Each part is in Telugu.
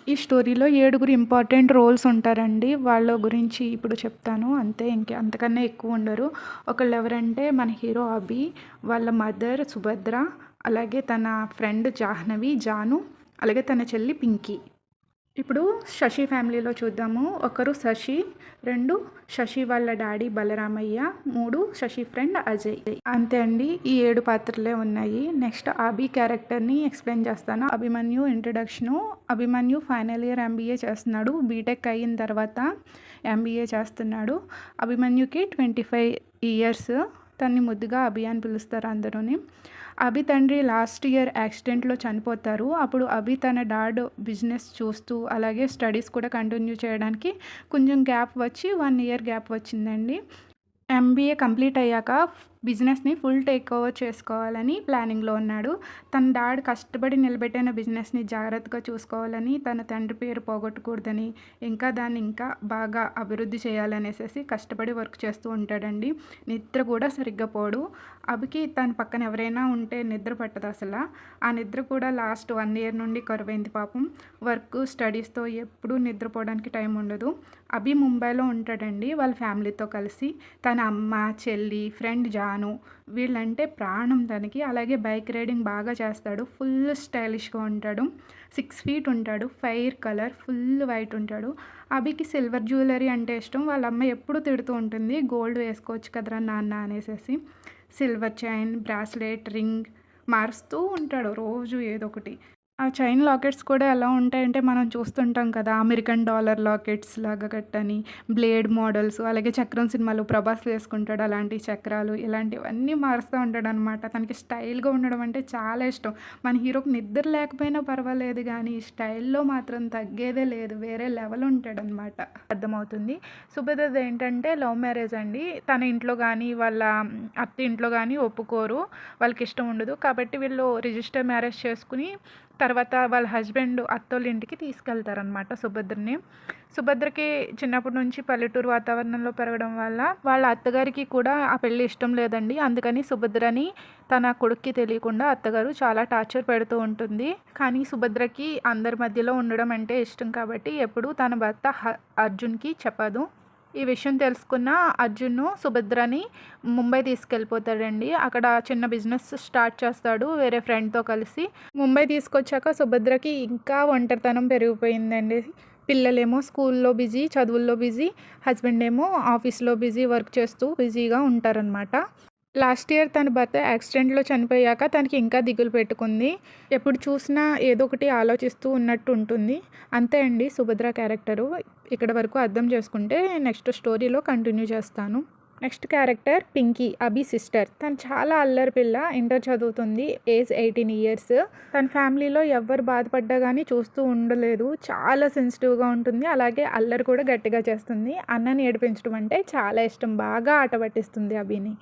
ఈ స్టోరీలో 7 ఇంపార్టెంట్ రోల్స్ ఉంటారండి. వాళ్ళ గురించి ఇప్పుడు చెప్తాను. అంతే అంతకన్నా ఎక్కువ ఉండరు. ఒకళ్ళు ఎవరంటే మన హీరో అభి, వాళ్ళ మదర్ సుభద్ర, అలాగే తన ఫ్రెండ్ జాహ్నవి, జాను, అలాగే తన చెల్లి పింకీ. ఇప్పుడు శశి ఫ్యామిలీలో చూద్దాము. ఒకరు శశి, 2 శశి వాళ్ళ డాడీ బలరామయ్య, 3 శశి ఫ్రెండ్ అజయ్. అంతే అండి. ఈ 7 పాత్రలే ఉన్నాయి. నెక్స్ట్ అభి క్యారెక్టర్ని ఎక్స్ప్లెయిన్ చేస్తాను. Abhimanyu introduction. Abhimanyu final year MBA చేస్తున్నాడు. బీటెక్ అయిన తర్వాత ఎంబీఏ చేస్తున్నాడు. అభిమన్యుకి 25 ఇయర్స్. తన్ని ముద్దుగా అభి అని పిలుస్తారు అందరూని. అభి తండ్రి లాస్ట్ ఇయర్ యాక్సిడెంట్లో చనిపోతారు. అప్పుడు అభి తన డాడ్ బిజినెస్ చూస్తూ అలాగే స్టడీస్ కూడా కంటిన్యూ చేయడానికి కొంచెం గ్యాప్ వచ్చి 1 ఇయర్ గ్యాప్ వచ్చిందండి. ఎంబీఏ కంప్లీట్ అయ్యాక బిజినెస్ని ఫుల్ టేక్ ఓవర్ చేసుకోవాలని ప్లానింగ్లో ఉన్నాడు. తన డాడ్ కష్టపడి నిలబెట్టిన బిజినెస్ని జాగ్రత్తగా చూసుకోవాలని, తన తండ్రి పేరు పోగొట్టకూడదని, ఇంకా దాన్ని ఇంకా బాగా అభివృద్ధి చేయాలనేసి కష్టపడి వర్క్ చేస్తూ ఉంటాడండి. నిద్ర కూడా సరిగ్గా పోడు. అభికి తన పక్కన ఎవరైనా ఉంటే నిద్ర పట్టదు అసలు. ఆ నిద్ర కూడా లాస్ట్ 1 ఇయర్ నుండి కరువైంది పాపం. వర్క్ స్టడీస్తో ఎప్పుడూ నిద్రపోవడానికి టైం ఉండదు. అభి ముంబైలో ఉంటాడండి వాళ్ళ ఫ్యామిలీతో కలిసి. తన అమ్మ, చెల్లి, ఫ్రెండ్ జాను వీళ్ళంటే ప్రాణం తనకి. అలాగే బైక్ రైడింగ్ బాగా చేస్తాడు. ఫుల్ స్టైలిష్గా ఉంటాడు. 6 ఫీట్ ఉంటాడు. ఫైర్ కలర్, ఫుల్ వైట్ ఉంటాడు. అభికి సిల్వర్ జ్యువెలరీ అంటే ఇష్టం. వాళ్ళ అమ్మ ఎప్పుడు తిడుతూ ఉంటుంది, గోల్డ్ వేసుకోవచ్చు కదరా నాన్న అనేసి. సిల్వర్ చైన్, బ్రాస్లెట్, రింగ్ మారుస్తూ ఉంటాడు రోజు ఏదో ఒకటి. ఆ చైన్ లాకెట్స్ కూడా ఎలా ఉంటాయంటే మనం చూస్తుంటాం కదా, అమెరికన్ డాలర్ లాకెట్స్ లాగా కట్టని, బ్లేడ్ మోడల్స్, అలాగే చక్రం సినిమాలో ప్రభాస్ వేసుకుంటాడు అలాంటి చక్రాలు, ఇలాంటివన్నీ మారుస్తూ ఉంటాడు అనమాట. తనకి స్టైల్గా ఉండడం అంటే చాలా ఇష్టం. మన హీరోకి నిద్ర లేకపోయినా పర్వాలేదు కానీ స్టైల్లో మాత్రం తగ్గేదే లేదు. వేరే లెవెల్ ఉంటాడనమాట. అర్థమవుతుంది. సుభద్రది ఏంటంటే లవ్ మ్యారేజ్ అండి. తన ఇంట్లో కానీ వాళ్ళ అత్త ఇంట్లో కానీ ఒప్పుకోరు, వాళ్ళకి ఇష్టం ఉండదు. కాబట్టి వీళ్ళు రిజిస్టర్ మ్యారేజ్ చేసుకుని తర్వాత వాళ్ళ హస్బెండ్ అత్తోళ్ళ ఇంటికి తీసుకెళ్తారనమాట సుభద్రని. సుభద్రకి చిన్నప్పటి నుంచి పల్లెటూరు వాతావరణంలో పెరగడం వల్ల వాళ్ళ అత్తగారికి కూడా ఆ పెళ్ళి ఇష్టం లేదండి. అందుకని సుభద్రని తన కొడుక్కి తెలియకుండా అత్తగారు చాలా టార్చర్ పెడుతూ ఉంటుంది. కానీ సుభద్రకి అందరి మధ్యలో ఉండడం అంటే ఇష్టం కాబట్టి ఎప్పుడూ తన భర్త అర్జున్కి చెప్పదు. ఈ విషయం తెలుసుకున్న అర్జున్ సుభద్రని ముంబై తీసుకెళ్ళిపోతాడండి. అక్కడ చిన్న బిజినెస్ స్టార్ట్ చేస్తాడు వేరే ఫ్రెండ్తో కలిసి. ముంబై తీసుకొచ్చాక సుభద్రకి ఇంకా ఒంటరితనం పెరిగిపోయిందండి. పిల్లలేమో స్కూల్లో బిజీ, చదువుల్లో బిజీ, హస్బెండ్ ఏమో ఆఫీస్లో బిజీ, వర్క్ చేస్తూ బిజీగా ఉంటారనమాట. లాస్ట్ ఇయర్ తన భర్త యాక్సిడెంట్లో చనిపోయాక తనకి ఇంకా దిగులు పెట్టుకుంది. ఎప్పుడు చూసినా ఏదో ఒకటి ఆలోచిస్తూ ఉన్నట్టు ఉంటుంది. అంతే అండి సుభద్ర క్యారెక్టరు. ఇక్కడ వరకు అర్థం చేసుకుంటే నెక్స్ట్ స్టోరీలో కంటిన్యూ చేస్తాను. నెక్స్ట్ క్యారెక్టర్ పింకీ, అభి సిస్టర్. తను చాలా అల్లరి పిల్ల. ఇంటర్ చదువుతుంది. Age 18 years. తన ఫ్యామిలీలో ఎవరు బాధపడ్డా కానీ చూస్తూ ఉండలేదు. చాలా సెన్సిటివ్గా ఉంటుంది. అలాగే అల్లరి కూడా గట్టిగా చేస్తుంది. అన్నని ఏడిపించడం అంటే చాలా ఇష్టం. బాగా ఆట పట్టిస్తుంది అభిని.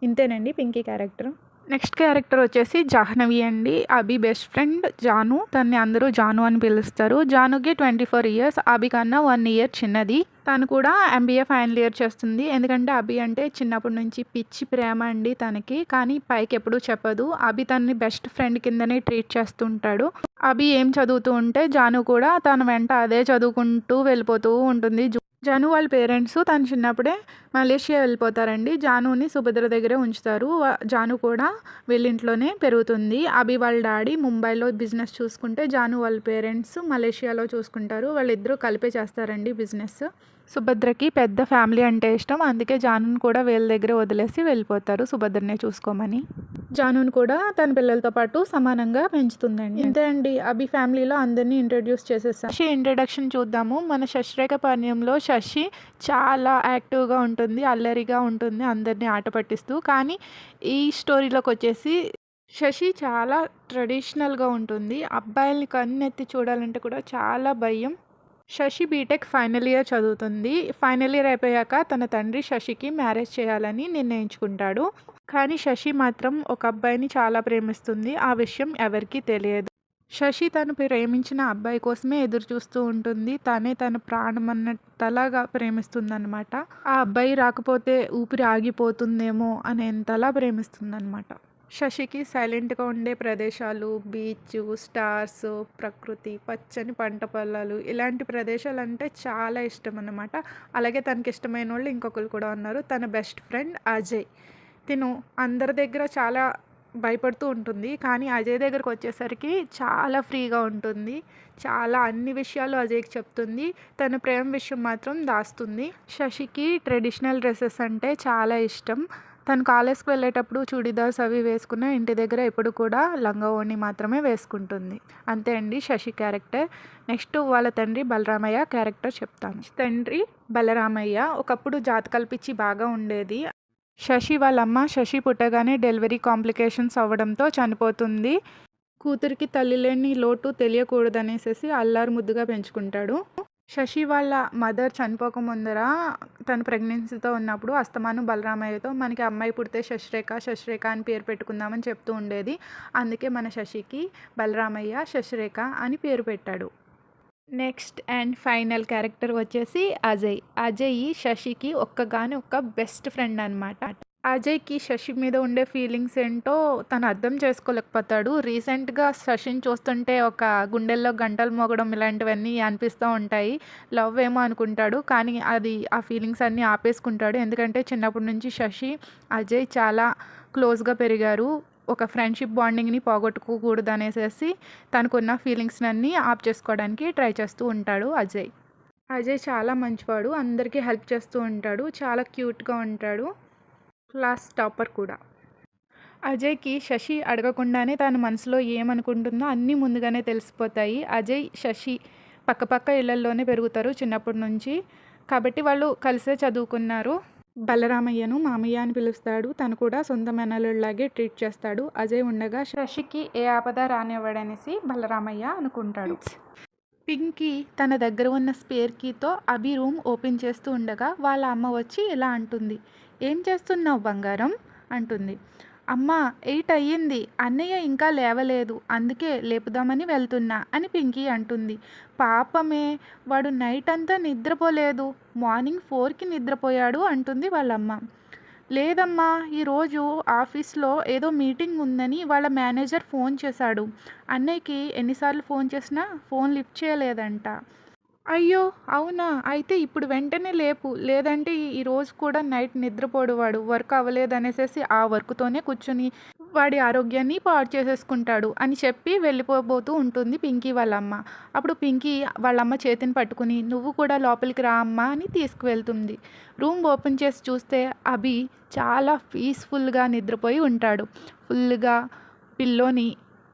ఇంతేనండి పింకీ క్యారెక్టర్. నెక్స్ట్ క్యారెక్టర్ వచ్చేసి జాహ్నవి అండి. అభి బెస్ట్ ఫ్రెండ్ జాను. తన్ని అందరూ జాను అని పిలుస్తారు. జానుకి 24 ఇయర్స్. అభి కన్నా 1 ఇయర్ చిన్నది. తను కూడా ఎంబీఏ ఫైనల్ ఇయర్ చేస్తుంది. ఎందుకంటే అభి అంటే చిన్నప్పటి నుంచి పిచ్చి ప్రేమ అండి తనకి. కానీ పైకి ఎప్పుడూ చెప్పదు. అభి తనని బెస్ట్ ఫ్రెండ్ కిందనే ట్రీట్ చేస్తుంటాడు. అభి ఏం చదువుతూ ఉంటే జాను కూడా తన వెంట అదే చదువుకుంటూ వెళ్ళిపోతూ ఉంటుంది. జాను వాళ్ళ పేరెంట్స్ తను చిన్నప్పుడే మలేషియా వెళ్ళిపోతారండి. జానుని సుభద్ర దగ్గరే ఉంచుతారు. జాను కూడా వీళ్ళింట్లోనే పెరుగుతుంది. అభి వాళ్ళ డాడీ ముంబైలో బిజినెస్ చూసుకుంటే జాను వాళ్ళ పేరెంట్స్ మలేషియాలో చూసుకుంటారు. వాళ్ళిద్దరూ కలిపే చేస్తారండి బిజినెస్. సుభద్రకి పెద్ద ఫ్యామిలీ అంటే ఇష్టం. అందుకే జానుని కూడా వీళ్ళ దగ్గర వదిలేసి వెళ్ళిపోతారు సుభద్రనే చూసుకోమని. జానుని కూడా తన పిల్లలతో పాటు సమానంగా పెంచుతుందండి. ఇంతే అండి. అభి ఫ్యామిలీలో అందరినీ ఇంట్రడ్యూస్ చేసేసాం. శశి ఇంట్రడక్షన్ చూద్దాము. మన శశిరేఖ పాణ్యంలో శశి చాలా యాక్టివ్గా ఉంటుంది, అల్లరిగా ఉంటుంది, అందరినీ ఆట పట్టిస్తూ. కానీ ఈ స్టోరీలోకి వచ్చేసి శశి చాలా ట్రెడిషనల్గా ఉంటుంది. అబ్బాయిల్ని కన్నెత్తి చూడాలంటే కూడా చాలా భయం. శశి బీటెక్ ఫైనల్ ఇయర్ చదువుతుంది. ఫైనల్ ఇయర్ అయిపోయాక తన తండ్రి శశికి మ్యారేజ్ చేయాలని నిర్ణయించుకుంటాడు. కానీ శశి మాత్రం ఒక అబ్బాయిని చాలా ప్రేమిస్తుంది. ఆ విషయం ఎవరికీ తెలియదు. శశి తను ప్రేమించిన అబ్బాయి కోసమే ఎదురు చూస్తూ ఉంటుంది. తనే తన ప్రాణం అన్నంతలాగా ప్రేమిస్తుందన్నమాట. ఆ అబ్బాయి రాకపోతే ఊపిరి ఆగిపోతుందేమో అనేంతలా ప్రేమిస్తుందన్నమాట. శశికి సైలెంట్‌గా ఉండే ప్రదేశాలు, బీచు, స్టార్సు, ప్రకృతి, పచ్చని పంట పొలాలు ఇలాంటి ప్రదేశాలంటే చాలా ఇష్టమనమాట. అలాగే తనకిష్టమైనోళ్ళు ఇంకొకళ్ళు కూడా ఉన్నారు. తన బెస్ట్ ఫ్రెండ్ అజయ్. తిను అందరి దగ్గర చాలా భయపడుతూ ఉంటుంది. కానీ అజయ్ దగ్గరకొచ్చేసరికి చాలా ఫ్రీగా ఉంటుంది. చాలా అన్ని విషయాలు అజయ్‌కి చెప్తుంది. తన ప్రేమ విషయం మాత్రం దాస్తుంది. శశికి ట్రెడిషనల్ డ్రెసెస్ అంటే చాలా ఇష్టం. తను కాలేజ్‌కి వెళ్ళేటప్పుడు చూడీదార్స్ అవి వేసుకున్న ఇంటి దగ్గర ఎప్పుడు కూడా లంగా ఓణి మాత్రమే వేసుకుంటుంది. అంతే అండి శశి క్యారెక్టర్. నెక్స్ట్ వాళ్ళ తండ్రి బలరామయ్య క్యారెక్టర్ చెప్తాను. తండ్రి బలరామయ్య ఒకప్పుడు జాతకాలు పిచ్చి బాగా ఉండేది. శశి వాళ్ళమ్మ శశి పుట్టగానే డెలివరీ కాంప్లికేషన్స్ అవ్వడంతో చనిపోతుంది. కూతురికి తల్లి లేని లోటు తెలియకూడదనేసేసి అల్లారు ముద్దుగా పెంచుకుంటాడు. శశి వాళ్ళ మదర్ చనిపోక ముందర తను ప్రెగ్నెన్సీతో ఉన్నప్పుడు అస్తమానం బలరామయ్యతో మనకి అమ్మాయి పుడితే శశిరేఖ శశిరేఖ అని పేరు పెట్టుకుందామని చెప్తూ ఉండేది. అందుకే మన శశికి బలరామయ్య శశిరేఖ అని పేరు పెట్టాడు. నెక్స్ట్ అండ్ ఫైనల్ క్యారెక్టర్ వచ్చేసి అజయ్. అజయ్ శశికి ఒక్క బెస్ట్ ఫ్రెండ్ అనమాట. అజయ్‌కి శశి మీద ఉండే ఫీలింగ్స్ ఏంటో తను అర్థం చేసుకోలేకపోతాడు. రీసెంట్‌గా శశిని చూస్తుంటే ఒక గుండెల్లో గంటలు మోగడం ఇలాంటివన్నీ అనిపిస్తూ ఉంటాయి. లవ్ ఏమో అనుకుంటాడు. కానీ ఆ ఫీలింగ్స్ అన్నీ ఆపేసుకుంటాడు. ఎందుకంటే చిన్నప్పటి నుంచి శశి, అజయ్ చాలా క్లోజ్‌గా పెరిగారు. ఒక ఫ్రెండ్‌షిప్ బాండింగ్‌ని పోగొట్టుకోకూడదనేసేసి తనకున్న ఫీలింగ్స్‌నన్నీ ఆప్ చేసుకోవడానికి ట్రై చేస్తూ ఉంటాడు అజయ్. అజయ్ చాలా మంచివాడు. అందరికీ హెల్ప్ చేస్తూ ఉంటాడు. చాలా క్యూట్‌గా ఉంటాడు. క్లాస్ టాపర్ కూడా. అజయ్‌కి శశి అడగకుండానే తన మనసులో ఏమనుకుంటుందో అన్నీ ముందుగానే తెలిసిపోతాయి. అజయ్, శశి పక్కపక్క ఇళ్లల్లోనే పెరుగుతారు చిన్నప్పటి నుంచి. కాబట్టి వాళ్ళు కలిసే చదువుకున్నారు. బలరామయ్యను మామయ్య అని పిలుస్తాడు. తను కూడా సొంత మేనల్లుడిలాగే ట్రీట్ చేస్తాడు. అజయ్ ఉండగా శశికి ఏ ఆపద రానివ్వడనేసి బలరామయ్య అనుకుంటాడు. పింకీ తన దగ్గర ఉన్న స్పేర్ కీతో అభి రూమ్ ఓపెన్ చేస్తూ ఉండగా వాళ్ళ అమ్మ వచ్చి ఇలా అంటుంది. ఏం చేస్తున్నావు బంగారం అంటుంది. అమ్మ 8 అయ్యింది, అన్నయ్య ఇంకా లేవలేదు, అందుకే లేపుదామని వెళ్తున్నా అని పింకీ అంటుంది. పాపమే, వాడు నైట్ అంతా నిద్రపోలేదు, మార్నింగ్ 4కి నిద్రపోయాడు అంటుంది వాళ్ళమ్మ. లేదమ్మా, ఈరోజు ఆఫీస్లో ఏదో మీటింగ్ ఉందని వాళ్ళ మేనేజర్ ఫోన్ చేశాడు. అన్నయ్యకి ఎన్నిసార్లు ఫోన్ చేసినా ఫోన్ లిఫ్ట్ చేయలేదంట. అయ్యో అవునా, అయితే ఇప్పుడు వెంటనే లేపు, లేదంటే ఈరోజు కూడా నైట్ నిద్రపోడు వాడు, వర్క్ అవ్వలేదనేసేసి ఆ వర్క్తోనే కూర్చొని వాడి ఆరోగ్యాన్ని పాడు చేసేసుకుంటాడు అని చెప్పి వెళ్ళిపోబోతూ ఉంటుంది పింకీ వాళ్ళమ్మ. అప్పుడు పింకీ వాళ్ళమ్మ చేతిని పట్టుకుని నువ్వు కూడా లోపలికి రా అమ్మా అని తీసుకువెళ్తుంది. రూమ్ ఓపెన్ చేసి చూస్తే అభి చాలా పీస్ఫుల్గా నిద్రపోయి ఉంటాడు. ఫుల్గా పిల్లోని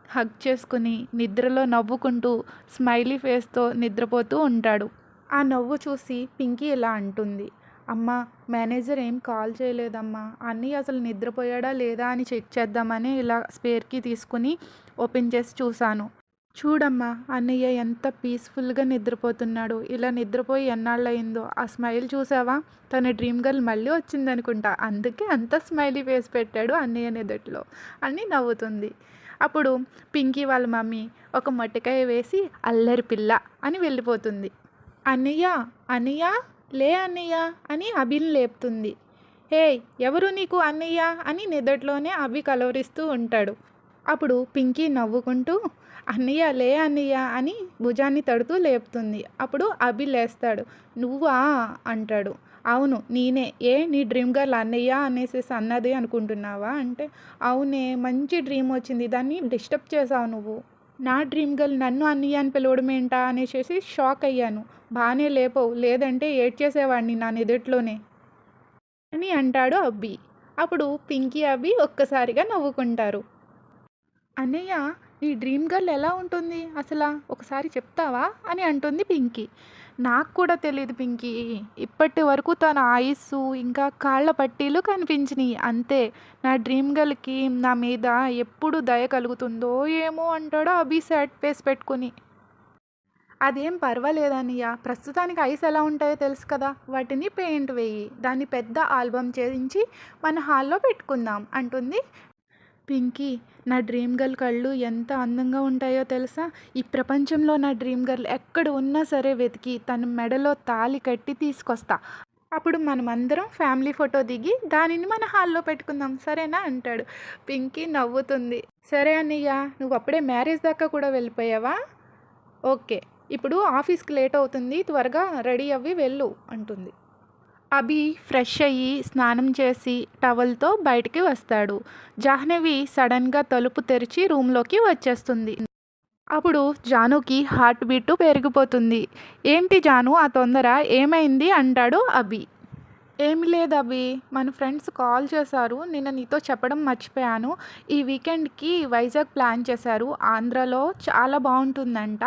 హగ్ చేసుకుని నిద్రలో నవ్వుకుంటూ స్మైలీ ఫేస్తో నిద్రపోతూ ఉంటాడు. ఆ నవ్వు చూసి పింకీ ఇలా అంటుంది. అమ్మా, మేనేజర్ ఏం కాల్ చేయలేదమ్మా, అన్నయ్య అసలు నిద్రపోయాడా లేదా అని చెక్ చేద్దామని ఇలా స్పేర్కి తీసుకుని ఓపెన్ చేసి చూశాను. చూడమ్మా, అన్నయ్య ఎంత పీస్ఫుల్గా నిద్రపోతున్నాడు. ఇలా నిద్రపోయి ఎన్నాళ్ళయిందో. ఆ స్మైల్ చూసావా, తన డ్రీమ్ గర్ల్ మళ్ళీ వచ్చిందనుకుంటా, అందుకే అంత స్మైలీ ఫేస్ పెట్టాడు అన్నయ్య నిదట్లో అని నవ్వుతుంది. అప్పుడు పింకీ వాళ్ళ మమ్మీ ఒక మొట్టికాయ వేసి అల్లరి పిల్ల అని వెళ్ళిపోతుంది. అన్నయ్య అన్నయ్య లే అన్నయ్య అని అభిని లేపుతుంది. హే, ఎవరు నీకు అన్నయ్య అని నిదట్లోనే అభి కలవరిస్తూ ఉంటాడు. అప్పుడు పింకీ నవ్వుకుంటూ అన్నయ్య లే అన్నయ్య అని భుజాన్ని తడుతూ లేపుతుంది. అప్పుడు అభి లేస్తాడు. నువ్వా అంటాడు. అవును నేనే. ఏ నీ డ్రీమ్ గర్ల్ అన్నయ్య అనేసేసి అన్నది అనుకుంటున్నావా అంటే, అవునే, మంచి డ్రీమ్ వచ్చింది, దాన్ని డిస్టర్బ్ చేసావు నువ్వు. నా డ్రీమ్ గర్ల్ నన్ను అన్నయ్య అని పిలవడం ఏంటా అనేసి షాక్ అయ్యాను. బాగానే లేపవు, లేదంటే ఏడ్చేసేవాడిని నా నిదట్లోనే అని అంటాడు అబ్బి. అప్పుడు పింకీ అభి ఒక్కసారిగా నవ్వుకుంటారు. అన్నయ్య, నీ డ్రీమ్ గర్ల్ ఎలా ఉంటుంది అసలు, ఒకసారి చెప్తావా అని అంటుంది పింకీ. నాకు కూడా తెలియదు పింకీ, ఇప్పటి వరకు తన ఆయుస్సు ఇంకా కాళ్ళ పట్టీలు కనిపించినాయి అంతే. నా డ్రీమ్ గర్ల్కి నా మీద ఎప్పుడు దయ కలుగుతుందో ఏమో అంటాడో అభి సాడ్ ఫేస్ పెట్టుకుని. అదేం పర్వాలేదన్నయ్య, ప్రస్తుతానికి ఐస్ ఎలా ఉంటాయో తెలుసు కదా, వాటిని పెయింట్ వేయి, దాన్ని పెద్ద ఆల్బమ్ చేయించి మన హాల్లో పెట్టుకుందాం అంటుంది పింకీ. నా డ్రీమ్ గర్ల్ కళ్ళు ఎంత అందంగా ఉంటాయో తెలుసా, ఈ ప్రపంచంలో నా డ్రీమ్ గర్ల్ ఎక్కడ ఉన్నా సరే వెతికి తన మెడలో తాళి కట్టి తీసుకొస్తా. అప్పుడు మనమందరం ఫ్యామిలీ ఫోటో దిగి దానిని మన హాల్లో పెట్టుకుందాం సరేనా అంటాడు. పింకీ నవ్వుతుంది. సరే అన్నయ్య, నువ్వు అప్పుడే మ్యారేజ్ దాకా కూడా వెళ్ళిపోయావా? ఓకే, ఇప్పుడు ఆఫీస్కి లేట్ అవుతుంది, త్వరగా రెడీ అవ్వి వెళ్ళు అంటుంది. అభి ఫ్రెష్ అయ్యి స్నానం చేసి టవల్తో బయటికి వస్తాడు. జాహ్నవి సడన్గా తలుపు తెరిచి రూమ్లోకి వచ్చేస్తుంది. అప్పుడు జానుకి హార్ట్ బీటు పెరిగిపోతుంది. ఏంటి జాను ఆ తొందర, ఏమైంది అంటాడు అభి. ఏమి లేదు అభి, మన ఫ్రెండ్స్ కాల్ చేశారు, నిన్న నీతో చెప్పడం మర్చిపోయాను. ఈ వీకెండ్కి వైజాగ్ ప్లాన్ చేశారు, ఆంధ్రాలో చాలా బాగుంటుందంట.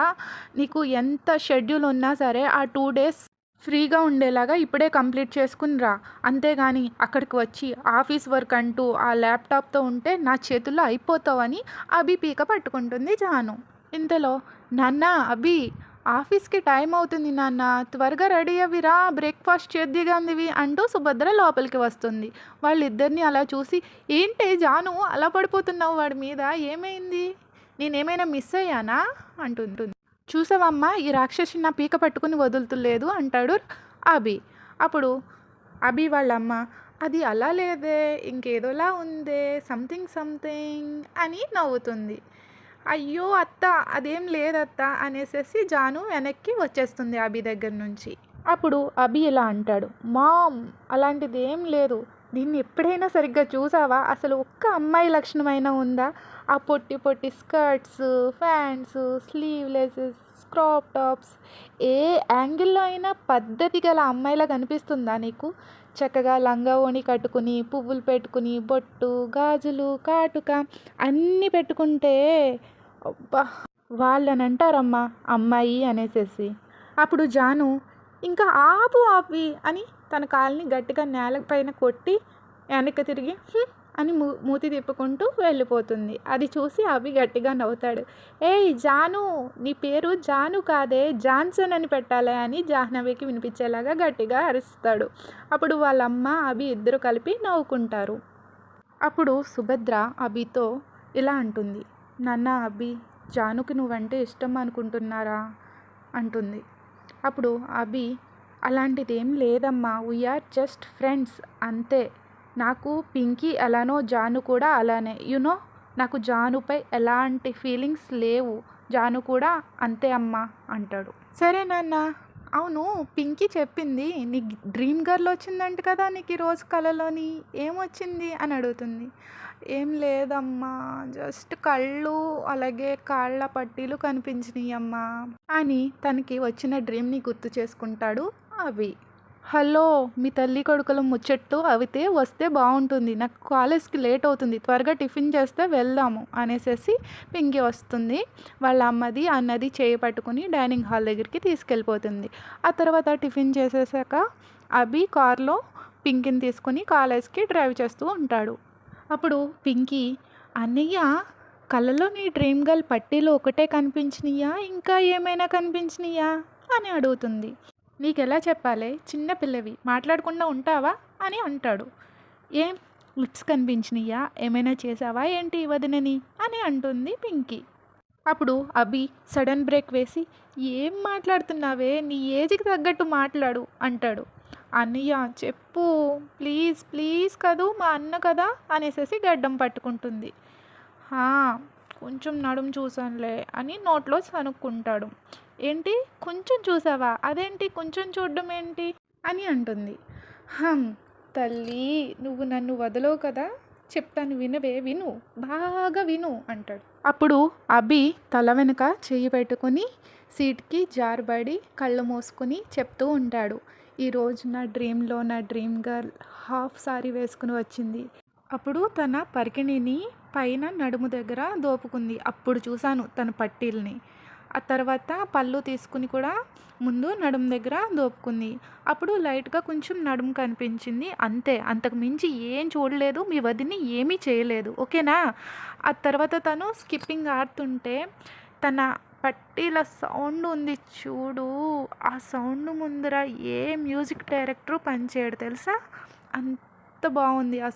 నీకు ఎంత షెడ్యూల్ ఉన్నా సరే ఆ 2 days ఫ్రీగా ఉండేలాగా ఇప్పుడే కంప్లీట్ చేసుకుని రా. అంతేగాని అక్కడికి వచ్చి ఆఫీస్ వర్క్ అంటూ ఆ ల్యాప్టాప్తో ఉంటే నా చేతుల్లో అయిపోతావని అభి పీక పట్టుకుంటుంది జాను. ఇంతలో నాన్న అభి, ఆఫీస్కి టైం అవుతుంది నాన్న, త్వరగా రెడీ అవ్విరా, బ్రేక్ఫాస్ట్ చేద్దిగాందివి అంటూ సుభద్ర లోపలికి వస్తుంది. వాళ్ళిద్దరిని అలా చూసి, ఏంటి జాను అలా పడిపోతున్నావు వాడి మీద, ఏమైంది, నేనేమైనా మిస్ అయ్యానా అంటుంది. చూసావమ్మా, ఈ రాక్షసి నా పీక పట్టుకుని వదులుతులేదు అంటాడు అభి. అప్పుడు అభి వాళ్ళమ్మ, అది అలా లేదే, ఇంకేదోలా ఉందే, సంథింగ్ సంథింగ్ అని నవ్వుతుంది. అయ్యో అత్త, అదేం లేదత్త అనేసేసి జాను వెనక్కి వచ్చేస్తుంది అభి దగ్గర నుంచి. అప్పుడు అభి ఇలా అంటాడు, మామ్ అలాంటిది ఏం లేదు, దీన్ని ఎప్పుడైనా సరిగ్గా చూసావా, అసలు ఒక్క అమ్మాయి లక్షణమైనా ఉందా, ఆ పొట్టి పొట్టి స్కర్ట్స్, ప్యాంట్స్, స్లీవ్లెసెస్, క్రాప్ టాప్స్, ఏ యాంగిల్లో అయినా పద్ధతి గల అమ్మాయిలా కనిపిస్తుందా నీకు? చక్కగా లంగా ఓణి కట్టుకుని, పువ్వులు పెట్టుకుని, బొట్టు, గాజులు, కాటుక అన్నీ పెట్టుకుంటే అబ్బా, వాళ్ళని అంటారమ్మా అమ్మాయి అనేసేసి. అప్పుడు జాను, ఇంకా ఆపు ఆపి అని తన కాల్ని గట్టిగా నేల పైన కొట్టి వెనక్కి తిరిగి అని మూతి తిప్పుకుంటూ వెళ్ళిపోతుంది. అది చూసి అభి గట్టిగా నవ్వుతాడు. ఏయ్ జాను, నీ పేరు జాను కాదే, జాన్సన్ అని పెట్టాలి అని జాహ్నవికి వినిపించేలాగా గట్టిగా అరుస్తాడు. అప్పుడు వాళ్ళమ్మ అభి ఇద్దరు కలిపి నవ్వుకుంటారు. అప్పుడు సుభద్ర అభితో ఇలా అంటుంది, నాన్న అభి, జానుకి నువ్వంటే ఇష్టం అనుకుంటున్నారా అంటుంది. అప్పుడు అభి, అలాంటిది ఏం లేదమ్మా, వీఆర్ జస్ట్ ఫ్రెండ్స్ అంతే, నాకు పింకీ ఎలానో జాను కూడా అలానే, యునో నాకు జానుపై ఎలాంటి ఫీలింగ్స్ లేవు, జాను కూడా అంతే అమ్మా అంటాడు. సరే నాన్న, అవును పింకీ చెప్పింది నీ డ్రీమ్ గర్ల్ వచ్చిందంట కదా నీకు ఈరోజు కళలోని, ఏమొచ్చింది అని అడుగుతుంది. ఏం లేదమ్మా, జస్ట్ కళ్ళు అలాగే కాళ్ళ పట్టీలు కనిపించినాయి అమ్మా అని తనకి వచ్చిన డ్రీమ్ని గుర్తు చేసుకుంటాడు అవి. హలో, మీ తల్లి కొడుకుల ముచ్చట్లు అవితే వస్తే బాగుంటుంది, నాకు కాలేజ్కి లేట్ అవుతుంది, త్వరగా టిఫిన్ చేస్తే వెళ్దాము అనేసి పింకీ వస్తుంది. వాళ్ళ అమ్మది అన్నది చేయి పట్టుకుని డైనింగ్ హాల్ దగ్గరికి తీసుకెళ్ళిపోతుంది. ఆ తర్వాత టిఫిన్ చేసేసాక అభి కార్లో పింకీని తీసుకుని కాలేజ్కి డ్రైవ్ చేస్తూ ఉంటాడు. అప్పుడు పింకీ, అన్నయ్య కళ్ళలో నీ డ్రీమ్ గర్ల్ పట్టీలు ఒకటే కనిపించినాయా, ఇంకా ఏమైనా కనిపించినాయా అని అడుగుతుంది. నీకెలా చెప్పాలి, చిన్న పిల్లవి, మాట్లాడకుండా ఉంటావా అని అంటాడు. ఏం లిప్స్ కనిపించినాయా, ఏమైనా చేసావా ఏంటి వదినని అని అంటుంది పింకీ. అప్పుడు అభి సడన్ బ్రేక్ వేసి, ఏం మాట్లాడుతున్నావే, నీ ఏజ్కి తగ్గట్టు మాట్లాడు అంటాడు. అన్నయ్య చెప్పు ప్లీజ్ ప్లీజ్, కదూ మా అన్న కదా అనేసి గడ్డం పట్టుకుంటుంది. కొంచెం నడుము చూసానులే అని నోట్లో సనుక్కుంటాడు. ఏంటి కొంచెం చూసావా, అదేంటి కొంచెం చూడడం ఏంటి అని అంటుంది. తల్లి, నువ్వు నన్ను వదలవు కదా, చెప్తాను వినవే, విను, బాగా విను అంటాడు. అప్పుడు అభి తల వెనుక చెయ్యి పెట్టుకుని సీట్కి జారబడి కళ్ళు మూసుకుని చెప్తూ ఉంటాడు. ఈరోజు నా డ్రీమ్లో నా డ్రీమ్ గర్ల్ హాఫ్ సారీ వేసుకుని వచ్చింది. అప్పుడు తన పరికిణిని పైన నడుము దగ్గర దోపుకుంది, అప్పుడు చూశాను తన పట్టీల్ని. ఆ తర్వాత పళ్ళు తీసుకుని కూడా ముందు నడుము దగ్గర దోపుకుంది, అప్పుడు లైట్గా కొంచెం నడుము కనిపించింది, అంతే, అంతకు మించి ఏం చూడలేదు, మీ వదిని ఏమీ చేయలేదు, ఓకేనా. ఆ తర్వాత తను స్కిప్పింగ్ ఆడుతుంటే తన పట్టీల సౌండ్ ఉంది చూడు, ఆ సౌండ్ ముందర ఏ మ్యూజిక్ డైరెక్టరు పనిచేయడు తెలుసా, అంత బాగుంది ఆ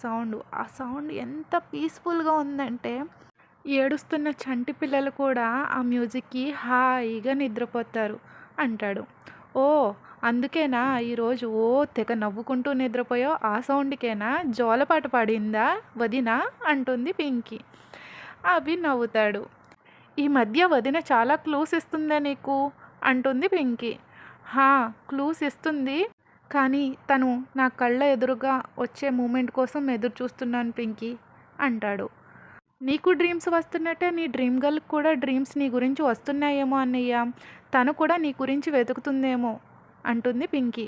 సౌండ్ ఎంత పీస్ఫుల్గా ఉందంటే ఏడుస్తున్న చంటి పిల్లలు కూడా ఆ మ్యూజిక్కి హాయిగా నిద్రపోతారు అంటాడు. ఓ అందుకేనా ఈరోజు తెగ నవ్వుకుంటూ నిద్రపోయావు ఆ సౌండ్కేనా జోలపాట పాడిందా వదిన అంటుంది పింకీ. అభి నవ్వుతాడు. ఈ మధ్య వదిన చాలా క్లూస్ ఇస్తుందే నీకు అంటుంది పింకీ. హా క్లూస్ ఇస్తుంది కానీ తను నా కళ్ళ ఎదురుగా వచ్చే మూమెంట్ కోసం ఎదురు చూస్తున్నాను పింకీ అంటాడు. నీకు డ్రీమ్స్ వస్తున్నట్టే నీ డ్రీమ్ గర్ల్కి కూడా డ్రీమ్స్ నీ గురించి వస్తున్నాయేమో అన్నయ్య. తను కూడా నీ గురించి వెతుకుతుందేమో అంటుంది పింకీ.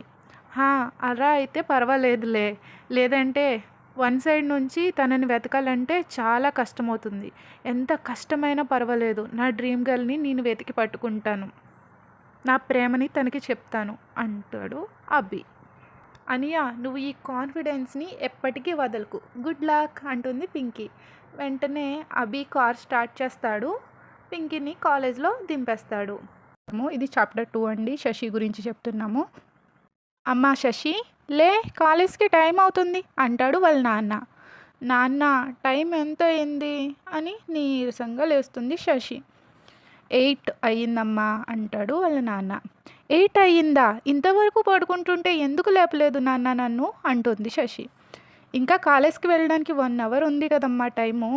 హా అలా అయితే పర్వాలేదులే. లేదంటే వన్ సైడ్ నుంచి తనని వెతకాలంటే చాలా కష్టమవుతుంది. ఎంత కష్టమైనా పర్వాలేదు. నా డ్రీమ్ గర్ల్ని నేను వెతికి పట్టుకుంటాను. నా ప్రేమని తనకి చెప్తాను అంటాడు అభి. అనియా నువ్వు ఈ కాన్ఫిడెన్స్ని ఎప్పటికీ వదలకు. గుడ్ లక్ అంటుంది పింకీ. వెంటనే అభి కార్ స్టార్ట్ చేస్తాడు. పింకీని కాలేజ్లో దింపేస్తాడు. ఇది చాప్టర్ 2 అండి. శశి గురించి చెప్తున్నాము. అమ్మా శశి లే కాలేజ్కి టైం అవుతుంది అంటాడు వాళ్ళ నాన్న. నాన్న టైం ఎంత అయింది అని నీరసంగా లేస్తుంది శశి. 8 అయ్యిందమ్మా అంటాడు వాళ్ళ నాన్న. 8 అయ్యిందా? ఇంతవరకు పడుకుంటుంటే ఎందుకు లేపలేదు నాన్న నన్ను అంటుంది శశి. ఇంకా కాలేజ్కి వెళ్ళడానికి 1 అవర్ ఉంది కదమ్మా టైము.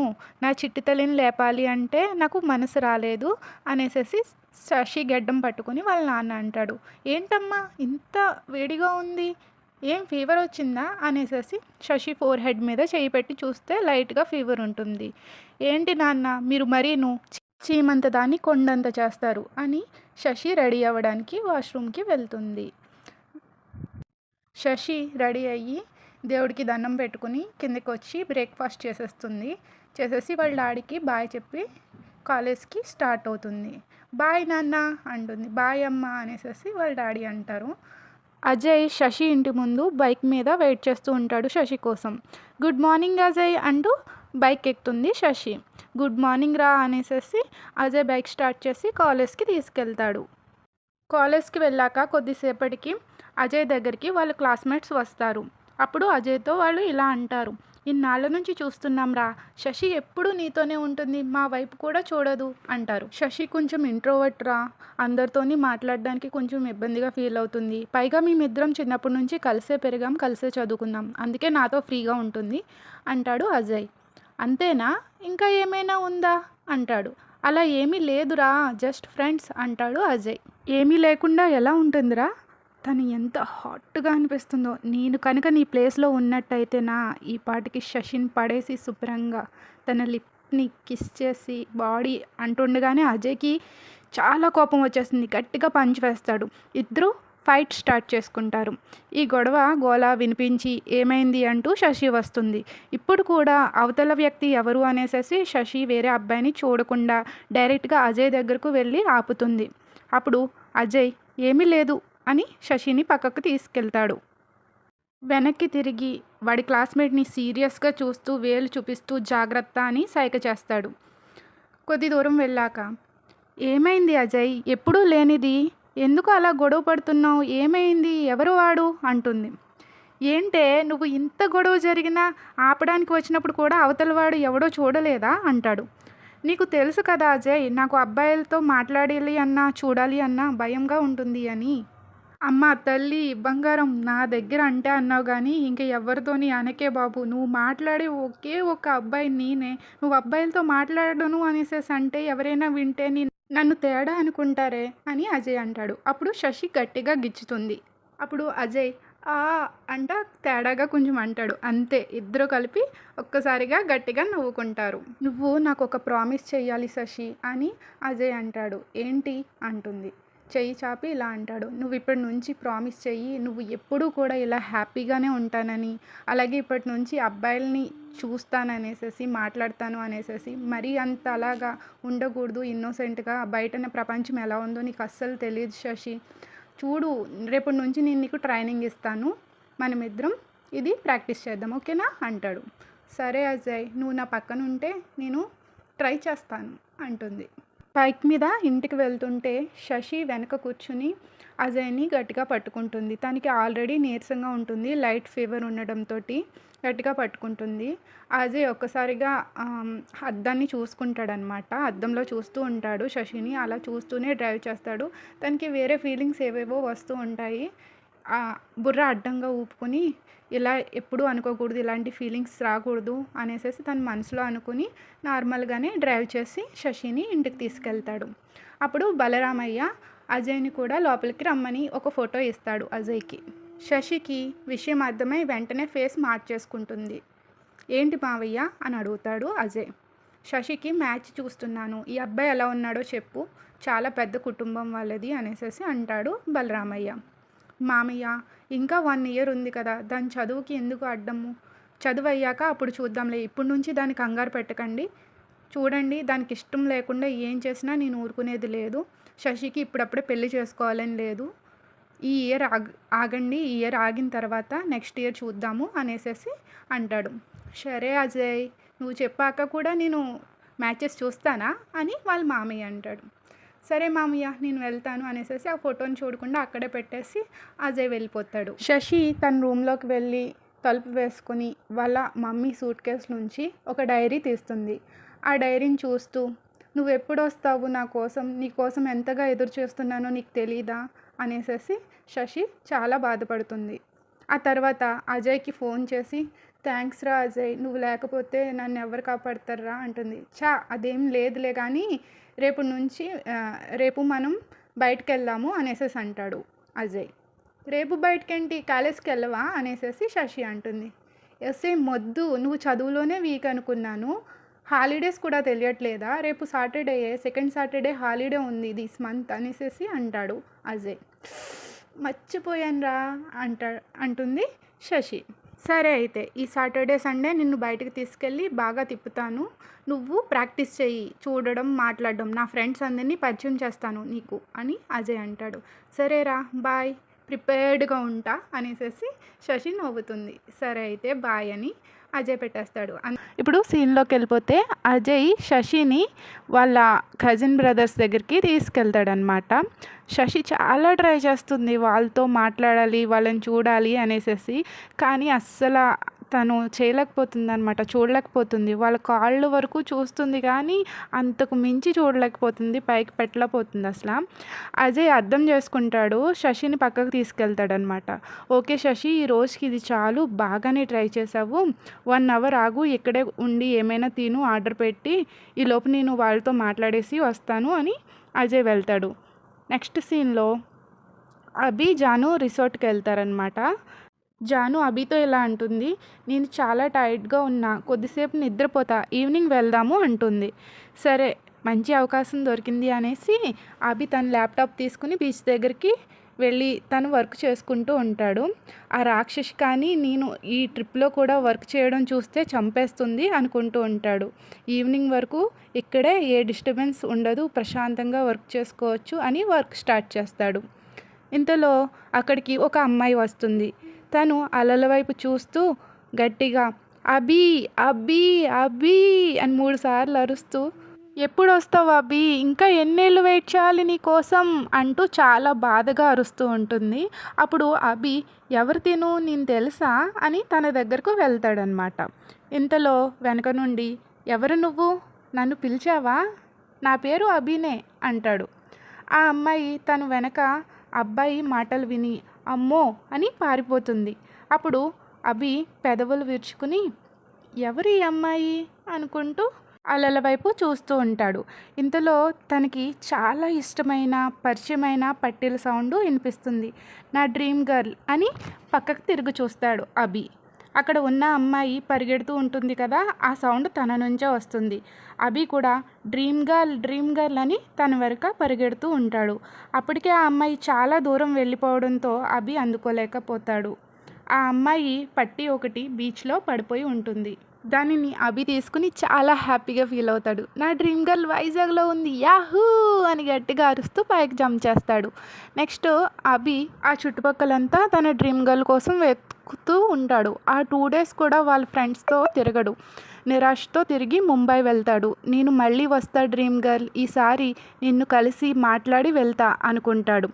నా చిట్టి తల్లిని లేపాలి అంటే నాకు మనసు రాలేదు అనేసి శశి గెడ్డం పట్టుకొని వాళ్ళ నాన్న అంటాడు. ఏంటమ్మా ఇంత వేడిగా ఉంది, ఏం ఫీవర్ వచ్చిందా అనేసి శశి ఫోర్ హెడ్ మీద చేయి పెట్టి చూస్తే లైట్గా ఫీవర్ ఉంటుంది. ఏంటి నాన్న మీరు మరీను చీమంత దాన్ని కొండంత చేస్తారు అని శశి రెడీ అవ్వడానికి వాష్రూమ్కి వెళ్తుంది. శశి రెడీ అయ్యి దేవుడికి దండం పెట్టుకుని కిందకి వచ్చి బ్రేక్ఫాస్ట్ చేసేసి వాళ్ళ డాడీకి బాయ్ చెప్పి కాలేజ్కి స్టార్ట్ అవుతుంది. బాయ్ నాన్న అంటుంది. బాయ్ అమ్మ అనేసి వాళ్ళ డాడీ అంటారు. అజయ్ శశి ఇంటి ముందు బైక్ మీద వెయిట్ చేస్తూ ఉంటాడు శశి కోసం. గుడ్ మార్నింగ్ అజయ్ అంటూ బైక్ ఎక్కుతుంది శశి. గుడ్ మార్నింగ్ రా అనేసి అజయ్ బైక్ స్టార్ట్ చేసి కాలేజ్కి తీసుకెళ్తాడు. కాలేజ్కి వెళ్ళాక కొద్దిసేపటికి అజయ్ దగ్గరికి వాళ్ళ క్లాస్మేట్స్ వస్తారు. అప్పుడు అజయ్తో వాళ్ళు ఇలా అంటారు. ఇన్నాళ్ళ నుంచి చూస్తున్నాం రా, శశి ఎప్పుడూ నీతోనే ఉంటుంది, మా వైపు కూడా చూడదు అంటారు. శశి కొంచెం ఇంట్రోవర్ట్ రా, అందరితోని మాట్లాడడానికి కొంచెం ఇబ్బందిగా ఫీల్ అవుతుంది. పైగా మేమిద్దరం చిన్నప్పటి నుంచి కలిసే పెరిగాం, కలిసే చదువుకున్నాం, అందుకే నాతో ఫ్రీగా ఉంటుంది అంటాడు అజయ్. అంతేనా ఇంకా ఏమైనా ఉందా అంటాడు. అలా ఏమీ లేదురా, జస్ట్ ఫ్రెండ్స్ అంటాడు అజయ్. ఏమీ లేకుండా ఎలా ఉంటుందిరా, తను ఎంత హాట్గా అనిపిస్తుందో. నేను కనుక నీ ప్లేస్లో ఉన్నట్టయితేనా ఈ పాటికి శశిని పడేసి శుభ్రంగా తన లిప్ని కిస్ చేసి బాడీ అంటుండగానే అజయ్కి చాలా కోపం వచ్చేస్తుంది. గట్టిగా పంచ్ వేస్తాడు. ఇద్దరు ఫైట్ స్టార్ట్ చేసుకుంటారు. ఈ గోల వినిపించి ఏమైంది అంటూ శశి వస్తుంది. ఇప్పుడు కూడా అవతల వ్యక్తి ఎవరు అనేసి శశి వేరే అబ్బాయిని చూడకుండా డైరెక్ట్గా అజయ్ దగ్గరకు వెళ్ళి ఆపుతుంది. అప్పుడు అజయ్ ఏమీ లేదు అని శశిని పక్కకు తీసుకెళ్తాడు. వెనక్కి తిరిగి వాడి క్లాస్మేట్ని సీరియస్గా చూస్తూ వేలు చూపిస్తూ జాగ్రత్త అని సైగ చేస్తాడు. కొద్ది దూరం వెళ్ళాక ఏమైంది అజయ్, ఎప్పుడూ లేనిది, ఎందుకు అలా గొడవ పడుతున్నావు, ఏమైంది, ఎవరు వాడు అంటుంది. ఏంటే నువ్వు ఇంత గొడవ జరిగినా ఆపడానికి వచ్చినప్పుడు కూడా అవతలవాడు ఎవడో చూడలేదా అంటాడు. నీకు తెలుసు కదా అజయ్, నాకు అబ్బాయిలతో మాట్లాడాలి అన్నా చూడాలి అన్నా భయంగా ఉంటుంది అని. అమ్మ తల్లి బంగారం నా దగ్గర అంటే అన్నావు కానీ ఇంకా ఎవరితోని అనకే బాబు, నువ్వు మాట్లాడే ఒకే ఒక అబ్బాయి నేనే, నువ్వు అబ్బాయిలతో మాట్లాడను అనేసి అంటే ఎవరైనా వింటే నన్ను తేడా అనుకుంటారే అని అజయ్ అంటాడు. అప్పుడు శశి గట్టిగా గిచ్చుతుంది. అప్పుడు అజయ్ అంట తేడాగా కొంచెం అంటాడు. అంతే, ఇద్దరు కలిపి ఒక్కసారిగా గట్టిగా నవ్వుకుంటారు. నువ్వు నాకు ఒక ప్రామిస్ చెయ్యాలి శశి అని అజయ్ అంటాడు. ఏంటి అంటుంది. చెయ్యి చాపి ఇలా అంటాడు. నువ్వు ఇప్పటి నుంచి ప్రామిస్ చెయ్యి, నువ్వు ఎప్పుడూ కూడా ఇలా హ్యాపీగానే ఉంటానని, అలాగే ఇప్పటి నుంచి అబ్బాయిల్ని చూస్తాననేసి మాట్లాడతాను అనేసి మరీ అంత అలాగా ఉండకూడదు. ఇన్నోసెంట్గా బయటన ప్రపంచం ఎలా ఉందో నీకు అస్సలు తెలియదు శశి. చూడు, రేపటి నుంచి నేను నీకు ట్రైనింగ్ ఇస్తాను, మనమిద్దరం ఇది ప్రాక్టీస్ చేద్దాం, ఓకేనా అంటాడు. సరే అజయ్, నువ్వు నా పక్కన ఉంటే నేను ట్రై చేస్తాను అంటుంది. బైక్ మీద ఇంటికి వెళ్తుంటే శశి వెనక కూర్చుని అజయ్‌ని గట్టిగా పట్టుకుంటుంది. తనకి ఆల్రెడీ నీరసంగా ఉంటుంది. లైట్ ఫీవర్ ఉండడంతోటి గట్టిగా పట్టుకుంటుంది. అజయ్ ఒక్కసారిగా అద్దాన్ని చూసుకుంటాడనమాట. అద్దంలో చూస్తూ ఉంటాడు శశిని. అలా చూస్తూనే డ్రైవ్ చేస్తాడు. తనకి వేరే ఫీలింగ్స్ ఏవేవో వస్తూ ఉంటాయి. బుర్ర అడ్డంగా ఊపుకొని ఇలా ఎప్పుడూ అనుకోకూడదు, ఇలాంటి ఫీలింగ్స్ రాకూడదు అనేసేసి తన మనసులో అనుకుని నార్మల్‌గానే డ్రైవ్ చేసి శశిని ఇంటికి తీసుకెళ్తాడు. అప్పుడు బలరామయ్య అజయ్‌ని కూడా లోపలికి రమ్మని ఒక ఫోటో ఇస్తాడు అజయ్‌కి. శశికి విషయం అర్థమై వెంటనే ఫేస్ మార్చేసుకుంటుంది. "ఏంటి మావయ్య" అని అడుగుతాడు అజయ్. శశికి మ్యాచ్ చూస్తున్నాను, ఈ అబ్బాయి ఎలా ఉన్నాడో చెప్పు, చాలా పెద్ద కుటుంబం వాళ్ళది అనేసేసి అంటాడు బలరామయ్య. "మామయ్య ఇంకా 1 ఇయర్ ఉంది కదా, దాని చదువుకి ఎందుకు అడ్డము, చదువు అయ్యాక అప్పుడు చూద్దాంలే, ఇప్పటి నుంచి దాన్ని కంగారు పెట్టకండి. చూడండి, దానికి ఇష్టం లేకుండా ఏం చేసినా నేను ఊరుకునేది లేదు. శశికి ఇప్పుడప్పుడే పెళ్లి చేసుకోవాలని లేదు. ఈ ఇయర్ ఆగండి, ఈ ఇయర్ ఆగిన తర్వాత నెక్స్ట్ ఇయర్ చూద్దాము" అనేసేసి అంటాడు. "సరే అజయ్, నువ్వు చెప్పాక కూడా నేను మ్యాచెస్ చూస్తానా" అని వాళ్ళ మామయ్య అంటాడు. "సరే మామయ్య, నేను వెళ్తాను" అనేసేసి ఆ ఫోటోని చూడకుండా అక్కడే పెట్టేసి అజయ్ వెళ్ళిపోతాడు. శశి తన రూమ్లోకి వెళ్ళి తలుపు వేసుకొని వాళ్ళ మమ్మీ సూట్ కేస్ నుంచి ఒక డైరీ తీస్తుంది. ఆ డైరీని చూస్తూ, "నువ్వు ఎప్పుడు వస్తావు నా కోసం, నీ కోసం ఎంతగా ఎదురు చూస్తున్నానో నీకు తెలీదా" అనేసేసి శశి చాలా బాధపడుతుంది. ఆ తర్వాత అజయ్కి ఫోన్ చేసి, "థ్యాంక్స్ రా అజయ్, నువ్వు లేకపోతే నన్ను ఎవరు కాపాడతారా" అంటుంది. అదేం లేదులే కానీ రేపు మనం బయటకు వెళ్దాము అనేసేసి అంటాడు అజయ్. "రేపు బయటకేంటి, కాలేజ్కి వెళ్ళవా" అనేసేసి శశి అంటుంది. "ఎస్ఏ మొద్దు, నువ్వు చదువులోనే వీక్ అనుకున్నాను, హాలిడేస్ కూడా తెలియట్లేదా, రేపు సాటర్డే, సెకండ్ సాటర్డే హాలిడే ఉంది దిస్ మంత్" అనేసేసి అంటాడు అజయ్. "మర్చిపోయానురా" అంటుంది శశి. "సరే అయితే ఈ సాటర్డే సండే నిన్ను బయటకు తీసుకెళ్ళి బాగా తిప్పుతాను, నువ్వు ప్రాక్టీస్ చెయ్యి, చూడడం మాట్లాడడం, నా ఫ్రెండ్స్ అందరినీ పరిచయం చేస్తాను నీకు" అని అజయ్ అంటాడు. "సరేరా, బాయ్, ప్రిపేర్డ్గా ఉంటా" అనేసేసి శశి నవ్వుతుంది. "సరే అయితే బాయ్" అని అజయ్ పెట్టేస్తాడు. ఇప్పుడు సీన్లోకి వెళ్ళిపోతే అజయ్ శశిని వాళ్ళ కజిన్ బ్రదర్స్ దగ్గరికి తీసుకెళ్తాడనమాట. శశి చాలా ట్రై చేస్తుంది వాళ్ళతో మాట్లాడాలి, వాళ్ళని చూడాలి అనేసేసి, కానీ అస్సలు తను చేయలేకపోతుందనమాట, చూడలేకపోతుంది. వాళ్ళ కాళ్ళు వరకు చూస్తుంది కానీ అంతకు మించి చూడలేకపోతుంది, పైకి పెట్టలేకపోతుంది అసలు. అజయ్ అర్థం చేసుకుంటాడు, శశిని పక్కకు తీసుకెళ్తాడనమాట. "ఓకే శశి, ఈ రోజుకి ఇది చాలు, బాగానే ట్రై చేసావు, 1 అవర్ ఆగు, ఇక్కడే ఉండి ఏమైనా తిను ఆర్డర్ పెట్టి, ఈలోపు నేను వాళ్ళతో మాట్లాడేసి వస్తాను" అని అజయ్ వెళ్తాడు. నెక్స్ట్ సీన్లో అభి, జాను రిసార్ట్కి వెళ్తారనమాట. జాను అభితో ఇలా అంటుంది, "నేను చాలా టైర్డ్గా ఉన్నా, కొద్దిసేపు నిద్రపోతా, ఈవినింగ్ వెళ్దాము" అంటుంది. సరే, మంచి అవకాశం దొరికింది అనేసి అభి తన ల్యాప్టాప్ తీసుకుని బీచ్ దగ్గరికి వెళ్ళి తను వర్క్ చేసుకుంటూ ఉంటాడు. ఆ రాక్షసి కానీ నేను ఈ ట్రిప్లో కూడా వర్క్ చేయడం చూస్తే చంపేస్తుంది అనుకుంటూ ఉంటాడు. ఈవినింగ్ వరకు ఇక్కడే ఏ డిస్టర్బెన్స్ ఉండదు, ప్రశాంతంగా వర్క్ చేసుకోవచ్చు అని వర్క్ స్టార్ట్ చేస్తాడు. ఇంతలో అక్కడికి ఒక అమ్మాయి వస్తుంది. తను అలల వైపు చూస్తూ గట్టిగా "అభి, అభి, అభి" అని 3 సార్లు అరుస్తూ, "ఎప్పుడు వస్తావు అభి, ఇంకా ఎన్నేళ్ళు వెయిట్ చేయాలి నీ కోసం" అంటూ చాలా బాధగా అరుస్తూ ఉంటుంది. అప్పుడు అభి, "ఎవరు తిను, నేను తెలుసా" అని తన దగ్గరకు వెళ్తాడనమాట. ఇంతలో వెనక నుండి, "ఎవరు నువ్వు, నన్ను పిలిచావా, నా పేరు అభినే" అంటాడు. ఆ అమ్మాయి తను వెనక అబ్బాయి మాటలు విని "అమ్మో" అని పారిపోతుంది. అప్పుడు అభి పెదవులు విరుచుకుని, "ఎవరు ఈ అమ్మాయి" అనుకుంటూ అలల వైపు చూస్తూ ఉంటాడు. ఇంతలో తనకి చాలా ఇష్టమైన పరిచయమైన పట్టీల సౌండ్ వినిపిస్తుంది. "నా డ్రీమ్ గర్ల్" అని పక్కకు తిరిగి చూస్తాడు అభి. అక్కడ ఉన్న అమ్మాయి పరిగెడుతూ ఉంటుంది కదా, ఆ సౌండ్ తన నుంచే వస్తుంది. అభి కూడా డ్రీమ్ గర్ల్, డ్రీమ్ గర్ల్ అని తన వెనుక పరిగెడుతూ ఉంటాడు. అప్పటికే ఆ అమ్మాయి చాలా దూరం వెళ్ళిపోవడంతో అభి అందుకోలేకపోతాడు. ఆ అమ్మాయి పట్టీ ఒకటి బీచ్లో పడిపోయి ఉంటుంది. దానిని అభి తీసుకుని చాలా హ్యాపీగా ఫీల్ అవుతాడు. "నా డ్రీమ్ గర్ల్ వైజాగ్లో ఉంది, యాహూ" అని గట్టిగా అరుస్తూ పైకి జంప్ చేస్తాడు. నెక్స్ట్ అభి ఆ చుట్టుపక్కలంతా తన డ్రీమ్ గర్ల్ కోసం వెతుకుతూ ఉంటాడు. ఆ 2 డేస్ కూడా వాళ్ళ ఫ్రెండ్స్తో తిరగడు. నిరాశతో తిరిగి ముంబై వెళ్తాడు. నేను మళ్ళీ వస్తా డ్రీమ్ గర్ల్, ఈసారి నిన్ను కలిసి మాట్లాడి వెళ్తా అనుకుంటాడు.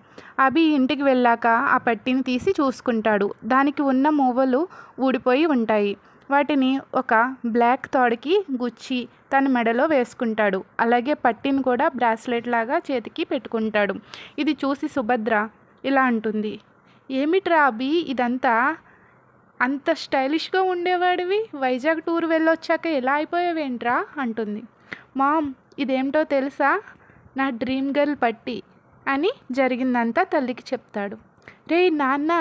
అభి ఇంటికి వెళ్ళాక ఆ పట్టీని తీసి చూసుకుంటాడు. దానికి ఉన్న మూవలు ఊడిపోయి ఉంటాయి. వాటిని ఒక బ్లాక్ తాడుకి గుచ్చి తన మెడలో వేసుకుంటాడు. అలాగే పట్టీని కూడా బ్రాస్లెట్ లాగా చేతికి పెట్టుకుంటాడు. ఇది చూసి సుభద్ర ఇలా అంటుంది, ఏమిట్రా అభి ఇదంతా, అంత స్టైలిష్గా ఉండేవాడివి వైజాగ్ టూర్ వెళ్ళొచ్చాక ఎలా అయిపోయావేంట్రా అంటుంది. మామ్, ఇదేమిటో తెలుసా, నా డ్రీమ్ గర్ల్ పట్టీ అని జరిగిందంతా తల్లికి చెప్తాడు. రే నాన్న,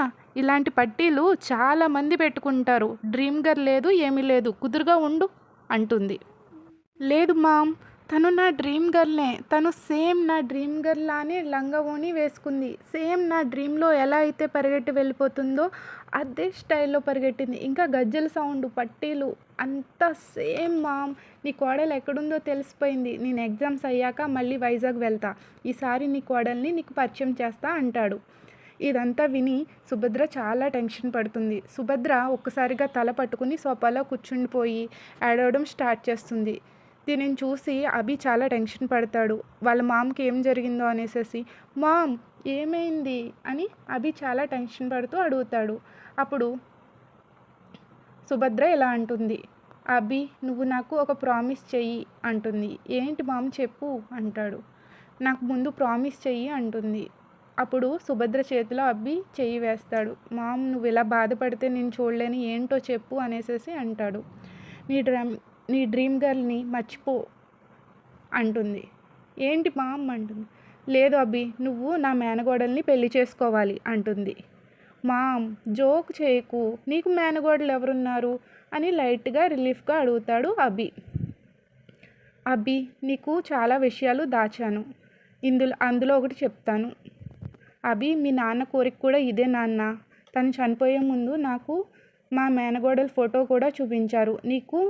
ఇలాంటి పట్టీలు చాలామంది పెట్టుకుంటారు, డ్రీమ్ గర్ల్ లేదు ఏమీ లేదు, కుదురుగా ఉండు అంటుంది. లేదు మామ్, తను నా డ్రీమ్ గర్ల్నే, తను సేమ్ నా డ్రీమ్ గర్ల్ లానే లంగా ఓణి వేసుకుంది, సేమ్ నా డ్రీమ్లో ఎలా అయితే పరిగెట్టి వెళ్ళిపోతుందో అదే స్టైల్లో పరిగెట్టింది, ఇంకా గజ్జల సౌండ్ పట్టీలు అంతా సేమ్ మామ్. నీ కోడలు ఎక్కడుందో తెలిసిపోయింది, నేను ఎగ్జామ్స్ అయ్యాక మళ్ళీ వైజాగ్ వెళ్తా, ఈసారి నీ కోడల్ని నీకు పరిచయం చేస్తా అంటాడు. ఇదంతా విని సుభద్ర చాలా టెన్షన్ పడుతుంది. సుభద్ర ఒక్కసారిగా తల పట్టుకుని సోఫాలో కూర్చుండిపోయి ఏడవడం స్టార్ట్ చేస్తుంది. దీనిని చూసి అభి చాలా టెన్షన్ పడతాడు. వాళ్ళ మామ్కి ఏం జరిగిందో అనేసి, మామ్ ఏమైంది అని అభి చాలా టెన్షన్ పడుతూ అడుగుతాడు. అప్పుడు సుభద్ర ఇలా అంటుంది, అభి నువ్వు నాకు ఒక ప్రామిస్ చెయ్యి అంటుంది. ఏంటి మామ్ చెప్పు అంటాడు. నాకు ముందు ప్రామిస్ చెయ్యి అంటుంది. అప్పుడు సుభద్ర చేతిలో అభి చెయ్యి వేస్తాడు. మామ్ నువ్వు ఇలా బాధపడితే నేను చూడలేని, ఏంటో చెప్పు అనేసి అంటాడు. నీ డ్రీమ్ గర్ల్ని మర్చిపో అంటుంది. ఏంటి మామ్ అంటుంది. లేదు అభి, నువ్వు నా మేనగోడల్ని పెళ్లి చేసుకోవాలి అంటుంది. మామ్ జోక్ చేయకు, నీకు మేనగోడలు ఎవరున్నారు అని లైట్గా రిలీఫ్గా అడుగుతాడు అభి. అభి నీకు చాలా విషయాలు దాచాను, అందులో ఒకటి చెప్తాను. అభి మీ నాన్న కోరిక కూడా ఇదే నాన్న, తను చనిపోయే ముందు నాకు మా మేనగోడల ఫోటో కూడా చూపించారు. నీకు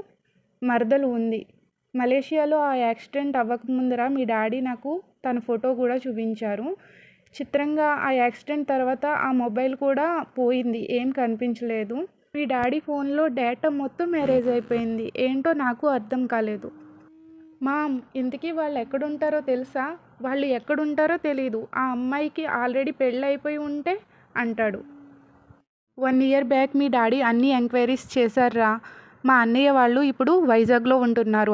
మరదలు ఉంది, మలేషియాలో ఆ యాక్సిడెంట్ అవ్వకముందర మీ డాడీ నాకు తన ఫోటో కూడా చూపించారు. చిత్రంగా ఆ యాక్సిడెంట్ తర్వాత ఆ మొబైల్ కూడా పోయింది, ఏం కనిపించలేదు. మీ డాడీ ఫోన్లో డేటా మొత్తం ఎరేజ్ అయిపోయింది, ఏంటో నాకు అర్థం కాలేదు. మామ్ ఇంతకీ వాళ్ళు ఎక్కడుంటారో తెలుసా, వాళ్ళు ఎక్కడుంటారో తెలీదు, ఆ అమ్మాయికి ఆల్రెడీ పెళ్ళి అయిపోయి ఉంటే అంటాడు. 1 year బ్యాక్ మీ డాడీ అన్ని ఎంక్వైరీస్ చేశారా, మా అన్నయ్య వాళ్ళు ఇప్పుడు వైజాగ్లో ఉంటున్నారు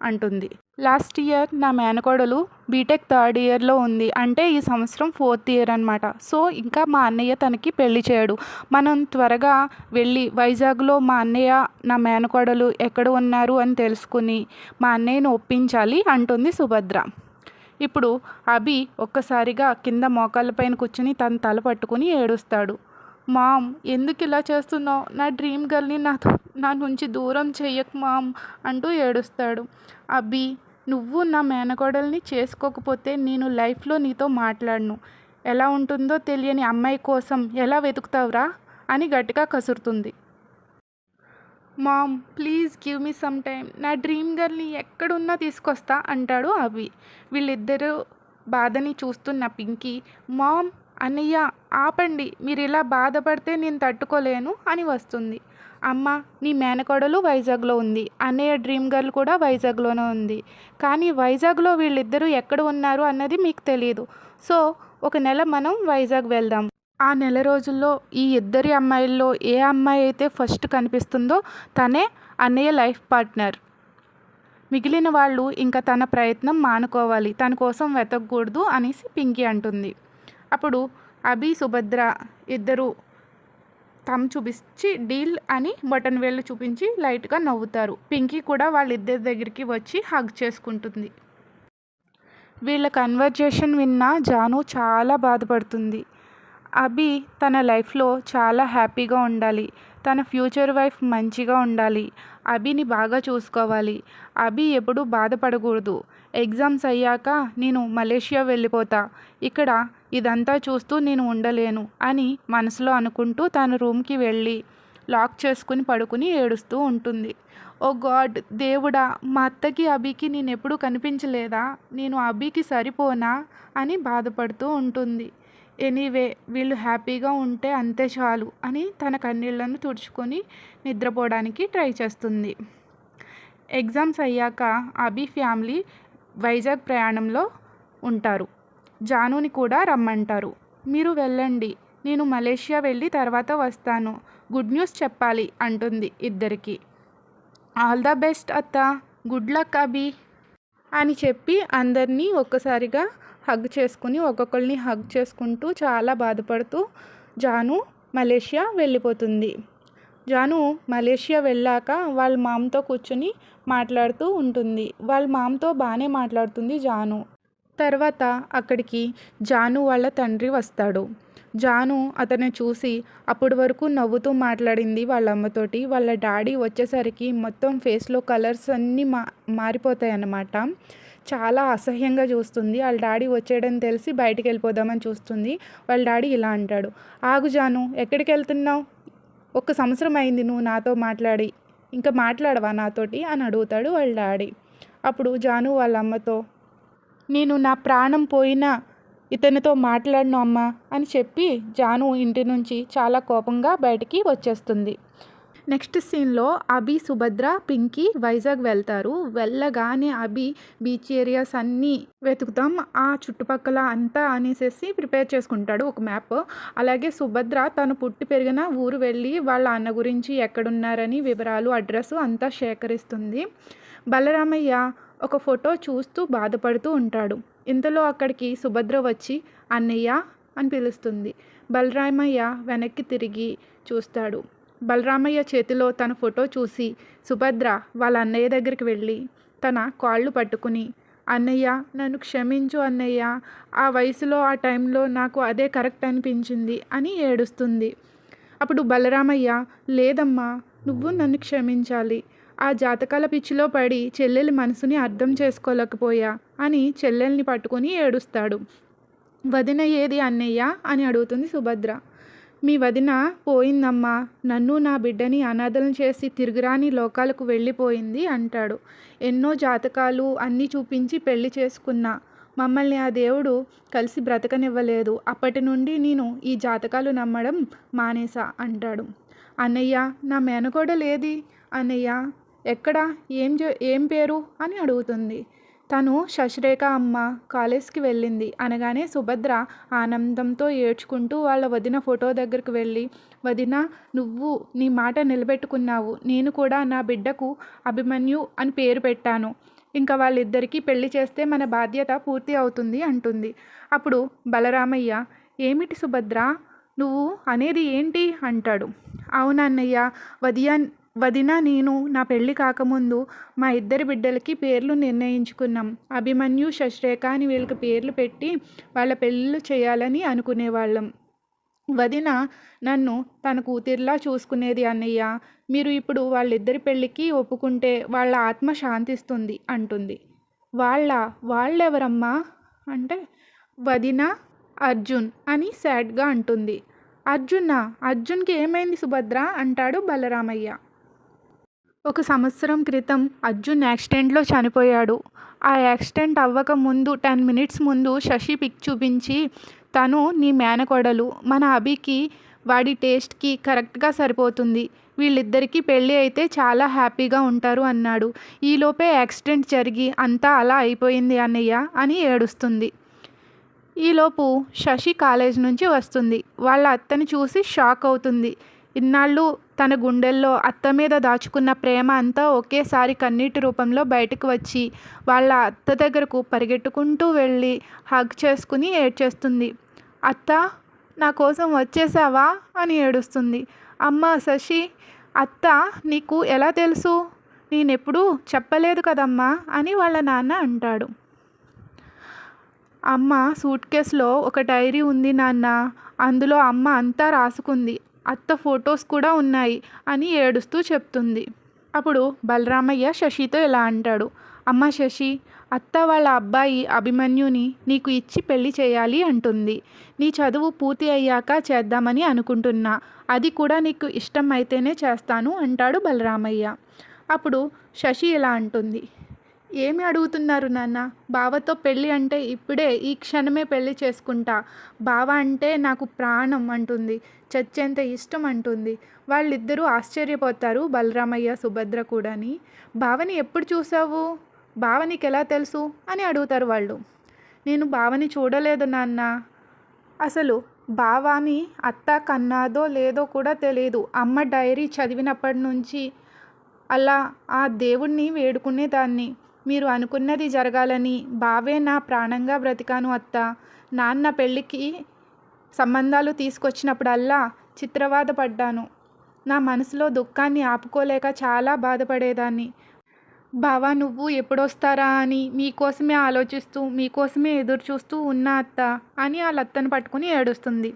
అంటుంది. లాస్ట్ ఇయర్ నా మేనకోడలు బీటెక్ 3rd yearలో ఉంది, అంటే ఈ సంవత్సరం 4th year అనమాట. సో ఇంకా మా అన్నయ్య తనకి పెళ్లి చేయడు, మనం త్వరగా వెళ్ళి వైజాగ్లో మా అన్నయ్య నా మేనకోడలు ఎక్కడ ఉన్నారు అని తెలుసుకుని మా అన్నయ్యను ఒప్పించాలి అంటుంది సుభద్ర. ఇప్పుడు అభి ఒక్కసారిగా కింద మోకాళ్ళపైన కూర్చుని తన తల పట్టుకుని ఏడుస్తాడు. మామ్ ఎందుకు ఇలా చేస్తున్నావు, నా డ్రీమ్ గర్ల్ని నా నుంచి దూరం చెయ్యకు మామ్ అంటూ ఏడుస్తాడు. అభి నువ్వు నా మేనకోడల్ని చేసుకోకపోతే నేను లైఫ్లో నీతో మాట్లాడను, ఎలా ఉంటుందో తెలియని అమ్మాయి కోసం ఎలా వెతుకుతావురా అని గట్టిగా కసురుతుంది. Mom please give me some time, నా డ్రీమ్ గర్ల్ని ఎక్కడున్నా తీసుకొస్తా అంటాడు అభి. వీళ్ళిద్దరూ బాధని చూస్తున్న పింకీ, మామ్ అన్నయ్య ఆపండి, మీరు ఇలా బాధపడితే నేను తట్టుకోలేను అని వస్తుంది. అమ్మ నీ మేనకోడలు వైజాగ్లో ఉంది, అన్నయ్య డ్రీమ్ గర్ల్ కూడా వైజాగ్లోనే ఉంది, కానీ వైజాగ్లో వీళ్ళిద్దరూ ఎక్కడ ఉన్నారు అన్నది మీకు తెలియదు. సో 1 నెల మనం వైజాగ్ వెళ్దాం. ఆ నెల రోజుల్లో ఈ ఇద్దరి అమ్మాయిల్లో ఏ అమ్మాయి అయితే ఫస్ట్ కనిపిస్తుందో తనే అన్నయ్య లైఫ్ పార్ట్నర్. మిగిలిన వాళ్ళు ఇంకా తన ప్రయత్నం మానుకోవాలి, తన కోసం వెతకూడదు అనేసి పింకీ అంటుంది. అప్పుడు అభి సుభద్ర ఇద్దరు తమ్ చూపించి డీల్ అని బటన్ వేళ్ళు చూపించి లైట్గా నవ్వుతారు. పింకీ కూడా వాళ్ళిద్దరి దగ్గరికి వచ్చి హగ్ చేసుకుంటుంది. వీళ్ళ కన్వర్జేషన్ విన్న జాను చాలా బాధపడుతుంది. అభి తన లైఫ్లో చాలా హ్యాపీగా ఉండాలి, తన ఫ్యూచర్ వైఫ్ మంచిగా ఉండాలి, అభిని బాగా చూసుకోవాలి, అభి ఎప్పుడూ బాధపడకూడదు, ఎగ్జామ్స్ అయ్యాక నేను మలేషియా వెళ్ళిపోతా, ఇక్కడ ఇదంతా చూస్తూ నేను ఉండలేను అని మనసులో అనుకుంటూ తన రూమ్కి వెళ్ళి లాక్ చేసుకుని పడుకుని ఏడుస్తూ ఉంటుంది. ఓ గాడ్ దేవుడా, మా అత్తకి అభికి నేను ఎప్పుడూ కనిపించలేదా, నేను అభికి సరిపోనా అని బాధపడుతూ ఉంటుంది. ఎనీవే వీళ్ళు హ్యాపీగా ఉంటే అంతే చాలు అని తన కన్నీళ్లను తుడుచుకొని నిద్రపోవడానికి ట్రై చేస్తుంది. ఎగ్జామ్స్ అయ్యాక అభి ఫ్యామిలీ వైజాగ్ ప్రయాణంలో ఉంటారు. జానుని కూడా రమ్మంటారు. మీరు వెళ్ళండి, నేను మలేషియా వెళ్ళి తర్వాత వస్తాను, గుడ్ న్యూస్ చెప్పాలి అంటుంది ఇద్దరికి. ఆల్ ద బెస్ట్ అత్త, గుడ్ లక్ అభి అని చెప్పి అందరినీ ఒక్కసారిగా హగ్ చేసుకుని ఒక్కొక్కరిని హగ్ చేసుకుంటూ చాలా బాధపడుతూ జాను మలేషియా వెళ్ళిపోతుంది. జాను మలేషియా వెళ్ళాక వాళ్ళ మామతో కూర్చుని మాట్లాడుతూ ఉంటుంది. వాళ్ళ మామతో బాగానే మాట్లాడుతుంది జాను. తర్వాత అక్కడికి జాను వాళ్ళ తండ్రి వస్తాడు. జాను అతన్ని చూసి అప్పటి వరకు నవ్వుతూ మాట్లాడింది వాళ్ళ అమ్మతోటి. వాళ్ళ డాడీ వచ్చేసరికి మొత్తం ఫేస్లో కలర్స్ అన్నీ మారిపోతాయి అన్నమాట. చాలా అసహ్యంగా చూస్తుంది. వాళ్ళ డాడీ వచ్చాడని తెలిసి బయటికి వెళ్ళిపోదామని చూస్తుంది. వాళ్ళ డాడీ ఇలా అంటాడు, ఆగు జాను, ఎక్కడికి వెళ్తున్నావు? 1 సంవత్సరం అయింది నువ్వు నాతో మాట్లాడి, ఇంకా మాట్లాడవా నాతోటి అని అడుగుతాడు వాళ్ళ డాడీ. అప్పుడు జాను వాళ్ళ అమ్మతో, నేను నా ప్రాణం పోయినా ఇతనితో మాట్లాడను అమ్మా అని చెప్పి జాను ఇంటి నుంచి చాలా కోపంగా బయటికి వచ్చేస్తుంది. నెక్స్ట్ సీన్లో అభి, సుభద్ర, పింకీ వైజాగ్ వెళ్తారు. వెళ్ళగానే అభి బీచ్ ఏరియాస్ అన్నీ వెతుకుతాం, ఆ చుట్టుపక్కల అంతా అనేసి ప్రిపేర్ చేసుకుంటాడు ఒక మ్యాప్. అలాగే సుభద్ర తను పుట్టి పెరిగిన ఊరు వెళ్ళి వాళ్ళ అన్న గురించి ఎక్కడున్నారని వివరాలు, అడ్రస్ అంతా సేకరిస్తుంది. బలరామయ్య ఒక ఫోటో చూస్తూ బాధపడుతూ ఉంటాడు. ఇంతలో అక్కడికి సుభద్ర వచ్చి అన్నయ్య అని పిలుస్తుంది. బలరామయ్య వెనక్కి తిరిగి చూస్తాడు. బలరామయ్య చేతిలో తన ఫోటో చూసి సుభద్ర వాళ్ళ అన్నయ్య దగ్గరికి వెళ్ళి తన కాళ్ళు పట్టుకుని, అన్నయ్య నన్ను క్షమించు అన్నయ్య, ఆ వయసులో ఆ టైంలో నాకు అదే కరెక్ట్ అనిపించింది అని ఏడుస్తుంది. అప్పుడు బలరామయ్య, లేదమ్మా, నువ్వు నన్ను క్షమించాలి, ఆ జాతకాల పిచ్చిలో పడి చెల్లెలి మనసుని అర్థం చేసుకోలేకపోయా అని చెల్లెల్ని పట్టుకొని ఏడుస్తాడు. వదిన ఏది అన్నయ్య అని అడుగుతుంది సుభద్ర. మీ వదిన పోయిందమ్మా, నన్ను నా బిడ్డని అనాథలను చేసి తిరుగురాని లోకాలకు వెళ్ళిపోయింది అంటాడు. ఎన్నో జాతకాలు అన్నీ చూపించి పెళ్లి చేసుకున్నా, మమ్మల్ని ఆ దేవుడు కలిసి బ్రతకనివ్వలేదు. అప్పటి నుండి నేను ఈ జాతకాలు నమ్మడం మానేసా అంటాడు. అన్నయ్య, నా మేనకోడలేది అన్నయ్య, ఎక్కడ, ఏం పేరు అని అడుగుతుంది. తను శశిరేఖ అమ్మ కాలేజ్కి వెళ్ళింది అనగానే సుభద్ర ఆనందంతో ఏడ్చుకుంటూ వాళ్ళ వదిన ఫోటో దగ్గరికి వెళ్ళి, వదిన నువ్వు నీ మాట నిలబెట్టుకున్నావు, నేను కూడా నా బిడ్డకు అభిమన్యు అని పేరు పెట్టాను, ఇంకా వాళ్ళిద్దరికీ పెళ్లి చేస్తే మన బాధ్యత పూర్తి అవుతుంది అంటుంది. అప్పుడు బలరామయ్య, ఏమిటి సుభద్ర, నువ్వు అనేది ఏంటి అంటాడు. అవునన్నయ్య, వదిన నేను నా పెళ్ళి కాకముందు మా ఇద్దరి బిడ్డలకి పేర్లు నిర్ణయించుకున్నాం. అభిమన్యు, శశిరేఖ అని వీళ్ళకి పేర్లు పెట్టి వాళ్ళ పెళ్ళిళ్ళు చేయాలని అనుకునేవాళ్ళం. వదిన నన్ను తన కూతురిలా చూసుకునేది అన్నయ్య. మీరు ఇప్పుడు వాళ్ళిద్దరి పెళ్ళికి ఒప్పుకుంటే వాళ్ళ ఆత్మ శాంతిస్తుంది అంటుంది. వాళ్ళెవరమ్మా అంటే, వదిన, అర్జున్ అని సాడ్గా అంటుంది. అర్జున్కి ఏమైంది సుభద్ర అంటాడు బలరామయ్య. 1 సంవత్సరం క్రితం అర్జున్ యాక్సిడెంట్లో చనిపోయాడు. ఆ యాక్సిడెంట్ అవ్వక ముందు 10 మినిట్స్ ముందు శశి పిక్ చూపించి, తను నీ మేనకోడలు, మన అభికి వాడి టేస్ట్కి కరెక్ట్గా సరిపోతుంది, వీళ్ళిద్దరికీ పెళ్ళి అయితే చాలా హ్యాపీగా ఉంటారు అన్నాడు. ఈలోపే యాక్సిడెంట్ జరిగి అంతా అలా అయిపోయింది అన్నయ్య అని ఏడుస్తుంది. ఈలోపు శశి కాలేజ్ నుంచి వస్తుంది. వాళ్ళ అత్తని చూసి షాక్ అవుతుంది. ఇన్నాళ్ళు తన గుండెల్లో అత్త మీద దాచుకున్న ప్రేమ అంతా ఒకేసారి కన్నీటి రూపంలో బయటకు వచ్చి వాళ్ళ అత్త దగ్గరకు పరిగెట్టుకుంటూ వెళ్ళి హగ్ చేసుకుని ఏడ్చేస్తుంది. అత్త, నా కోసం వచ్చేసావా అని ఏడుస్తుంది. అమ్మ శశి, అత్త నీకు ఎలా తెలుసు, నేనెప్పుడూ చెప్పలేదు కదమ్మా అని వాళ్ళ నాన్న అంటాడు. అమ్మ సూట్ కేసులో ఒక డైరీ ఉంది నాన్న, అందులో అమ్మ అంతా రాసుకుంది, అత్త ఫొటోస్ కూడా ఉన్నాయి అని ఏడుస్తూ చెప్తుంది. అప్పుడు బలరామయ్య శశితో ఇలా అంటాడు. అమ్మ శశి, అత్త వాళ్ళ అబ్బాయి అభిమన్యుని నీకు ఇచ్చి పెళ్లి చేయాలి అంటుంది. నీ చదువు పూర్తి అయ్యాక చేద్దామని అనుకుంటున్నా, అది కూడా నీకు ఇష్టం అయితేనే చేస్తాను అంటాడు బలరామయ్య. అప్పుడు శశి ఇలా అంటుంది. ఏమి అడుగుతున్నారు నాన్న? బావతో పెళ్ళి అంటే ఇప్పుడే ఈ క్షణమే పెళ్లి చేసుకుంటా. బావ అంటే నాకు ప్రాణం అంటుంది. చచ్చేంత ఇష్టం అంటుంది. వాళ్ళిద్దరూ ఆశ్చర్యపోతారు బలరామయ్య, సుభద్ర కూడాని. బావని ఎప్పుడు చూసావు? బావ నీకెలా తెలుసు? అని అడుగుతారు వాళ్ళు. నేను బావని చూడలేదు నాన్న. అసలు బావని అత్త కన్నాదో లేదో కూడా తెలీదు. అమ్మ డైరీ చదివినప్పటి నుంచి అలా ఆ దేవుణ్ణి వేడుకునేదాన్ని. మీరు అనుకున్నది జరగాలని. బావే నా ప్రాణంగా బ్రతికాను అత్త. నాన్న పెళ్ళికి సంబంధాలు తీసుకొచ్చినప్పుడల్లా చిత్రవాద పడ్డాను. నా మనసులో దుఃఖాన్ని ఆపుకోలేక చాలా బాధపడేదాన్ని. బావా నువ్వు ఎప్పుడొస్తారా అని మీకోసమే ఆలోచిస్తూ మీకోసమే ఎదురు చూస్తూ ఉన్నా అత్త అని ఆ లత్తను పట్టుకుని ఏడుస్తుంది.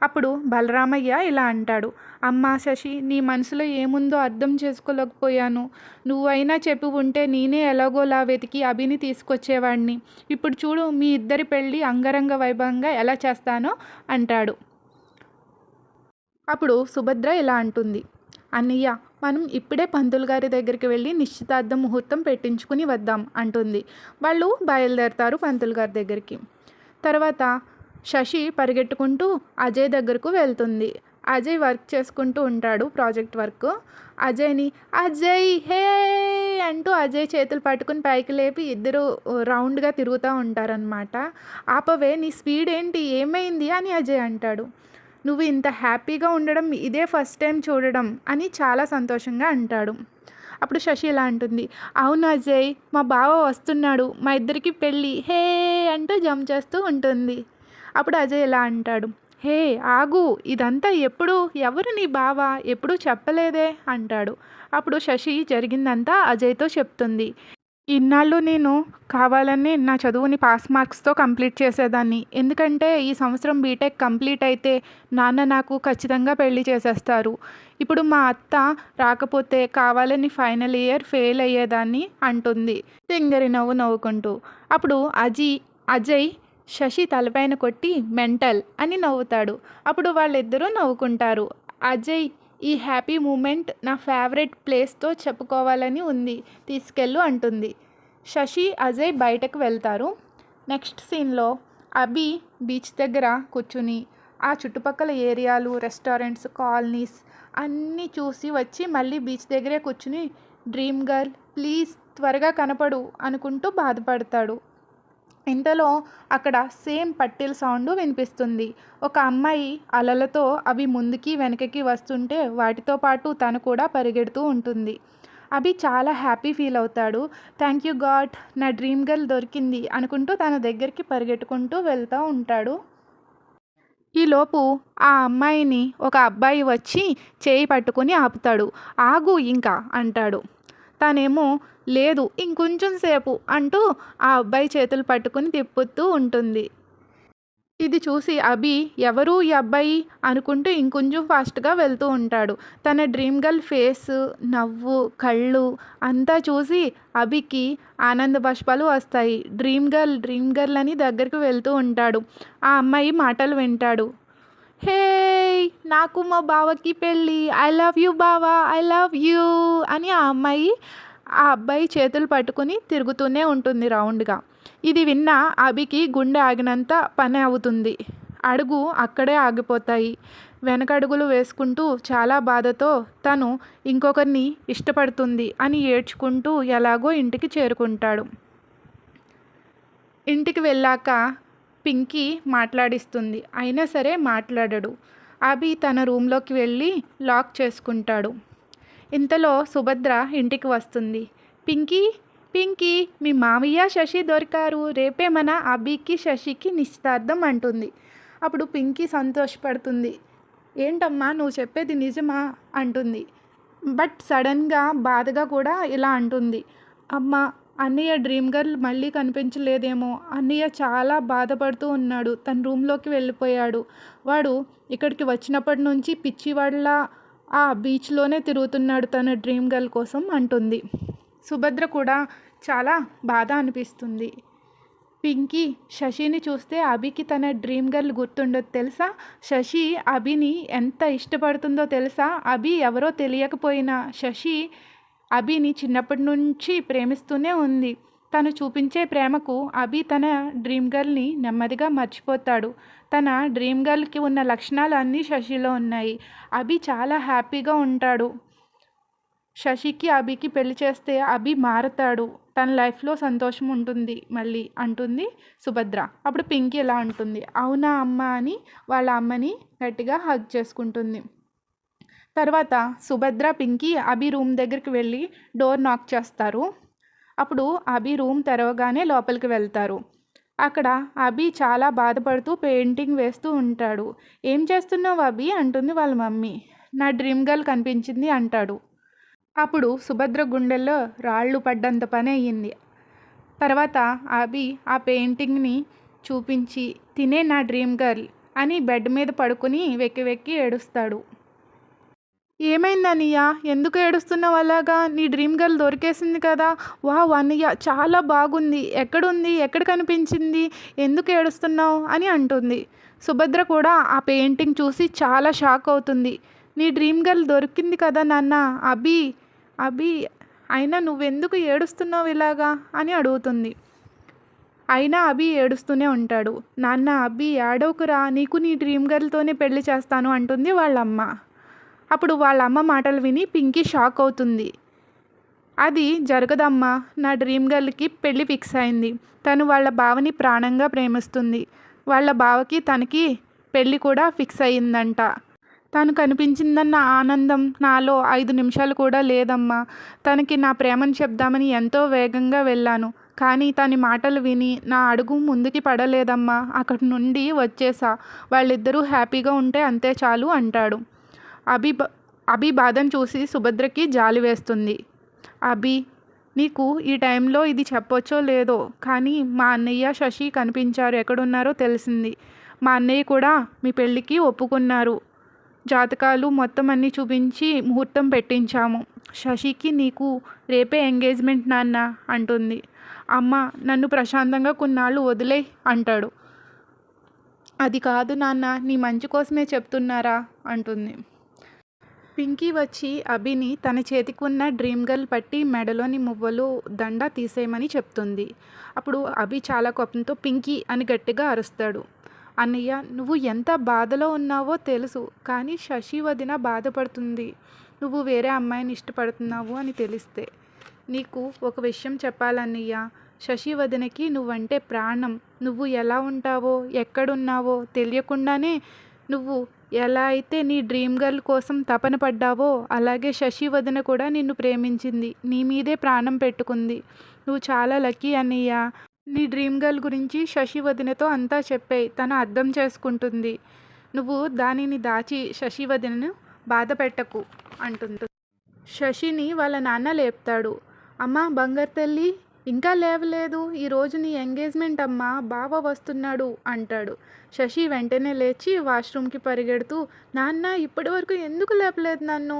అప్పుడు బలరామయ్య ఇలా అంటాడు, అమ్మా శశి, నీ మనసులో ఏముందో అర్థం చేసుకోలేకపోయాను. నువ్వైనా చెప్పి ఉంటే నేనే ఎలాగోలా వెతికి అభిని తీసుకొచ్చేవాడిని. ఇప్పుడు చూడు మీ ఇద్దరి పెళ్ళి అంగరంగ వైభవంగా ఎలా చేస్తానో అంటాడు. అప్పుడు సుభద్ర ఇలా అంటుంది, అన్నయ్య మనం ఇప్పుడే పంతులు గారి దగ్గరికి వెళ్ళి నిశ్చితార్థం ముహూర్తం పెట్టించుకుని వద్దాం అంటుంది. వాళ్ళు బయలుదేరతారు పంతులు గారి దగ్గరికి. తర్వాత శశి పరిగెట్టుకుంటూ అజయ్ దగ్గరకు వెళ్తుంది. అజయ్ వర్క్ చేసుకుంటూ ఉంటాడు, ప్రాజెక్ట్ వర్క్. అజయ్ని అజయ్ హే అంటూ అజయ్ చేతులు పట్టుకుని పైకి లేపి ఇద్దరు రౌండ్గా తిరుగుతూ ఉంటారనమాట. ఆపవే నీ స్పీడ్ ఏంటి, ఏమైంది అని అజయ్ అంటాడు. నువ్వు ఇంత హ్యాపీగా ఉండడం ఇదే ఫస్ట్ టైం చూడడం అని చాలా సంతోషంగా అంటాడు. అప్పుడు శశి ఇలా అంటుంది, అవును అజయ్, మా బావ వస్తున్నాడు, మా ఇద్దరికి పెళ్ళి హే అంటూ జంప్ చేస్తూ ఉంటుంది. అప్పుడు అజయ్ ఇలా అంటాడు, హే ఆగు, ఇదంతా ఎప్పుడు, ఎవరు నీ బావ, ఎప్పుడూ చెప్పలేదే అంటాడు. అప్పుడు శశి జరిగిందంతా అజయ్తో చెప్తుంది. ఇన్నాళ్ళు నేను కావాలని నా చదువుని పాస్ మార్క్స్తో కంప్లీట్ చేసేదాన్ని. ఎందుకంటే ఈ సంవత్సరం బీటెక్ కంప్లీట్ అయితే నాన్న నాకు ఖచ్చితంగా పెళ్లి చేసేస్తారు. ఇప్పుడు మా అత్త రాకపోతే కావాలని ఫైనల్ ఇయర్ ఫెయిల్ అయ్యేదాన్ని అంటుంది తింగరి నవ్వు నవ్వుకుంటూ. అప్పుడు అజయ్ శశి తలపైన కొట్టి మెంటల్ అని నవ్వుతాడు. అప్పుడు వాళ్ళిద్దరూ నవ్వుకుంటారు. అజయ్ ఈ హ్యాపీ మూమెంట్ నా ఫేవరెట్ ప్లేస్తో చెప్పుకోవాలని ఉంది, తీసుకెళ్ళు అంటుంది. శశి అజయ్ బయటకు వెళ్తారు. నెక్స్ట్ సీన్లో అభి బీచ్ దగ్గర కూర్చుని ఆ చుట్టుపక్కల ఏరియాలు, రెస్టారెంట్స్, కాలనీస్ అన్నీ చూసి వచ్చి మళ్ళీ బీచ్ దగ్గరే కూర్చుని డ్రీమ్ గర్ల్ ప్లీజ్ త్వరగా కనపడు అనుకుంటూ బాధపడతాడు. ఇంతలో అక్కడ సేమ్ పట్టీల సౌండ్ వినిపిస్తుంది. ఒక అమ్మాయి అలలతో అవి ముందుకి వెనకకి వస్తుంటే వాటితో పాటు తను కూడా పరిగెడుతూ ఉంటుంది. అభి చాలా హ్యాపీ ఫీల్ అవుతాడు. థ్యాంక్ యూ గాడ్, నా డ్రీమ్ గర్ల్ దొరికింది అనుకుంటూ తన దగ్గరికి పరిగెట్టుకుంటూ వెళ్తూ ఉంటాడు. ఈలోపు ఆ అమ్మాయిని ఒక అబ్బాయి వచ్చి చేయి పట్టుకుని ఆపుతాడు. ఆగు ఇంకా అంటాడు. తనేమో లేదు ఇంకొంచెం సేపు అంటూ ఆ అబ్బాయి చేతులు పట్టుకుని తిప్పుతూ ఉంటుంది. ఇది చూసి అభి ఎవరు ఈ అబ్బాయి అనుకుంటూ ఇంకొంచెం ఫాస్ట్గా వెళ్తూ ఉంటాడు. తన డ్రీమ్ గర్ల్ ఫేస్, నవ్వు, కళ్ళు అంతా చూసి అభికి ఆనంద బాష్పాలు వస్తాయి. డ్రీమ్ గర్ల్ అని దగ్గరికి వెళ్తూ ఉంటాడు. ఆ అమ్మాయి మాటలు వింటాడు. హే నాకు మా బావకి పెళ్ళి, ఐ లవ్ యూ బావా, ఐ లవ్ యూ అని ఆ అమ్మాయి ఆ అబ్బాయి చేతులు పట్టుకుని తిరుగుతూనే ఉంటుంది రౌండ్గా. ఇది విన్న అభికి గుండె ఆగినంత పని అవుతుంది. అడుగు అక్కడే ఆగిపోతాయి. వెనకడుగులు వేసుకుంటూ చాలా బాధతో తను ఇంకొకరిని ఇష్టపడుతుంది అని ఏడ్చుకుంటూ ఎలాగో ఇంటికి చేరుకుంటాడు. ఇంటికి వెళ్ళాక పింకీ మాట్లాడిస్తుంది. అయినా సరే మాట్లాడడు. అభి తన రూమ్లోకి వెళ్ళి లాక్ చేసుకుంటాడు. ఇంతలో సుభద్ర ఇంటికి వస్తుంది. పింకీ పింకీ మీ మామయ్య శశి దొరికారు, రేపే మన అభికి శశికి నిశ్చితార్థం అంటుంది. అప్పుడు పింకీ సంతోషపడుతుంది. ఏంటమ్మా నువ్వు చెప్పేది నిజమా అంటుంది. బట్ సడన్గా బాధగా కూడా ఇలా అంటుంది, అమ్మ అన్నయ్య డ్రీమ్ గర్ల్ మళ్ళీ కనిపించలేదేమో, అన్నయ్య చాలా బాధపడుతూ ఉన్నాడు, తన రూమ్లోకి వెళ్ళిపోయాడు, వాడు ఇక్కడికి వచ్చినప్పటి నుంచి పిచ్చివాళ్ళ ఆ బీచ్లోనే తిరుగుతున్నాడు తన డ్రీమ్ గర్ల్ కోసం అంటుంది. సుభద్ర కూడా చాలా బాధ అనిపిస్తుంది. పింకీ శశిని చూస్తే అభికి తన డ్రీమ్ గర్ల్ గుర్తుండదు తెలుసా, శశి అభిని ఎంత ఇష్టపడుతుందో తెలుసా, అభి ఎవరో తెలియకపోయినా శశి అభిని చిన్నప్పటి నుంచి ప్రేమిస్తూనే ఉంది. తను చూపించే ప్రేమకు అభి తన డ్రీమ్ గర్ల్ని నెమ్మదిగా మర్చిపోతాడు. తన డ్రీమ్ గర్ల్కి ఉన్న లక్షణాలు అన్నీ శశిలో ఉన్నాయి. అభి చాలా హ్యాపీగా ఉంటాడు. శశికి అభికి పెళ్లి చేస్తే అభి మారతాడు. తన లైఫ్లో సంతోషం ఉంటుంది మళ్ళీ అంటుంది సుభద్ర. అప్పుడు పింకీ ఇలా ఉంటుంది, అవునా అమ్మ అని వాళ్ళ అమ్మని గట్టిగా హగ్ చేసుకుంటుంది. తర్వాత సుభద్ర పింకీ అభి రూమ్ దగ్గరికి వెళ్ళి డోర్ నాక్ చేస్తారు. అప్పుడు అభి రూమ్ తెరవగానే లోపలికి వెళ్తారు. అక్కడ అభి చాలా బాధపడుతూ పెయింటింగ్ వేస్తూ ఉంటాడు. ఏం చేస్తున్నావు అభి అంటుంది వాళ్ళ మమ్మీ. నా డ్రీమ్ గర్ల్ కనిపించింది అంటాడు. అప్పుడు సుభద్ర గుండెల్లో రాళ్ళు పడ్డంత పని అయ్యింది. తర్వాత అభి ఆ పెయింటింగ్ని చూపించి తినే నా డ్రీమ్ గర్ల్ అని బెడ్ మీద పడుకుని వెక్కి వెక్కి ఏడుస్తాడు. ఏమైంది అన్నయ్య, ఎందుకు ఏడుస్తున్నావు అలాగా? నీ డ్రీమ్ గర్ల్ దొరికేసింది కదా. వావ్ అన్నయ్య చాలా బాగుంది, ఎక్కడుంది, ఎక్కడ కనిపించింది, ఎందుకు ఏడుస్తున్నావు అని అంటుంది. సుభద్ర కూడా ఆ పెయింటింగ్ చూసి చాలా షాక్ అవుతుంది. నీ డ్రీమ్ గర్ల్ దొరికింది కదా నాన్న, అభి అభి అయినా నువ్వెందుకు ఏడుస్తున్నావు ఇలాగా అని అడుగుతుంది. అయినా అభి ఏడుస్తూనే ఉంటాడు. నాన్న అభి ఏడవకురా, నీకు నీ డ్రీమ్ గర్ల్తోనే పెళ్లి చేస్తాను అంటుంది వాళ్ళమ్మ. అప్పుడు వాళ్ళ అమ్మ మాటలు విని పింకీ షాక్ అవుతుంది. అది జరగదమ్మా, నా డ్రీమ్ గర్ల్కి పెళ్ళి ఫిక్స్ అయింది. తను వాళ్ళ బావని ప్రాణంగా ప్రేమిస్తుంది. వాళ్ళ బావకి తనకి పెళ్ళి కూడా ఫిక్స్ అయ్యిందంట. తను కనిపించిందన్న ఆనందం నాలో 5 నిమిషాలు కూడా లేదమ్మా. తనకి నా ప్రేమను చెప్దామని ఎంతో వేగంగా వెళ్ళాను. కానీ తన మాటలు విని నా అడుగు ముందుకి పడలేదమ్మా. అక్కడి నుండి వచ్చేసా. వాళ్ళిద్దరూ హ్యాపీగా ఉంటే అంతే చాలు అంటాడు. అభి బాధను చూసి సుభద్రకి జాలి వేస్తుంది. అభి, నీకు ఈ టైంలో ఇది చెప్పొచ్చో లేదో కానీ మా అన్నయ్య శశి కనిపించారు, ఎక్కడున్నారో తెలిసింది. మా అన్నయ్య కూడా మీ పెళ్ళికి ఒప్పుకున్నారు. జాతకాలు మొత్తం అన్నీ చూపించి ముహూర్తం పెట్టించాము. శశికి నీకు రేపే ఎంగేజ్మెంట్ నాన్న అంటుంది. అమ్మ, నన్ను ప్రశాంతంగా కొన్నాళ్ళు వదిలే అంటాడు. అది కాదు నాన్న, నీ మంచి కోసమే చెప్తున్నారా అంటుంది. పింకీ వచ్చి అభిని తన చేతికి ఉన్న డ్రీమ్ గర్ల్ పట్టి మెడలోని మువ్వలు దండ తీసేయమని చెప్తుంది. అప్పుడు అభి చాలా కోపంతో పింకీ అని గట్టిగా అరుస్తాడు. అన్నయ్య, నువ్వు ఎంత బాధలో ఉన్నావో తెలుసు, కానీ శశి వదిన బాధపడుతుంది నువ్వు వేరే అమ్మాయిని ఇష్టపడుతున్నావు అని తెలిస్తే. నీకు ఒక విషయం చెప్పాలన్నయ్య, శశి వదినకి నువ్వంటే ప్రాణం. నువ్వు ఎలా ఉంటావో, ఎక్కడున్నావో తెలియకుండానే నువ్వు ఎలా అయితే నీ డ్రీమ్ గర్ల్ కోసం తపన పడ్డావో అలాగే శశి వదిన కూడా నిన్ను ప్రేమించింది, నీ మీదే ప్రాణం పెట్టుకుంది. నువ్వు చాలా లక్కీ అన్నయ్య. నీ డ్రీమ్ గర్ల్ గురించి శశి వదినతో అంతా చెప్పేయి, తను అర్థం చేసుకుంటుంది. నువ్వు దానిని దాచి శశి వదినను బాధ పెట్టకు అంటుంది. శశిని వాళ్ళ నాన్న లేపుతాడు. అమ్మ బంగారు తల్లి, ఇంకా లేవలేదు, ఈరోజు నీ ఎంగేజ్మెంట్ అమ్మా, బావ వస్తున్నాడు అంటాడు. శశి వెంటనే లేచి వాష్రూమ్కి పరిగెడుతూ, నాన్న ఇప్పటి వరకు ఎందుకు లేపలేదు నన్ను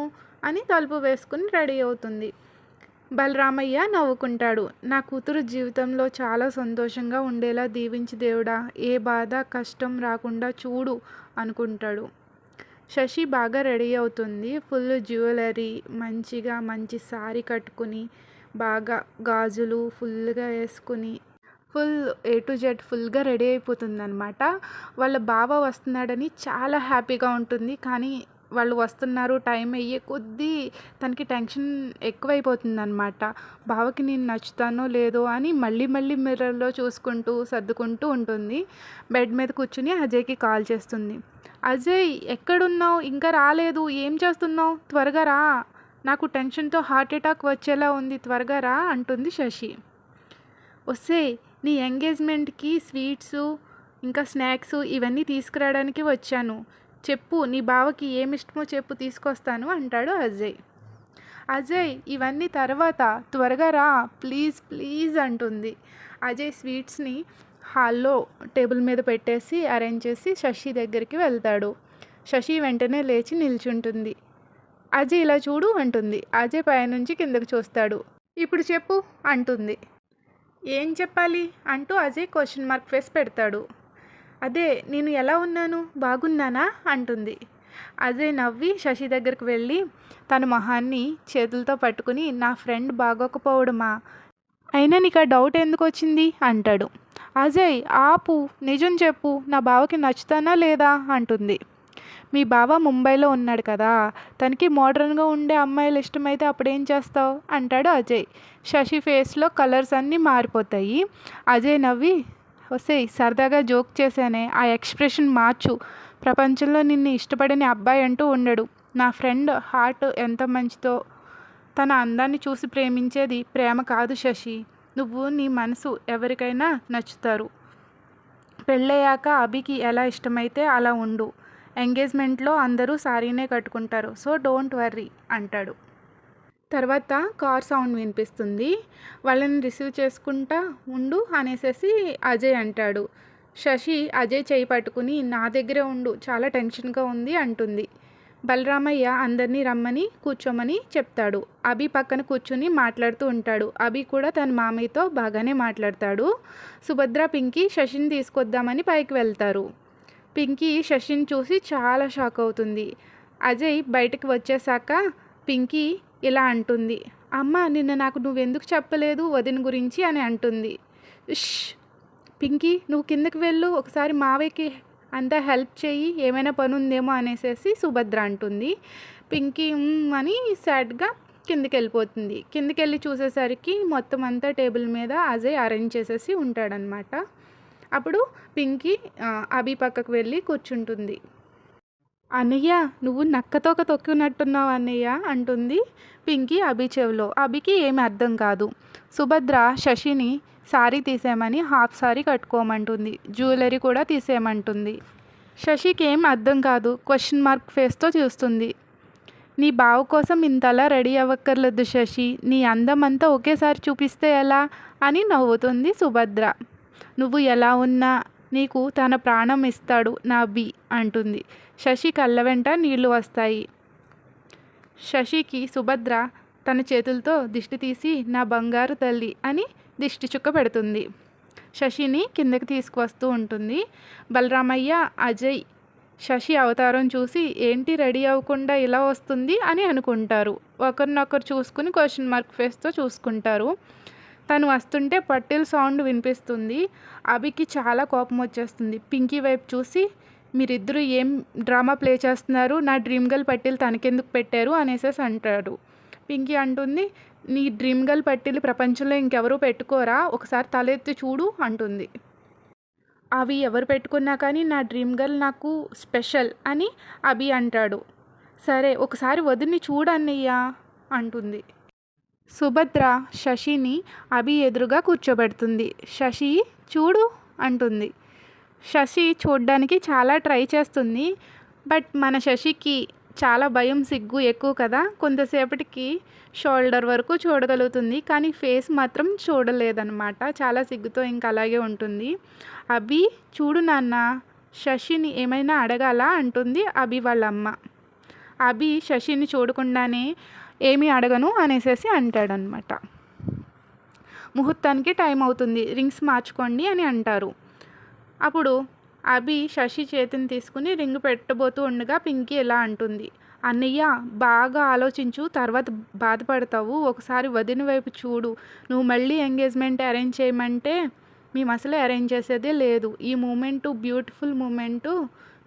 అని తలుపు వేసుకుని రెడీ అవుతుంది. బలరామయ్య నవ్వుకుంటాడు. నా కూతురు జీవితంలో చాలా సంతోషంగా ఉండేలా దీవించి దేవుడా, ఏ బాధ కష్టం రాకుండా చూడు అనుకుంటాడు. శశి బాగా రెడీ అవుతుంది. ఫుల్ జ్యువెలరీ, మంచిగా మంచి సారీ కట్టుకుని బాగా గాజులు ఫుల్గా వేసుకుని ఫుల్ A to Z ఫుల్గా రెడీ అయిపోతుందన్నమాట. వాళ్ళ బావ వస్తున్నాడని చాలా హ్యాపీగా ఉంటుంది. కానీ వాళ్ళు వస్తున్నారు టైం అయ్యే కొద్దీ తనకి టెన్షన్ ఎక్కువైపోతుందన్నమాట. బావకి నేను నచ్చుతానో లేదో అని మళ్ళీ మళ్ళీ మిర్రర్లో చూసుకుంటూ సర్దుకుంటూ ఉంటుంది. బెడ్ మీద కూర్చుని అజయ్కి కాల్ చేస్తుంది. అజయ్ ఎక్కడున్నావు, ఇంకా రాలేదు, ఏం చేస్తున్నావు, త్వరగా రా, నాకు టెన్షన్తో హార్ట్ అటాక్ వచ్చేలా ఉంది, త్వరగా రా అంటుంది శశి. వస్తే నీ ఎంగేజ్మెంట్కి స్వీట్స్ ఇంకా స్నాక్స్ ఇవన్నీ తీసుకురావడానికి వచ్చాను, చెప్పు నీ బావకి ఏమిష్టమో చెప్పు, తీసుకొస్తాను అంటాడు అజయ్. అజయ్ ఇవన్నీ తర్వాత, త్వరగా రా ప్లీజ్ ప్లీజ్ అంటుంది. అజయ్ స్వీట్స్ని హాల్లో టేబుల్ మీద పెట్టేసి అరేంజ్ చేసి శశి దగ్గరికి వెళ్తాడు. శశి వెంటనే లేచి నిల్చుంటుంది. అజయ్ ఇలా చూడు అంటుంది. అజయ్ పైనుంచి కిందకు చూస్తాడు. ఇప్పుడు చెప్పు అంటుంది. ఏం చెప్పాలి అంటూ అజయ్ క్వశ్చన్ మార్క్ ఫేస్ పెడతాడు. అదే నేను ఎలా ఉన్నాను, బాగున్నానా అంటుంది. అజయ్ నవ్వి శశి దగ్గరికి వెళ్ళి తన మొహాన్ని చేతులతో పట్టుకుని, నా ఫ్రెండ్ బాగోకపోవడమా, అయినా నీకు ఆ డౌట్ ఎందుకు వచ్చింది అంటాడు. అజయ్ ఆపు, నిజం చెప్పు, నా బావకి నచ్చుతానా లేదా అంటుంది. మీ బావ ముంబైలో ఉన్నాడు కదా, తనకి మోడర్న్గా ఉండే అమ్మాయిలు ఇష్టమైతే అప్పుడేం చేస్తావు అంటాడు అజయ్. శశి ఫేస్లో కలర్స్ అన్నీ మారిపోతాయి. అజయ్ నవ్వి, ఒసేయ్ సరదాగా జోక్ చేశానే, ఆ ఎక్స్ప్రెషన్ మార్చు, ప్రపంచంలో నిన్ను ఇష్టపడని అబ్బాయి అంటూ ఉండడు. నా ఫ్రెండ్ హార్ట్ ఎంత మంచిదో, తన అందాన్ని చూసి ప్రేమించేది ప్రేమ కాదు శశి, నువ్వు నీ మనసు ఎవరికైనా నచ్చుతారు. పెళ్ళయ్యాక అభికి ఎలా ఇష్టమైతే అలా ఉండు. ఎంగేజ్మెంట్లో అందరూ సారీనే కట్టుకుంటారు, సో డోంట్ వర్రీ అంటాడు. తర్వాత కార్ సౌండ్ వినిపిస్తుంది. వాళ్ళని రిసీవ్ చేసుకుంటా ఉండు అనేసి అజయ్ అంటాడు. శశి అజయ్ చేయి పట్టుకుని, నా దగ్గరే ఉండు, చాలా టెన్షన్గా ఉంది అంటుంది. బలరామయ్య అందరినీ రమ్మని కూర్చోమని చెప్తాడు. అభి పక్కన కూర్చుని మాట్లాడుతూ ఉంటాడు. అభి కూడా తన మామయ్యతో బాగానే మాట్లాడతాడు. సుభద్ర, పింకీ శశిని తీసుకొద్దామని పైకి వెళ్తారు. పింకీ శశిని చూసి చాలా షాక్ అవుతుంది. అజయ్ బయటకు వచ్చేసాక పింకీ ఇలా అంటుంది, అమ్మ నిన్న నాకు నువ్వెందుకు చెప్పలేదు వదిన గురించి అని అంటుంది. ఇష్ పింకీ, నువ్వు కిందకి వెళ్ళు, ఒకసారి మావయ్యకి అంతా హెల్ప్ చేయి, ఏమైనా పని ఉందేమో అనేసి సుభద్ర అంటుంది. పింకీ అని సాడ్గా కిందకి వెళ్ళిపోతుంది. కిందకి వెళ్ళి చూసేసరికి మొత్తం అంతా టేబుల్ మీద అజయ్ అరేంజ్ చేసేసి ఉంటాడనమాట. అప్పుడు పింకీ అభి పక్కకు వెళ్ళి కూర్చుంటుంది. అన్నయ్య, నువ్వు నక్కతోక తొక్కినట్టున్నావు అన్నయ్య అంటుంది పింకీ అభి చెవిలో. అభికి ఏమి అర్థం కాదు. సుభద్ర శశిని సారీ తీసేయమని హాఫ్ సారీ కట్టుకోమంటుంది. జ్యువెలరీ కూడా తీసేయమంటుంది. శశికి ఏం అర్థం కాదు, క్వశ్చన్ మార్క్ ఫేస్తో చూస్తుంది. నీ బావ కోసం ఇంతలా రెడీ అవ్వక్కర్లేదు శశి, నీ అందం అంతా ఒకేసారి చూపిస్తే ఎలా అని నవ్వుతుంది సుభద్ర. నువ్వు ఎలా ఉన్నా నీకు తన ప్రాణం ఇస్తాడు నా బి అంటుంది. శశి కళ్ళ వెంట నీళ్లు వస్తాయి. శశికి సుభద్ర తన చేతులతో దిష్టి తీసి, నా బంగారు తల్లి అని దిష్టి చుక్క పెడుతుంది. శశిని కిందకి తీసుకువస్తూ ఉంటుంది. బలరామయ్య, అజయ్ శశి అవతారం చూసి ఏంటి రెడీ అవ్వకుండా ఇలా వస్తుంది అని అనుకుంటారు. ఒకరినొకరు చూసుకుని క్వశ్చన్ మార్క్ ఫేస్తో చూసుకుంటారు. తను వస్తుంటే పట్టీల సౌండ్ వినిపిస్తుంది. అభికి చాలా కోపం వచ్చేస్తుంది. పింకీ వైపు చూసి, మీరిద్దరూ ఏం డ్రామా ప్లే చేస్తున్నారు, నా డ్రీమ్ గర్ల్ పట్టీలు తనకెందుకు పెట్టారు అనేసి అంటాడు. పింకీ అంటుంది, నీ డ్రీమ్ గర్ల్ పట్టీలు ప్రపంచంలో ఇంకెవరూ పెట్టుకోరా, ఒకసారి తలెత్తి చూడు అంటుంది. అవి ఎవరు పెట్టుకున్నా కానీ నా డ్రీమ్ గర్ల్ నాకు స్పెషల్ అని అభి అంటాడు. సరే ఒకసారి వదిని చూడన్నయ్యా అంటుంది. సుభద్ర శశిని అభి ఎదురుగా కూర్చోబెడుతుంది. శశి చూడు అంటుంది. శశి చూడ్డానికి చాలా ట్రై చేస్తుంది. బట్ మన శశికి చాలా భయం, సిగ్గు ఎక్కువ కదా, కొంతసేపటికి షోల్డర్ వరకు చూడగలుగుతుంది, కానీ ఫేస్ మాత్రం చూడలేదన్నమాట. చాలా సిగ్గుతో ఇంకా అలాగే ఉంటుంది. అభి చూడు నాన్న, శశిని ఏమైనా అడగాలా అంటుంది అభి వాళ్ళ అమ్మ. అభి శశిని చూడకుండానే ఏమీ అడగను అనేసి అంటాడనమాట. ముహూర్తానికి టైం అవుతుంది, రింగ్స్ మార్చుకోండి అని అంటారు. అప్పుడు అభి శశి చేతిని తీసుకుని రింగ్ పెట్టబోతూ ఉండగా పింకీ ఇలా అంటుంది, అన్నయ్య బాగా ఆలోచించు, తర్వాత బాధపడతావు, ఒకసారి వదిన వైపు చూడు, నువ్వు మళ్ళీ ఎంగేజ్మెంట్ అరేంజ్ చేయమంటే మేము అసలే అరేంజ్ చేసేదే లేదు. ఈ మూమెంటు బ్యూటిఫుల్ మూమెంటు,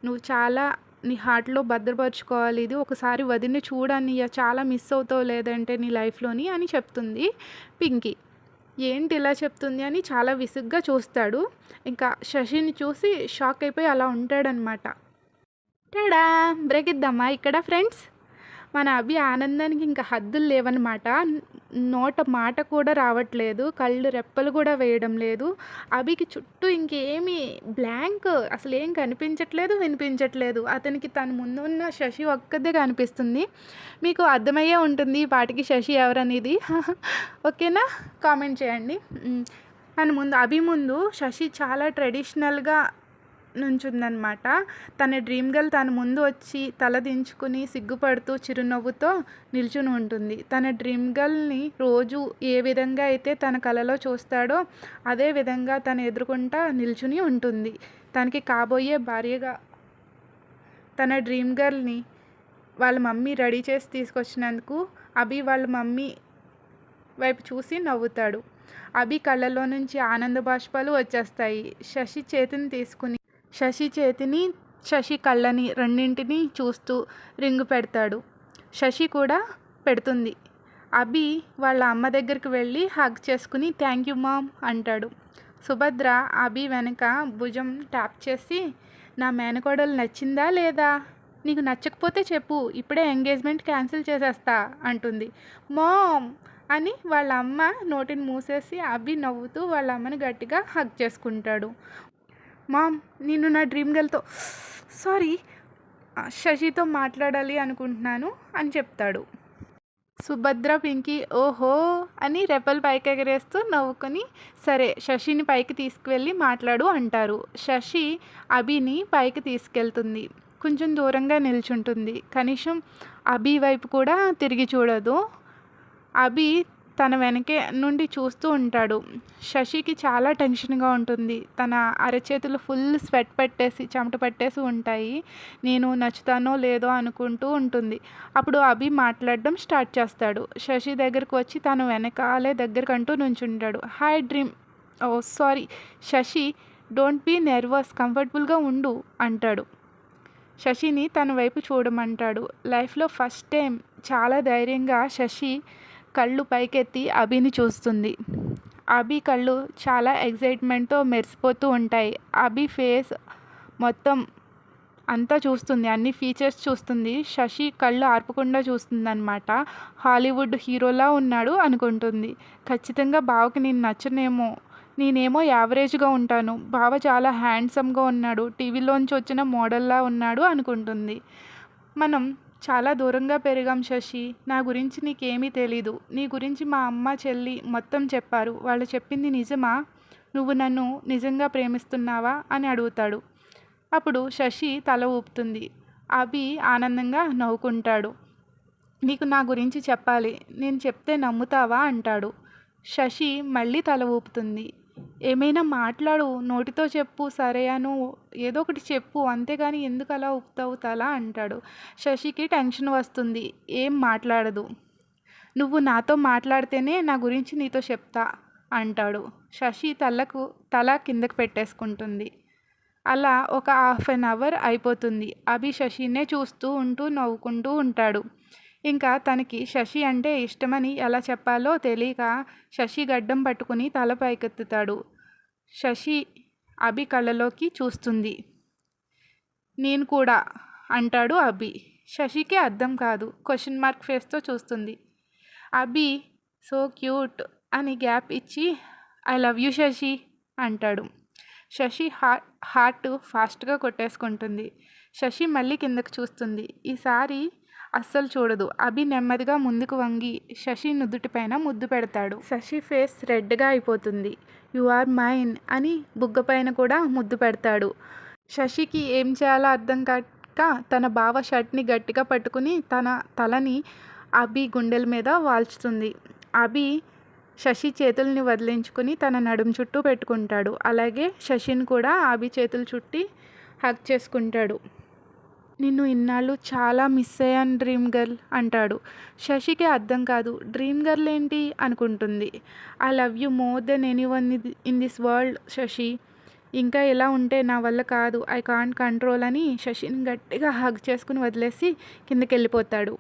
నువ్వు చాలా నీ హార్ట్లో భద్రపరచుకోవాలి, ఇది ఒకసారి వదిన చూడన్నయ్య, చాలా మిస్ అవుతావు లేదంటే నీ లైఫ్లోని అని చెప్తుంది పింకీ. ఏంటి ఇలా చెప్తుంది అని చాలా విసుగ్గా చూస్తాడు. ఇంకా శశిని చూసి షాక్ అయిపోయి అలా ఉంటాడనమాట. టడా బ్రేక్ ఇద్దామా ఇక్కడ ఫ్రెండ్స్. మన అభి ఆనందానికి ఇంకా హద్దులు లేవన్నమాట. నోట మాట కూడా రావట్లేదు, కళ్ళు రెప్పలు కూడా వేయడం లేదు. అభికి చుట్టూ ఇంకేమీ బ్లాంక్, అసలు ఏం కనిపించట్లేదు, వినిపించట్లేదు. అతనికి తన ముందు ఉన్న శశి ఒక్కదే కనిపిస్తుంది. మీకు అర్థమయ్యే ఉంటుంది ఈ పాటికి శశి ఎవరనేది. ఓకేనా, కామెంట్ చేయండి. తన ముందు అభి ముందు శశి చాలా ట్రెడిషనల్గా నుంచుందనమాట. తన డ్రీమ్ గర్ల్ తన ముందు వచ్చి తల దించుకుని సిగ్గుపడుతూ చిరునవ్వుతో నిల్చుని ఉంటుంది. తన డ్రీమ్ గర్ల్ని రోజు ఏ విధంగా అయితే తన కలలో చూస్తాడో అదే విధంగా తను ఎదుర్కొంటా నిల్చుని ఉంటుంది. తనకి కాబోయే భార్యగా తన డ్రీమ్ గర్ల్ని వాళ్ళ మమ్మీ రెడీ చేసి తీసుకొచ్చినందుకు అభి వాళ్ళ మమ్మీ వైపు చూసి నవ్వుతాడు. అభి కళ్ళలో నుంచి ఆనంద బాష్పాలు వచ్చేస్తాయి. శశి కళ్ళని రెండింటినీ చూస్తూ రింగు పెడతాడు. శశి కూడా పెడుతుంది. అభి వాళ్ళ అమ్మ దగ్గరికి వెళ్ళి హగ్ చేసుకుని థ్యాంక్ యూ మామ్ అంటాడు. సుభద్ర అభి వెనక భుజం ట్యాప్ చేసి నా మేనకోడలు నచ్చిందా లేదా, నీకు నచ్చకపోతే చెప్పు, ఇప్పుడే ఎంగేజ్మెంట్ క్యాన్సిల్ చేసేస్తా అంటుంది. మామ్ అని వాళ్ళ అమ్మ నోటిని మూసేసి అభి నవ్వుతూ వాళ్ళ అమ్మని గట్టిగా హగ్ చేసుకుంటాడు. మామ్ నేను నా డ్రీమ్ గర్ల్తో శశితో మాట్లాడాలి అనుకుంటున్నాను అని చెప్తాడు. సుభద్ర పింకీ ఓహో అని రెప్పలు పైకి ఎగరేస్తూ నవ్వుకొని సరే శశిని పైకి తీసుకువెళ్ళి మాట్లాడు అంటారు. శశి అభిని పైకి తీసుకెళ్తుంది. కొంచెం దూరంగా నిల్చుంటుంది. కనీసం అభి వైపు కూడా తిరిగి చూడదు. అభి తన వెనకే నుండి చూస్తూ ఉంటాడు. శశికి చాలా టెన్షన్గా ఉంటుంది. తన అరచేతులు ఫుల్ స్వెట్ పట్టేసి చెమట పట్టేసి ఉంటాయి. నేను నచ్చుతానో లేదో అనుకుంటూ ఉంటుంది. అప్పుడు అభి మాట్లాడడం స్టార్ట్ చేస్తాడు. శశి దగ్గరకు వచ్చి తను వెనకాలే దగ్గరకంటూ నుంచుంటాడు. Hi dream sorry Shashi, don't be nervous, కంఫర్టబుల్గా ఉండు అంటాడు. శశిని తన వైపు చూడమంటాడు. లైఫ్లో ఫస్ట్ టైం చాలా ధైర్యంగా శశి కళ్ళు పైకెత్తి అభిని చూస్తుంది. అభి కళ్ళు చాలా ఎగ్జైట్మెంట్తో మెరిసిపోతూ ఉంటాయి. అభి ఫేస్ మొత్తం అంతా చూస్తుంది, అన్ని ఫీచర్స్ చూస్తుంది. శశి కళ్ళు ఆర్పకుండా చూస్తుంది అనమాట. హాలీవుడ్ హీరోలా ఉన్నాడు అనుకుంటుంది. ఖచ్చితంగా బావకి నేను నచ్చనేమో, నేనేమో యావరేజ్గా ఉంటాను, బావ చాలా హ్యాండ్సమ్గా ఉన్నాడు, టీవీలోంచి వచ్చిన మోడల్లా ఉన్నాడు అనుకుంటుంది. మనం చాలా దూరంగా పెరిగాం శశి, నా గురించి నీకేమీ తెలీదు. నీ గురించి మా అమ్మ చెల్లి మొత్తం చెప్పారు. వాళ్ళు చెప్పింది నిజమా? నువ్వు నన్ను నిజంగా ప్రేమిస్తున్నావా అని అడుగుతాడు. అప్పుడు శశి తల ఊపుతుంది. అభి ఆనందంగా నవ్వుకుంటాడు. నీకు నా గురించి చెప్పాలి, నేను చెప్తే నమ్ముతావా అంటాడు. శశి మళ్ళీ తల ఊపుతుంది. ఏమైనా మాట్లాడు, నోటితో చెప్పు, సరేయాను ఏదో ఒకటి చెప్పు, అంతేగాని ఎందుకు అలా ఊపుతావు తల అంటాడు. శశికి టెన్షన్ వస్తుంది. ఏం మాట్లాడదు. నువ్వు నాతో మాట్లాడితేనే నా గురించి నీతో చెప్తా అంటాడు. శశి తల కిందకు పెట్టేసుకుంటుంది. అలా ఒక 1/2 అవర్ అయిపోతుంది. అభి శశినే చూస్తూ నవ్వుకుంటూ ఉంటాడు. ఇంకా తనకి శశి అంటే ఇష్టమని ఎలా చెప్పాలో తెలియక శశి గడ్డం పట్టుకుని తల పైకెత్తుతాడు. శశి అభి కళ్ళలోకి చూస్తుంది. నేను కూడా అంటాడు అభి. శశికి అర్థం కాదు. క్వశ్చన్ మార్క్ ఫేస్తో చూస్తుంది. అభి సో క్యూట్ అని గ్యాప్ ఇచ్చి ఐ లవ్ యూ శశి అంటాడు. శశి హార్ట్ ఫాస్ట్గా కొట్టేసుకుంటుంది. శశి మళ్ళీ కిందకు చూస్తుంది. ఈసారి అస్సలు చూడదు. అభి నెమ్మదిగా ముందుకు వంగి శశి నుదుటిపైన ముద్దు పెడతాడు. శశి ఫేస్ రెడ్గా అయిపోతుంది. యు ఆర్ మైన్ అని బుగ్గపైన కూడా ముద్దు పెడతాడు. శశికి ఏం చేయాలో అర్థం కాక తన బావ షర్ట్ని గట్టిగా పట్టుకుని తన తలని అభి గుండెల మీద వాల్చుతుంది. అభి శశి చేతుల్ని వదిలించుకుని తన నడుం చుట్టూ పెట్టుకుంటాడు. అలాగే శశిని కూడా అభి చేతులు చుట్టి హగ్ చేసుకుంటాడు. నిన్ను ఇన్నాళ్ళు చాలా మిస్ అయ్యాను డ్రీమ్ గర్ల్ అంటాడు. శశికి అర్థం కాదు. డ్రీమ్ గర్ల్ ఏంటి అనుకుంటుంది. I love you more than anyone in this world Shashi, ఇంకా ఇలా ఉంటే నా వల్ల కాదు, ఐ కాంట్ కంట్రోల్ అని శశిని గట్టిగా హగ్ చేసుకుని వదిలేసి కిందకి వెళ్ళిపోతాడు.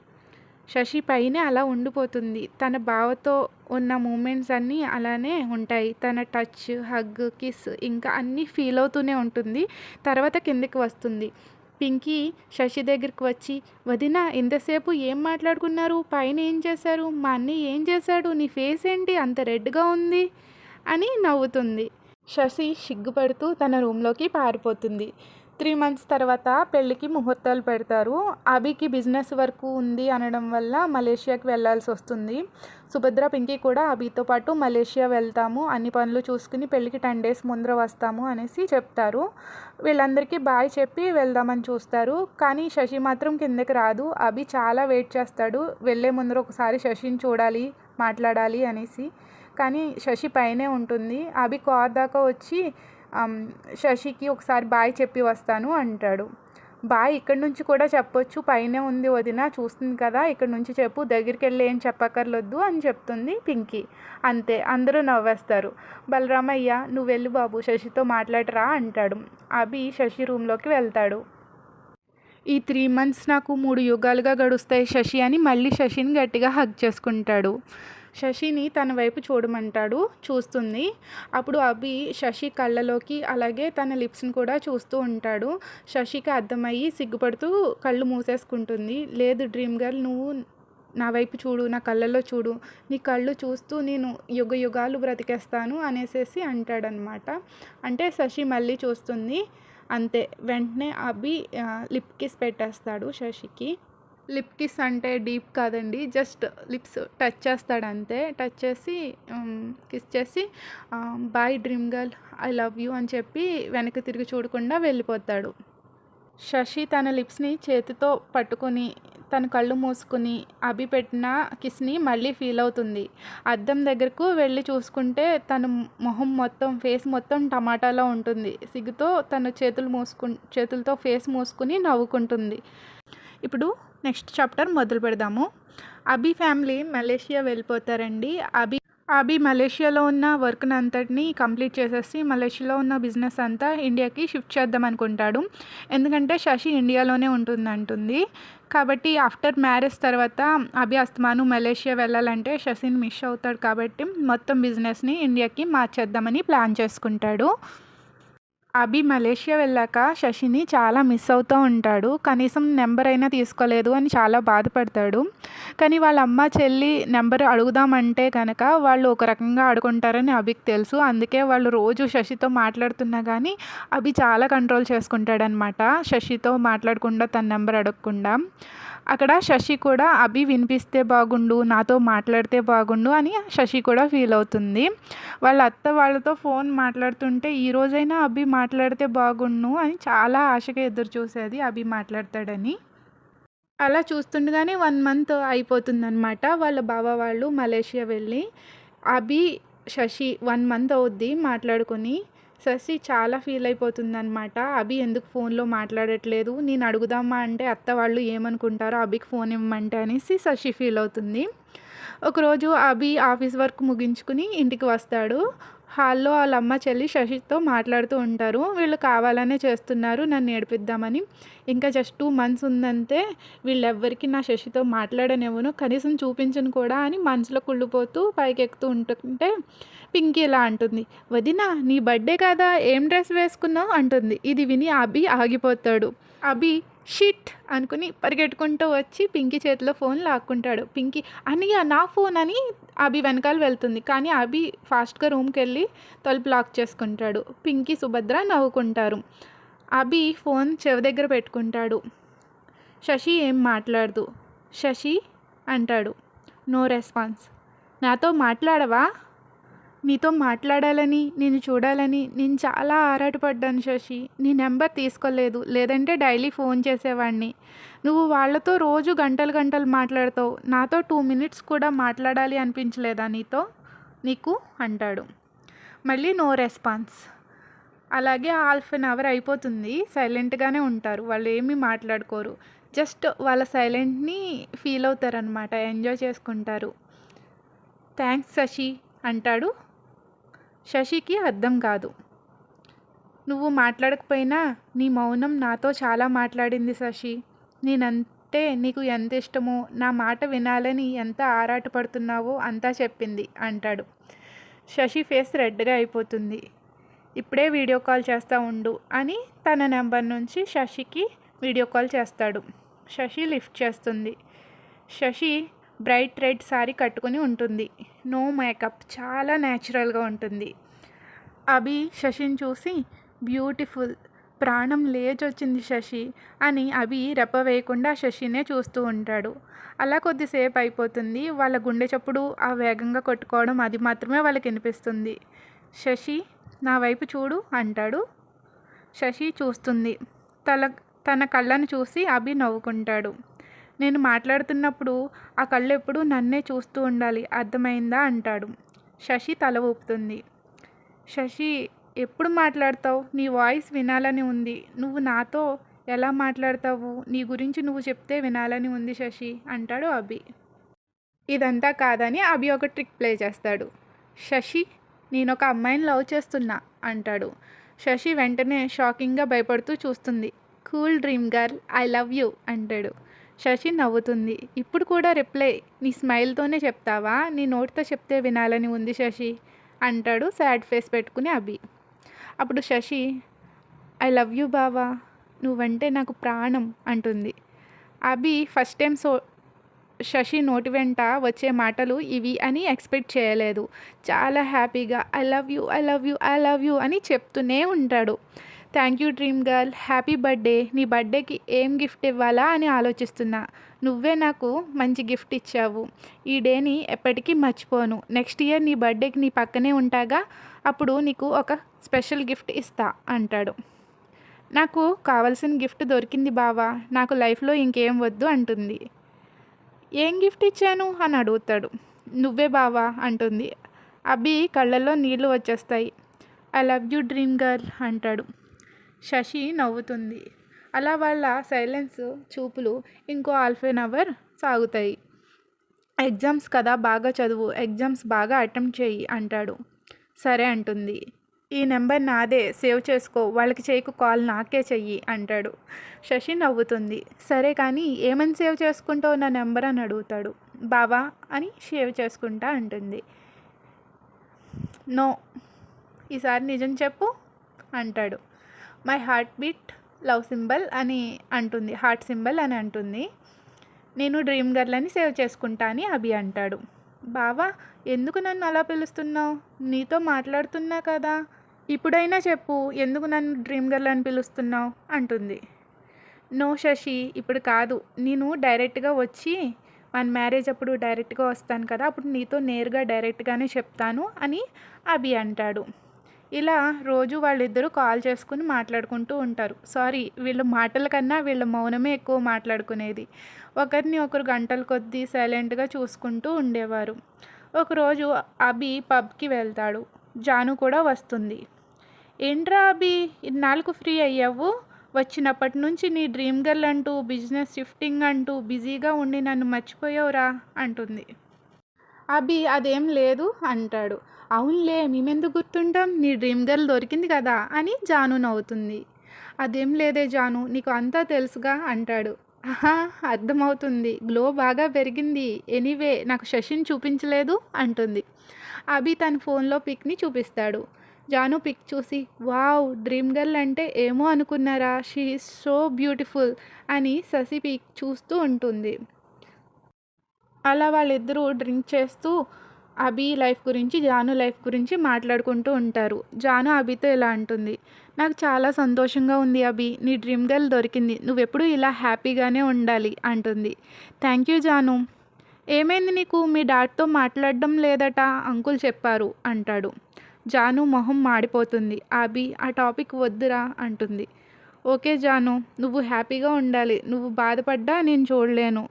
శశి పైనే అలా ఉండిపోతుంది. తన బావతో ఉన్న మూమెంట్స్ అన్నీ అలానే ఉంటాయి. తన టచ్, హగ్, కిస్ ఇంకా అన్నీ ఫీల్ అవుతూనే ఉంటుంది. తర్వాత కిందకి వస్తుంది. పింకీ శశి దగ్గరికి వచ్చి వదిన ఎంతసేపు ఏం మాట్లాడుకున్నారు, పైన ఏం చేశారు, మా అన్నయ్య ఏం చేశాడు, నీ ఫేస్ ఏంటి అంత రెడ్గా ఉంది అని నవ్వుతుంది. శశి సిగ్గుపడుతూ తన రూమ్లోకి పారిపోతుంది. 3 months తర్వాత పెళ్ళికి ముహూర్తాలు పెడతారు. అభికి బిజినెస్ వర్క్ ఉంది అనడం వల్ల మలేషియాకి వెళ్ళాల్సి వస్తుంది. సుభద్ర, పింకీ కూడా అభితో పాటు మలేషియా వెళ్తాము, అన్ని పనులు చూసుకుని పెళ్ళికి 10 days ముందర వస్తాము అనేసి చెప్తారు. వీళ్ళందరికీ బాయ్ చెప్పి వెళ్దామని చూస్తారు. కానీ శశి మాత్రం కిందకి రాదు. అభి చాలా వెయిట్ చేస్తాడు. వెళ్ళే ముందర ఒకసారి శశిని చూడాలి, మాట్లాడాలి అనేసి. కానీ శశి పైనే ఉంటుంది. అభి కార్ దాకా వచ్చి శశికి ఒకసారి బాయ్ చెప్పి వస్తాను అంటాడు. బాయ్ ఇక్కడి నుంచి కూడా చెప్పొచ్చు, పైనే ఉంది వదిన చూస్తుంది కదా, ఇక్కడ నుంచి చెప్పు, దగ్గరికి వెళ్ళి ఏం చెప్పక్కర్లొద్దు అని చెప్తుంది పింకీ. అంతే, అందరూ నవ్వేస్తారు. బలరామయ్య నువ్వు వెళ్ళు బాబు, శశితో మాట్లాడరా అంటాడు. అభి శశి రూమ్లోకి వెళ్తాడు. ఈ 3 months నాకు 3 యుగాలుగా గడుస్తాయి శశి అని మళ్ళీ శశిని గట్టిగా హగ్ చేసుకుంటాడు. శశిని తన వైపు చూడమంటాడు. చూస్తుంది. అప్పుడు అభి శశి కళ్ళలోకి అలాగే తన లిప్స్ని కూడా చూస్తూ ఉంటాడు. శశికి అర్థమయ్యి సిగ్గుపడుతూ కళ్ళు మూసేసుకుంటుంది. లేదు డ్రీమ్ గర్ల్, నువ్వు నా వైపు చూడు, నా కళ్ళల్లో చూడు, నీ కళ్ళు చూస్తూ నేను యుగ యుగాలు బ్రతికేస్తాను అనేసేసి అంటాడనమాట. అంటే శశి మళ్ళీ చూస్తుంది. అంతే, వెంటనే అభి లిప్ కిస్ పెట్టేస్తాడు శశికి. లిప్ కిస్ అంటే డీప్ కాదండి, జస్ట్ లిప్స్ టచ్ చేస్తాడు అంతే. టచ్ చేసి కిస్ చేసి bye dream girl, I love you అని చెప్పి వెనక్కి తిరిగి చూడకుండా వెళ్ళిపోతాడు. శశి తన లిప్స్ని చేతితో పట్టుకొని తన కళ్ళు మూసుకుని అభి పెట్టిన కిస్ని మళ్ళీ ఫీల్ అవుతుంది. అద్దం దగ్గరకు వెళ్ళి చూసుకుంటే తన మొహం మొత్తం, ఫేస్ మొత్తం టమాటాలో ఉంటుంది. సిగ్గుతో తన చేతులతో ఫేస్ మూసుకుని నవ్వుకుంటుంది. ఇప్పుడు నెక్స్ట్ చాప్టర్ మొదలు పెడదాము. అభి ఫ్యామిలీ మలేషియా వెళ్ళిపోతారండి. అభి మలేషియాలో ఉన్న వర్క్ని అంతటిని కంప్లీట్ చేసేసి మలేషియాలో ఉన్న బిజినెస్ అంతా ఇండియాకి షిఫ్ట్ చేద్దాం అనుకుంటాడు. ఎందుకంటే శశి ఇండియాలోనే అంటుంది. కాబట్టి ఆఫ్టర్ మ్యారేజ్ తర్వాత అభి అస్తమాను మలేషియా వెళ్ళాలంటే శశిని మిస్ అవుతాడు. కాబట్టి మొత్తం బిజినెస్ని ఇండియాకి మార్చేద్దామని ప్లాన్ చేసుకుంటాడు. అభి మలేషియా వెళ్ళాక శశిని చాలా మిస్ అవుతూ ఉంటాడు. కనీసం నెంబర్ అయినా తీసుకోలేదు అని చాలా బాధపడతాడు. కానీ వాళ్ళ అమ్మ చెల్లి నెంబర్ అడుగుదామంటే కనుక వాళ్ళు ఒక రకంగా ఆడుకుంటారని అభికి తెలుసు. అందుకే వాళ్ళు రోజు శశితో మాట్లాడుతున్నా కానీ అభి చాలా కంట్రోల్ చేసుకుంటాడనమాట, శశితో మాట్లాడకుండా తన నెంబర్ అడగకుండా. అక్కడ శశి కూడా అభి వినిపిస్తే బాగుండు, నాతో మాట్లాడితే బాగుండు అని శశి కూడా ఫీల్ అవుతుంది. వాళ్ళ అత్త వాళ్ళతో ఫోన్ మాట్లాడుతుంటే ఈ రోజైనా అభి మాట్లాడితే బాగుండు అని చాలా ఆశగా ఎదురు చూసేది అభి మాట్లాడతాడని. అలా చూస్తుండగానే 1 month అయిపోతుందన్నమాట. వాళ్ళ బావ వాళ్ళు మలేషియా వెళ్ళి. అభి శశి 1 month అవుద్ది మాట్లాడుకొని. శశి చాలా ఫీల్ అయిపోతుందన్నమాట. అభి ఎందుకు ఫోన్లో మాట్లాడట్లేదు, నేను అడుగుదామా అంటే అత్త వాళ్ళు ఏమనుకుంటారో అభికి ఫోన్ ఇవ్వమంటే అనేసి శశి ఫీల్ అవుతుంది. ఒకరోజు అభి ఆఫీస్ వర్క్ ముగించుకుని ఇంటికి వస్తాడు. హాల్లో వాళ్ళ అమ్మ చెల్లి శశితో మాట్లాడుతూ ఉంటారు. వీళ్ళు కావాలనే చేస్తున్నారు, నన్ను ఏడిపిద్దామని. ఇంకా జస్ట్ 2 months ఉందంతే, వీళ్ళెవ్వరికి నా శశితో మాట్లాడనివ్వను, కనీసం చూపించను కూడా అని మనసులో కుళ్ళిపోతూ పైకెక్కుతూ ఉంటుంటే పింకీ ఇలా అంటుంది, వదినా నీ బర్త్డే కదా, ఏం డ్రెస్ వేసుకున్నావు అంటుంది. ఇది విని అభి ఆగిపోతాడు. అభి షిట్ అనుకుని పరిగెట్టుకుంటూ వచ్చి పింకీ చేతిలో ఫోన్ లాక్కుంటాడు. పింకీ అన్నయ్య నా ఫోన్ అని అభి వెనకాల వెళ్తుంది. కానీ అభి ఫాస్ట్గా రూమ్కి వెళ్ళి తలుపు లాక్ చేసుకుంటాడు. పింకీ సుభద్ర నవ్వుకుంటారు. అభి ఫోన్ చెవి దగ్గర పెట్టుకుంటాడు. శశి ఏం మాట్లాడదు. శశి అంటాడు. No response. నాతో మాట్లాడవా? నీతో మాట్లాడాలని, నేను చూడాలని నేను చాలా ఆరాటపడ్డాను శశి. నీ నెంబర్ తీసుకోలేదు, లేదంటే డైలీ ఫోన్ చేసేవాడిని. నువ్వు వాళ్ళతో రోజు గంటలు గంటలు మాట్లాడతావు, నాతో 2 minutes కూడా మాట్లాడాలి అనిపించలేదా నీకు అంటాడు. మళ్ళీ నో రెస్పాన్స్. అలాగే 1/2 hour అయిపోతుంది. సైలెంట్గానే ఉంటారు, వాళ్ళు ఏమీ మాట్లాడుకోరు. జస్ట్ వాళ్ళ సైలెంట్ని ఫీల్ అవుతారనమాట, ఎంజాయ్ చేసుకుంటారు. థ్యాంక్స్ శశి అంటాడు. శశికి అర్థం కాదు. నువ్వు మాట్లాడకపోయినా నీ మౌనం నాతో చాలా మాట్లాడింది శశి. నేనంటే నీకు ఎంత ఇష్టమో, నా మాట వినాలని ఎంత ఆరాటపడుతున్నావో అంతా చెప్పింది అంటాడు. శశి ఫేస్ రెడ్గా అయిపోతుంది. ఇప్పుడే వీడియో కాల్ చేస్తూ ఉండు అని తన నెంబర్ నుంచి శశికి వీడియో కాల్ చేస్తాడు. శశి లిఫ్ట్ చేస్తుంది. శశి బ్రైట్ రెడ్ సారీ కట్టుకుని ఉంటుంది. నో మేకప్, చాలా న్యాచురల్గా ఉంటుంది. అభి శశిని చూసి బ్యూటిఫుల్, ప్రాణం లేచొచ్చింది శశి అని అభి రెప్ప వేయకుండా శశినే చూస్తూ ఉంటాడు. అలా కొద్దిసేపు అయిపోతుంది. వాళ్ళ గుండె చప్పుడు ఆ వేగంగా కొట్టుకోవడం అది మాత్రమే వాళ్ళకి వినిపిస్తుంది. శశి నా వైపు చూడు అంటాడు. శశి చూస్తుంది. తన కళ్ళను చూసి అభి నవ్వుకుంటాడు. నేను మాట్లాడుతున్నప్పుడు ఆ కళ్ళు ఎప్పుడు నన్నే చూస్తూ ఉండాలి, అర్థమైందా అంటాడు. శశి తల ఊపుతుంది. శశి ఎప్పుడు మాట్లాడతావు? నీ వాయిస్ వినాలని ఉంది. నువ్వు నాతో ఎలా మాట్లాడతావు? నీ గురించి నువ్వు చెప్తే వినాలని ఉంది శశి అంటాడు అభి. ఇదంతా కాదని అభి ఒక ట్రిక్ ప్లే చేస్తాడు. శశి, నేనొక అమ్మాయిని లవ్ చేస్తున్నా అంటాడు. శశి వెంటనే షాకింగ్గా భయపడుతూ చూస్తుంది. Cool dream girl, I love you అంటాడు. శశి నవ్వుతుంది. ఇప్పుడు కూడా రిప్లై నీ స్మైల్తోనే చెప్తావా? నీ నోటితో చెప్తే వినాలని ఉంది శశి అంటాడు సాడ్ ఫేస్ పెట్టుకుని అభి. అప్పుడు శశి, ఐ లవ్ యూ బావా, నువ్వంటే నాకు ప్రాణం అంటుంది. అభి ఫస్ట్ టైం శశి నోటి వెంట వచ్చే మాటలు ఇవి అని ఎక్స్పెక్ట్ చేయలేదు. చాలా హ్యాపీగా I love you, I love you, I love you అని చెప్తూనే ఉంటాడు. Thank you dream girl, happy birthday. నీ బర్త్డేకి ఏం గిఫ్ట్ ఇవ్వాలా అని ఆలోచిస్తున్నా. నువ్వే నాకు మంచి గిఫ్ట్ ఇచ్చావు. ఈ డేని ఎప్పటికీ మర్చిపోను. నెక్స్ట్ ఇయర్ నీ బర్త్డేకి నీ పక్కనే ఉంటాగా, అప్పుడు నీకు ఒక స్పెషల్ గిఫ్ట్ ఇస్తా అంటాడు. నాకు కావాల్సిన గిఫ్ట్ దొరికింది బావా, నాకు లైఫ్లో ఇంకేం వద్దు అంటుంది. ఏం గిఫ్ట్ ఇచ్చాను అని అడుగుతాడు. నువ్వే బావా అంటుంది. అభి కళ్ళల్లో నీళ్లు వచ్చేస్తాయి. I love you dream girl అంటాడు. శశి నవ్వుతుంది. అలా వాళ్ళ సైలెన్స్ చూపులు ఇంకో హాఫ్ ఎన్ అవర్ సాగుతాయి. ఎగ్జామ్స్ కదా, బాగా చదువు, ఎగ్జామ్స్ బాగా అటెంప్ట్ చేయి అంటాడు. సరే అంటుంది. ఈ నెంబర్ నాదే, సేవ్ చేసుకో, వాళ్ళకి చేయకు, కాల్ నాకే చెయ్యి అంటాడు. శశి నవ్వుతుంది. సరే కానీ ఏమని సేవ్ చేసుకుంటావు నా నెంబర్ అని అడుగుతాడు. బావా అని సేవ్ చేసుకుంటా అంటుంది. నో, ఈసారి నిజం చెప్పు అంటాడు. My heart beat love symbol అని అంటుంది, హార్ట్ సింబల్ అని అంటుంది. నేను డ్రీమ్ గర్ల్ అని సేవ్ చేసుకుంటా అని అభి అంటాడు. బావా, ఎందుకు నన్ను అలా పిలుస్తున్నావు? నీతో మాట్లాడుతున్నా కదా, ఇప్పుడైనా చెప్పు, ఎందుకు నన్ను డ్రీమ్ గర్ల్ అని పిలుస్తున్నావు అంటుంది. నో శశి, ఇప్పుడు కాదు, నేను డైరెక్ట్గా వచ్చి మన మ్యారేజ్ అప్పుడు డైరెక్ట్గా వస్తాను కదా, అప్పుడు నీతో నేరుగా డైరెక్ట్గానే చెప్తాను అని అభి అంటాడు. ఇలా రోజు వాళ్ళిద్దరూ కాల్ చేసుకుని మాట్లాడుకుంటూ ఉంటారు. సారీ, వీళ్ళ మాటల కన్నా వీళ్ళ మౌనమే ఎక్కువ మాట్లాడుకునేది. ఒకరిని ఒకరు గంటల కొద్దీ సైలెంట్గా చూసుకుంటూ ఉండేవారు. ఒకరోజు అభి పబ్కి వెళ్తాడు. జాను కూడా వస్తుంది. ఏంట్రా అభి, ఇన్నాళ్ళకు ఫ్రీ అయ్యావు? వచ్చినప్పటి నుంచి నీ డ్రీమ్ గర్ల్ అంటూ బిజినెస్ షిఫ్టింగ్ అంటూ బిజీగా ఉండి నన్ను మర్చిపోయావురా అంటుంది. అభి అదేం లేదు అంటాడు. అవునులే, మేమెందుకు గుర్తుంటాం, నీ డ్రీమ్ గర్ల్ దొరికింది కదా అని జాను నవ్వుతుంది. అదేం లేదే జాను, నీకు అంతా తెలుసుగా అంటాడు. ఆహా, అర్థమవుతుంది, గ్లో బాగా పెరిగింది. ఎనీవే, నాకు శశిని చూపించలేదు అంటుంది. అభి తన ఫోన్లో పిక్ని చూపిస్తాడు. జాను పిక్ చూసి వావ్, డ్రీమ్ గర్ల్ అంటే ఏమో అనుకున్నారా, షీ ఈజ్ సో బ్యూటిఫుల్ అని శశి పిక్ చూస్తూ ఉంటుంది. అలా వాళ్ళిద్దరూ డ్రింక్ చేస్తూ అభి లైఫ్ గురించి జాను లైఫ్ గురించి మాట్లాడుకుంటూ ఉంటారు. జాను అభితో ఇలా అంటుంది. నాకు చాలా సంతోషంగా ఉంది అభి, నీ డ్రీమ్ గర్ల్ దొరికింది, నువ్వెప్పుడు ఇలా హ్యాపీగానే ఉండాలి అంటుంది. థ్యాంక్ యూ జాను. ఏమైంది నీకు, మీ డాడ్తో మాట్లాడడం లేదట, అంకుల్ చెప్పారు అంటాడు. జాను మొహం మాడిపోతుంది. అభి ఆ టాపిక్ వద్దురా అంటుంది. ఓకే జాను, నువ్వు హ్యాపీగా ఉండాలి, నువ్వు బాధపడ్డా నేను చూడలేను,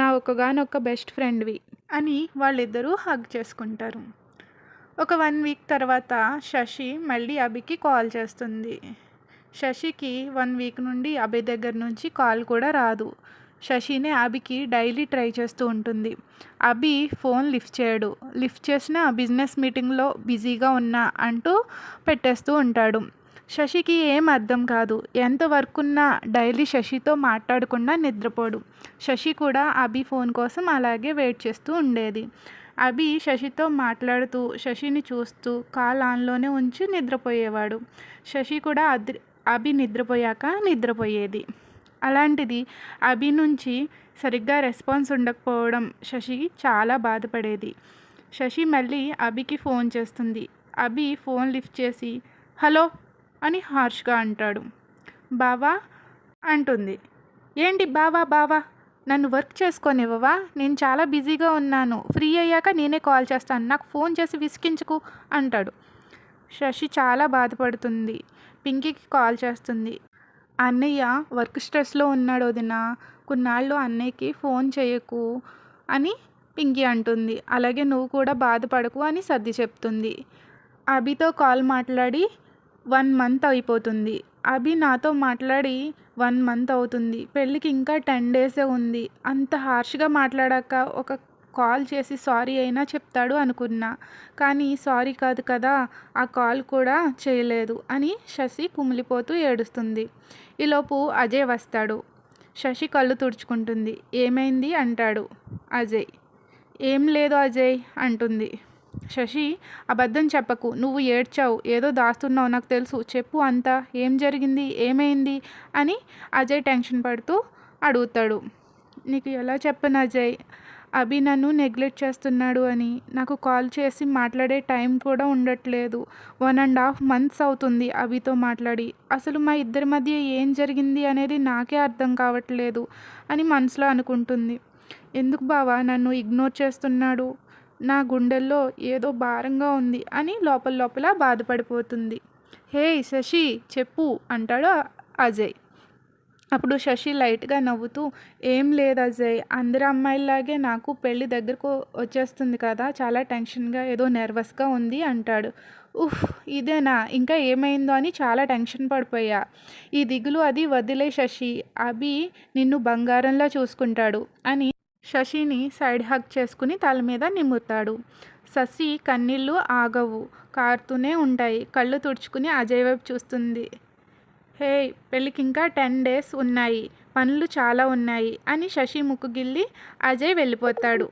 నా ఒక్కగానొక్క బెస్ట్ ఫ్రెండ్వి అని వాళ్ళిద్దరూ హగ్ చేసుకుంటారు. ఒక 1 వీక్ తర్వాత శశి మళ్ళీ అభికి కాల్ చేస్తుంది. శశికి 1 వీక్ నుండి అభి దగ్గర నుంచి కాల్ కూడా రాదు. శశినే అభికి డైలీ ట్రై చేస్తూ ఉంటుంది. అభి ఫోన్ లిఫ్ట్ చేయడు. లిఫ్ట్ చేసిన బిజినెస్ మీటింగ్లో బిజీగా ఉన్నా అంటూ పెట్టేస్తూ ఉంటాడు. శశికి ఏం అర్థం కాదు. ఎంత వర్క్ ఉన్నా డైలీ శశితో మాట్లాడకుండా నిద్రపోడు. శశి కూడా అభి ఫోన్ కోసం అలాగే వెయిట్ చేస్తూ ఉండేది. అభి శశితో మాట్లాడుతూ శశిని చూస్తూ కాల్ ఆన్లోనే ఉంచి నిద్రపోయేవాడు. శశి కూడా అభి నిద్రపోయాక నిద్రపోయేది. అలాంటిది అభి నుంచి సరిగ్గా రెస్పాన్స్ ఉండకపోవడం శశికి చాలా బాధపడేది. శశి మళ్ళీ అభికి ఫోన్ చేస్తుంది. అభి ఫోన్ లిఫ్ట్ చేసి హలో అని హార్ష్గా అంటాడు. బావా అంటుంది. ఏంటి బావా బావా, నన్ను వర్క్ చేసుకోనివ్వవా? నేను చాలా బిజీగా ఉన్నాను, ఫ్రీ అయ్యాక నేనే కాల్ చేస్తాను, నాకు ఫోన్ చేసి విసిగించుకు అంటాడు. శశి చాలా బాధపడుతుంది. పింకీకి కాల్ చేస్తుంది. అన్నయ్య వర్క్ స్ట్రెస్లో ఉన్నాడు వదిన, కొన్నాళ్ళు అన్నయ్యకి ఫోన్ చేయకు అని పింకీ అంటుంది. అలాగే నువ్వు కూడా బాధపడకు అని సర్ది చెప్తుంది. అభితో కాల్ మాట్లాడి 1 మంత్ అయిపోతుంది. అభి నాతో మాట్లాడి 1 మంత్ అవుతుంది. పెళ్ళికి ఇంకా 10 డేసే ఉంది. అంత హార్ష్‌గా మాట్లాడాక ఒక కాల్ చేసి సారీ అయినా చెప్తాడు అనుకున్నా. కానీ సారీ కాదు కదా! ఆ కాల్ కూడా చేయలేదు అని శశి కుమిలిపోతూ ఏడుస్తుంది. ఈలోపు అజయ్ వస్తాడు. శశి కళ్ళు తుడుచుకుంటుంది. ఏమైంది అంటాడు అజయ్. ఏం లేదు అజయ్ అంటుంది. శశి, అబద్ధం చెప్పకు. నువ్వు ఏడ్చావు. ఏదో దాస్తున్నావు నాకు తెలుసు. చెప్పు అంతా. ఏం జరిగింది? ఏమైంది? అని అజయ్ టెన్షన్ పడుతూ అడుగుతాడు. నీకు ఎలా చెప్పను అజయ్? అభి నన్ను నెగ్లెక్ట్ చేస్తున్నాడు అని. నాకు కాల్ చేసి మాట్లాడే టైం కూడా ఉండట్లేదు. 1.5 months అవుతుంది అభితో మాట్లాడి. అసలు మా ఇద్దరి మధ్య ఏం జరిగింది అనేది నాకే అర్థం కావట్లేదు అని మనసులో అనుకుంటుంది. ఎందుకు బావా నన్ను ఇగ్నోర్ చేస్తున్నాడు? నా గుండెల్లో ఏదో భారంగా ఉంది అని లోపల లోపల బాధపడిపోతుంది. హే శశి చెప్పు అంటాడు అజయ్. అప్పుడు శశి లైట్గా నవ్వుతూ, ఏం లేదు అజయ్, అందరి అమ్మాయిలాగే నాకు పెళ్ళి దగ్గరకు వచ్చేస్తుంది కదా, చాలా టెన్షన్గా ఏదో నర్వస్గా ఉంది అంటాడు. ఉఫ్, ఇదేనా? ఇంకా ఏమైందో అని చాలా టెన్షన్ పడిపోయా. ఈ దిగులు అది వదిలే శశి, అభి నిన్ను బంగారంలా చూసుకుంటాడు అని శశిని సైడ్ హగ్ చేసుకుని తల మీద నిమ్ముతాడు. శశి కన్నీళ్ళు ఆగవు, కారుతూనే ఉంటాయి. కళ్ళు తుడుచుకుని అజయ్ వైపు చూస్తుంది. హే, పెళ్ళికి ఇంకా 10 days ఉన్నాయి, పనులు చాలా ఉన్నాయి అని శశి ముక్కు గిల్లి అజయ్ వెళ్ళిపోతాడు.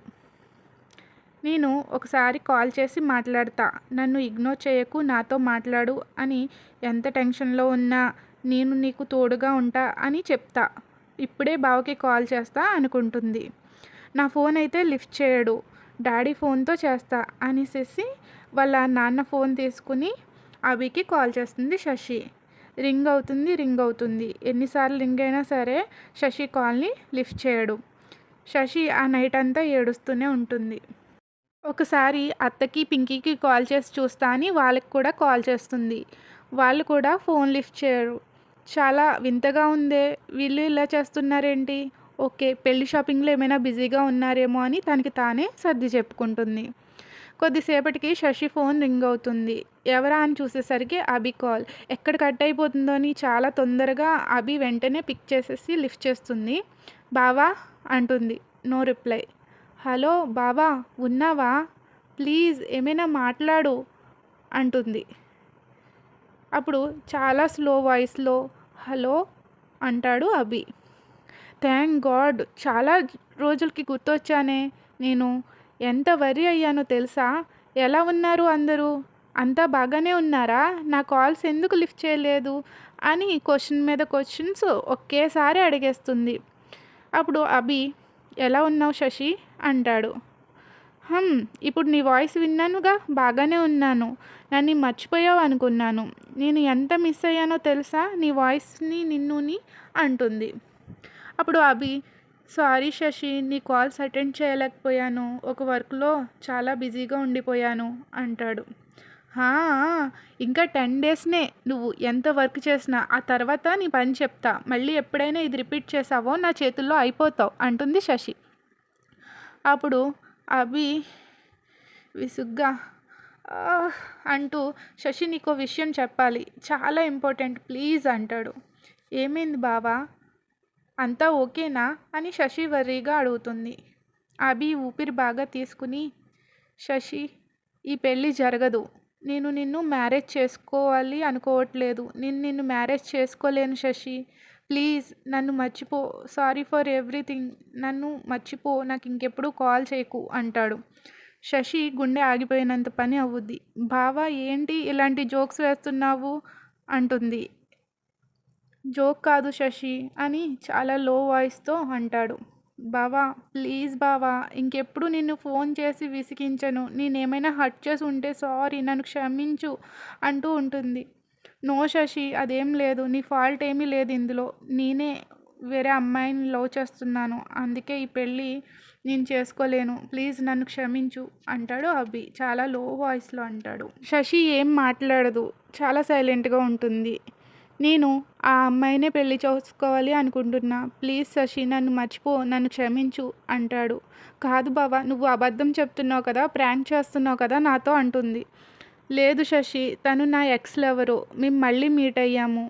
నేను ఒకసారి కాల్ చేసి మాట్లాడతా, నన్ను ఇగ్నోర్ చేయకు, నాతో మాట్లాడు అని. ఎంత టెన్షన్లో ఉన్నా నేను నీకు తోడుగా ఉంటా అని చెప్తా. ఇప్పుడే బావకి కాల్ చేస్తా అనుకుంటుంది. నా ఫోన్ అయితే లిఫ్ట్ చేయడు, డాడీ ఫోన్తో చేస్తా అనేసి వాళ్ళ నాన్న ఫోన్ తీసుకుని అభికి కాల్ చేస్తుంది శశి. రింగ్ అవుతుంది. ఎన్నిసార్లు రింగ్ అయినా సరే శశి కాల్ని లిఫ్ట్ చేయడు. శశి ఆ నైట్ అంతా ఏడుస్తూనే ఉంటుంది. ఒకసారి అత్తకి పింకీకి కాల్ చేసి చూస్తా అని వాళ్ళకి కూడా కాల్ చేస్తుంది. వాళ్ళు కూడా ఫోన్ లిఫ్ట్ చేయరు. చాలా వింతగా ఉందే, వీళ్ళు ఇలా చేస్తున్నారేంటి? ఓకే, పెళ్లి షాపింగ్లో ఏమైనా బిజీగా ఉన్నారేమో అని తనకి తానే సర్ది చెప్పుకుంటుంది. కొద్దిసేపటికి శశి ఫోన్ రింగ్ అవుతుంది. ఎవరా అని చూసేసరికి అభి కాల్. ఎక్కడ కట్ అయిపోతుందో అని చాలా తొందరగా అభి వెంటనే పిక్ చేసేసి లిఫ్ట్ చేస్తుంది. బావా అంటుంది. No reply. హలో బావా, ఉన్నావా? ప్లీజ్ ఏమైనా మాట్లాడు అంటుంది. అప్పుడు చాలా స్లో వాయిస్లో హలో అంటాడు అభి. థ్యాంక్ గాడ్, చాలా రోజులకి గుర్తొచ్చానే నేను. ఎంత వరీ అయ్యానో తెలుసా? ఎలా ఉన్నారు అందరూ? అంతా బాగానే ఉన్నారా? నా కాల్స్ ఎందుకు లిఫ్ట్ చేయలేదు అని క్వశ్చన్ మీద క్వశ్చన్స్ ఒకేసారి అడిగేస్తుంది. అప్పుడు అభి, ఎలా ఉన్నావు శశి అంటాడు. ఇప్పుడు నీ వాయిస్ విన్నానుగా, బాగానే ఉన్నాను. నన్ను మర్చిపోయావు అనుకున్నాను. నేను ఎంత మిస్ అయ్యానో తెలుసా నీ వాయిస్ని, నిన్నుని అంటుంది. అప్పుడు అభి, సారీ శశి, నీ కాల్స్ అటెండ్ చేయలేకపోయాను, ఒక వర్క్లో చాలా బిజీగా ఉండిపోయాను అంటాడు. ఇంకా 10 daysనే, నువ్వు ఎంత వర్క్ చేసినా ఆ తర్వాత నీ పని చెప్తా. మళ్ళీ ఎప్పుడైనా ఇది రిపీట్ చేసావో నా చేతుల్లో అయిపోతావు అంటుంది శశి. అప్పుడు అభి విసుగ్గా అంటూ, శశి నీకో విషయం చెప్పాలి, చాలా ఇంపార్టెంట్, ప్లీజ్ అంటాడు. ఏమైంది బావా, అంతా ఓకేనా అని శశి వర్రీగా అడుగుతుంది. అభి ఊపిరి బాగా తీసుకుని, శశి ఈ పెళ్ళి జరగదు, నేను నిన్ను మ్యారేజ్ చేసుకోవాలి అనుకోవట్లేదు, నిన్ను మ్యారేజ్ చేసుకోలేను శశి, ప్లీజ్ నన్ను మర్చిపో, సారీ ఫర్ ఎవ్రీథింగ్, నన్ను మర్చిపో, నాకు ఇంకెప్పుడు కాల్ చేయకు అంటాడు. శశి గుండె ఆగిపోయినంత పని అవుద్ది. బావా ఏంటి ఇలాంటి జోక్స్ వేస్తున్నావు అంటుంది. జోక్ కాదు శశి అని చాలా లో వాయిస్తో అంటాడు. బావా ప్లీజ్ బావా, ఇంకెప్పుడు నిన్ను ఫోన్ చేసి విసిగించను, నేనేమైనా హర్ట్ చేసి ఉంటే సారీ, నన్ను క్షమించు అంటూ ఉంటుంది. నో శశి, అదేం లేదు, నీ ఫాల్ట్ ఏమీ లేదు ఇందులో, నేనే వేరే అమ్మాయిని లవ్ చేస్తున్నాను, అందుకే ఈ పెళ్ళి నేను చేసుకోలేను, ప్లీజ్ నన్ను క్షమించు అంటాడు అభి చాలా లో వాయిస్లో అంటాడు. శశి ఏం మాట్లాడదు, చాలా సైలెంట్గా ఉంటుంది. నేను ఆ అమ్మాయినే పెళ్లి చేసుకోవాలి అనుకుంటున్నా, ప్లీజ్ శశి నన్ను మర్చిపో, నన్ను క్షమించు అంటాడు. కాదు బావా, నువ్వు అబద్ధం చెప్తున్నావు కదా, ప్రాంక్ చేస్తున్నావు కదా నాతో అంటుంది. లేదు శశి, తను నా ఎక్స్ లవరు, మేము మళ్ళీ మీట్ అయ్యాము,